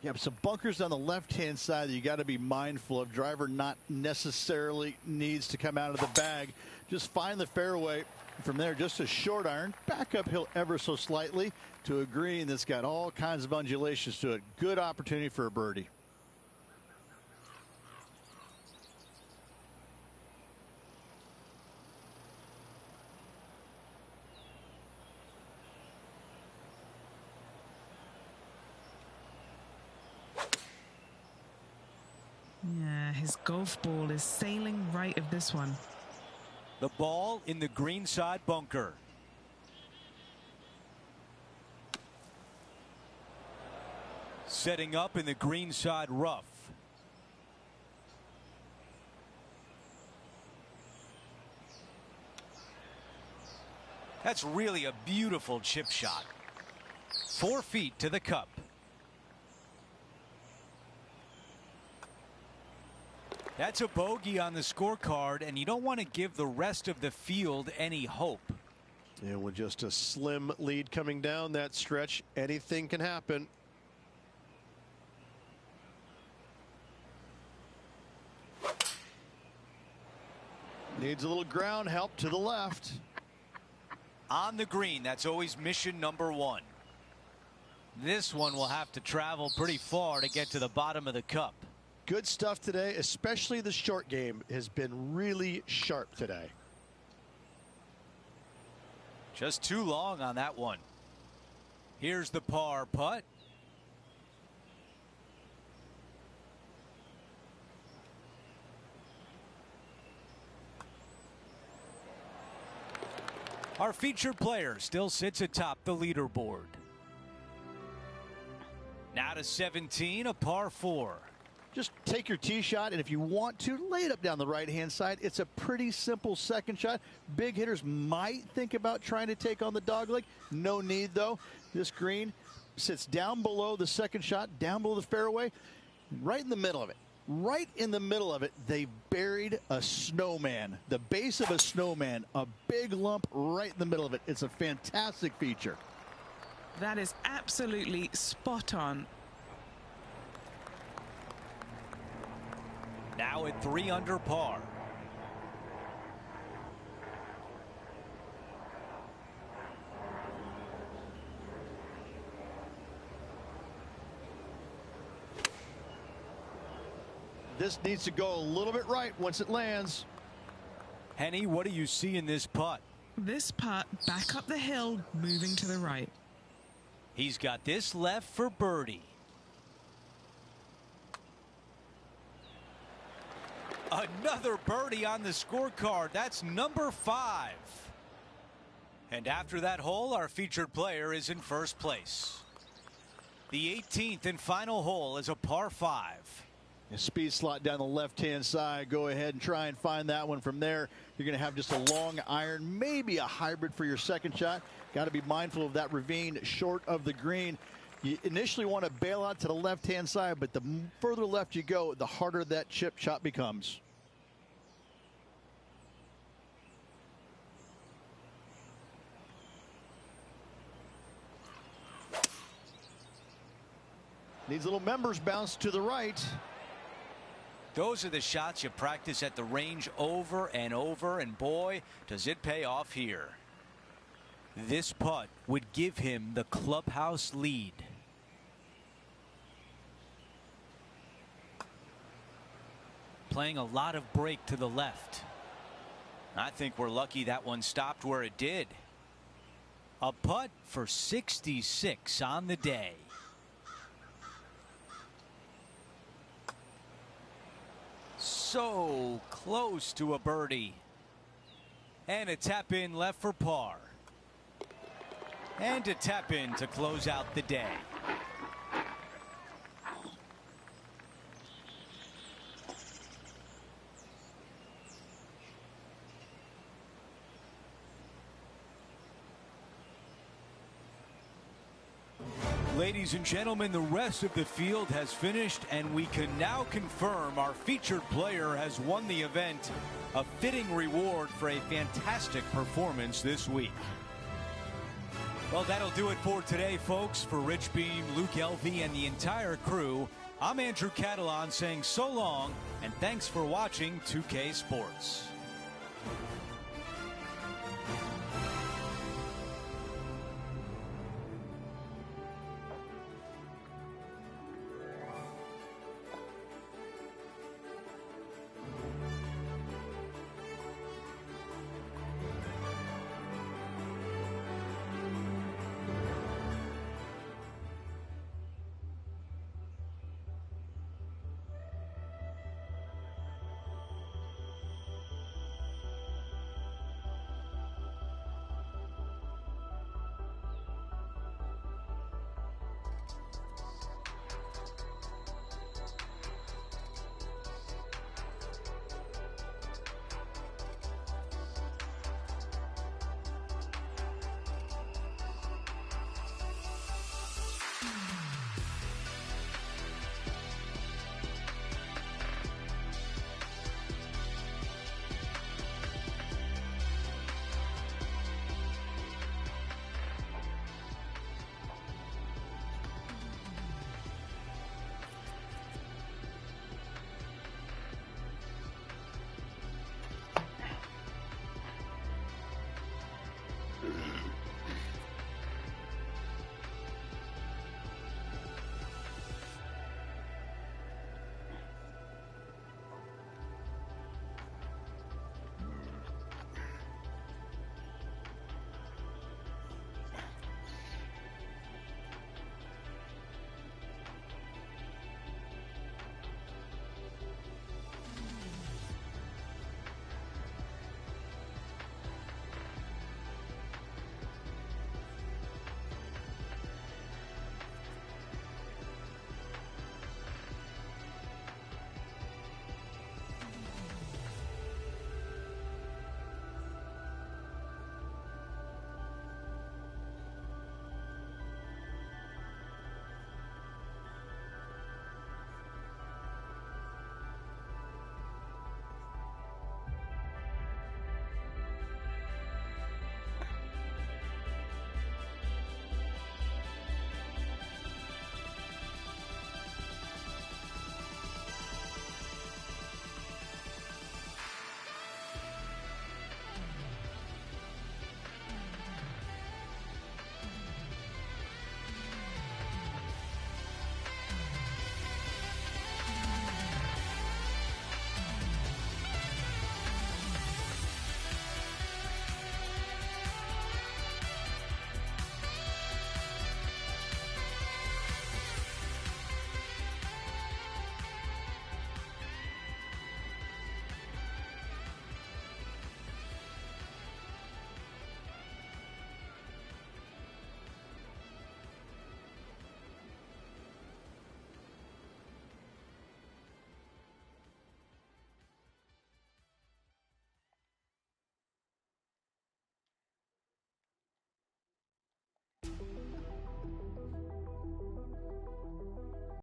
Yeah, some bunkers on the left-hand side that you got to be mindful of. Driver not necessarily needs to come out of the bag. Just find the fairway. From there, just a short iron, back uphill ever so slightly to a green that's got all kinds of undulations to it. Good opportunity for a birdie. Yeah, his golf ball is sailing right of this one. The ball in the greenside bunker. Setting up in the greenside rough. That's really a beautiful chip shot. 4 feet to the cup. That's a bogey on the scorecard, and you don't want to give the rest of the field any hope. And with just a slim lead coming down that stretch, anything can happen. Needs a little ground help to the left. On the green, that's always mission number 1. This one will have to travel pretty far to get to the bottom of the cup. Good stuff today, especially the short game has been really sharp today. Just too long on that one. Here's the par putt. Our featured player still sits atop the leaderboard. Now to 17, a par 4. Just take your tee shot, and if you want to, lay it up down the right-hand side. It's a pretty simple second shot. Big hitters might think about trying to take on the dogleg. No need, though. This green sits down below the second shot, down below the fairway, right in the middle of it. Right in the middle of it, they buried a snowman, the base of a snowman, a big lump right in the middle of it. It's a fantastic feature. That is absolutely spot on. Now at 3 under par. This needs to go a little bit right once it lands. Henny, what do you see in this putt? This putt back up the hill, moving to the right. He's got this left for birdie. Another birdie on the scorecard. That's number 5. And after that hole, our featured player is in first place. The 18th and final hole is a par 5. A speed slot down the left-hand side. Go ahead and try and find that one. From there, you're going to have just a long iron, maybe a hybrid for your second shot. Got to be mindful of that ravine short of the green. You initially want to bail out to the left-hand side, but the further left you go, the harder that chip shot becomes. Needs a little members bounce to the right. Those are the shots you practice at the range over and over, and boy, does it pay off here. This putt would give him the clubhouse lead. Playing a lot of break to the left. I think we're lucky that one stopped where it did. A putt for 66 on the day. So close to a birdie. And a tap in left for par. And a tap in to close out the day. Ladies and gentlemen, the rest of the field has finished, and we can now confirm our featured player has won the event, a fitting reward for a fantastic performance this week. Well, that'll do it for today, folks. For Rich Beam, Luke Elvey, and the entire crew, I'm Andrew Catalan saying so long, and thanks for watching 2K Sports.